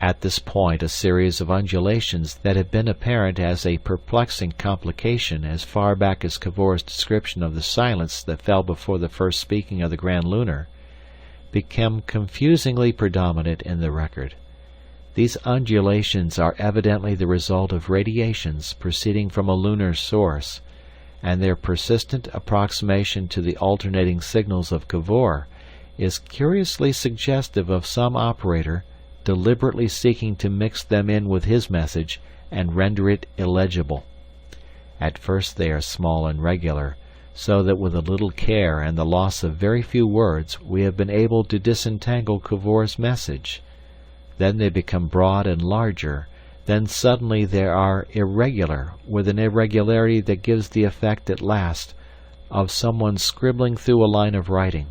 At this point a series of undulations that had been apparent as a perplexing complication as far back as Kavor's description of the silence that fell before the first speaking of the Grand Lunar became confusingly predominant in the record. These undulations are evidently the result of radiations proceeding from a lunar source, and their persistent approximation to the alternating signals of Kavor is curiously suggestive of some operator deliberately seeking to mix them in with his message and render it illegible. At first they are small and regular, so that with a little care and the loss of very few words we have been able to disentangle Kavor's message. Then they become broad and larger, then suddenly they are irregular, with an irregularity that gives the effect at last of someone scribbling through a line of writing.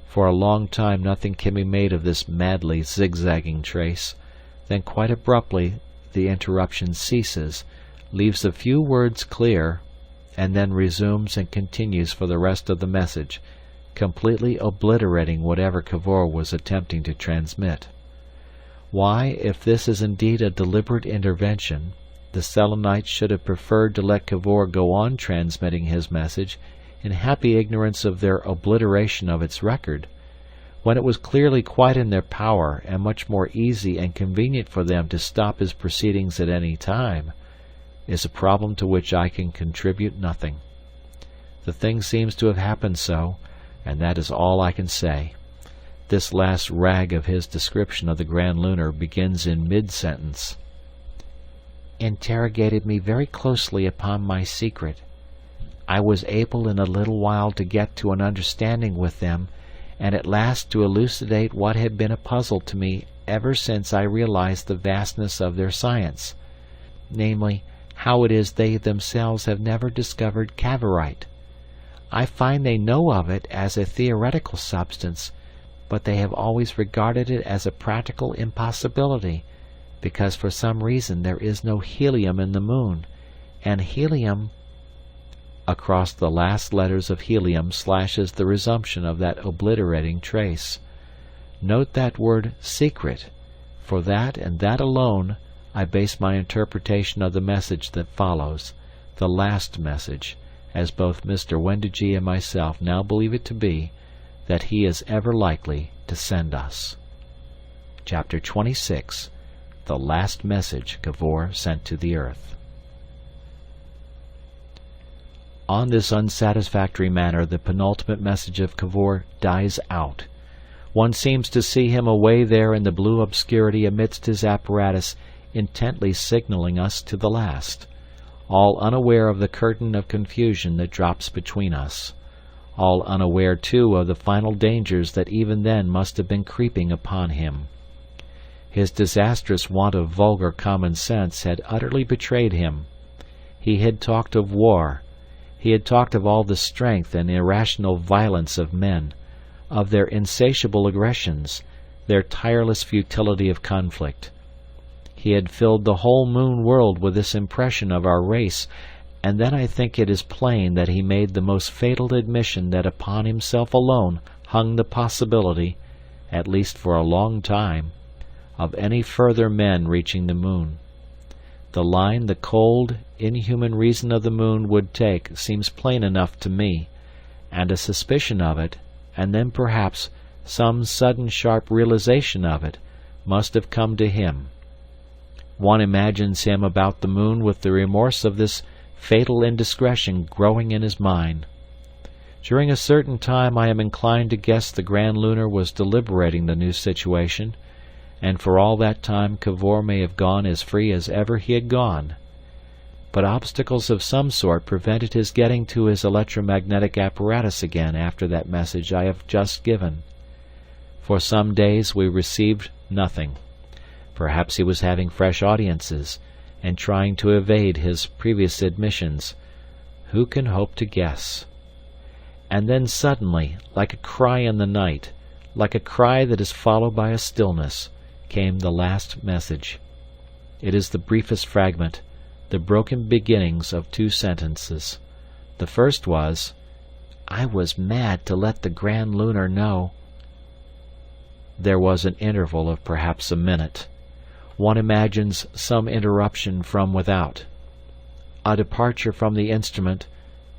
For a long time nothing can be made of this madly zigzagging trace, then quite abruptly the interruption ceases, leaves a few words clear, and then resumes and continues for the rest of the message, completely obliterating whatever Kavor was attempting to transmit. Why, if this is indeed a deliberate intervention, the Selenites should have preferred to let Kavor go on transmitting his message in happy ignorance of their obliteration of its record, when it was clearly quite in their power and much more easy and convenient for them to stop his proceedings at any time, is a problem to which I can contribute nothing. The thing seems to have happened so, and that is all I can say. This last rag of his description of the Grand Lunar begins in mid-sentence. Interrogated me very closely upon my secret. I was able in a little while to get to an understanding with them, and at last to elucidate what had been a puzzle to me ever since I realized the vastness of their science, namely, how it is they themselves have never discovered Kavorite. I find they know of it as a theoretical substance, but they have always regarded it as a practical impossibility, because for some reason there is no helium in the moon, and helium... Across the last letters of helium slashes the resumption of that obliterating trace. Note that word secret. For that and that alone I base my interpretation of the message that follows, the last message, as both Mr. Wendigy and myself now believe it to be, that he is ever likely to send us. Chapter 26. The Last Message Kavor Sent to the Earth. On this unsatisfactory manner the penultimate message of Kavor dies out. One seems to see him away there in the blue obscurity amidst his apparatus, intently signaling us to the last, all unaware of the curtain of confusion that drops between us, all unaware too of the final dangers that even then must have been creeping upon him. His disastrous want of vulgar common sense had utterly betrayed him. He had talked of war. He had talked of all the strength and irrational violence of men, of their insatiable aggressions, their tireless futility of conflict. He had filled the whole moon world with this impression of our race, and then I think it is plain that he made the most fatal admission that upon himself alone hung the possibility, at least for a long time, of any further men reaching the moon. The line the cold, inhuman reason of the moon would take seems plain enough to me, and a suspicion of it, and then perhaps some sudden sharp realization of it, must have come to him. One imagines him about the moon with the remorse of this fatal indiscretion growing in his mind. During a certain time I am inclined to guess the Grand Lunar was deliberating the new situation, and for all that time Kavor may have gone as free as ever he had gone. But obstacles of some sort prevented his getting to his electromagnetic apparatus again after that message I have just given. For some days we received nothing. Perhaps he was having fresh audiences, and trying to evade his previous admissions. Who can hope to guess? And then suddenly, like a cry in the night, like a cry that is followed by a stillness, came the last message. It is the briefest fragment, the broken beginnings of 2 sentences. The first was, "I was mad to let the Grand Lunar know." There was an interval of perhaps a minute. One imagines some interruption from without, a departure from the instrument,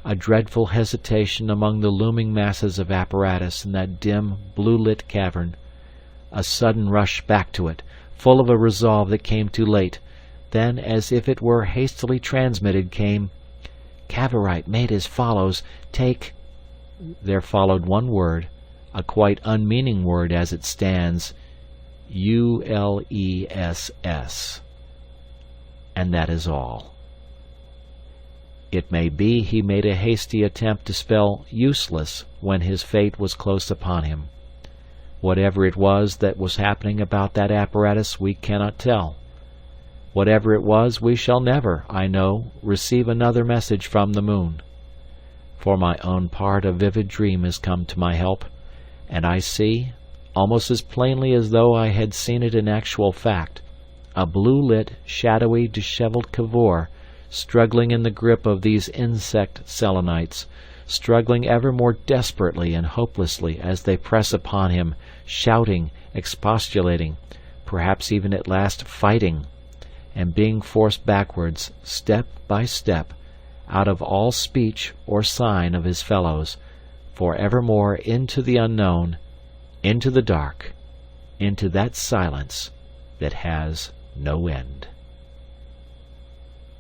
a dreadful hesitation among the looming masses of apparatus in that dim, blue-lit cavern, a sudden rush back to it, full of a resolve that came too late. Then, as if it were hastily transmitted, came, "Kavorite made as follows, take—" There followed one word, a quite unmeaning word as it stands, ULESS. And that is all. It may be he made a hasty attempt to spell useless when his fate was close upon him. Whatever it was that was happening about that apparatus we cannot tell. Whatever it was, we shall never, I know, receive another message from the moon. For my own part, a vivid dream has come to my help, and I see, almost as plainly as though I had seen it in actual fact, a blue-lit, shadowy, dishevelled Kavor struggling in the grip of these insect Selenites, struggling ever more desperately and hopelessly as they press upon him, shouting, expostulating, perhaps even at last fighting, and being forced backwards, step by step, out of all speech or sign of his fellows, for evermore into the unknown, into the dark, into that silence that has no end.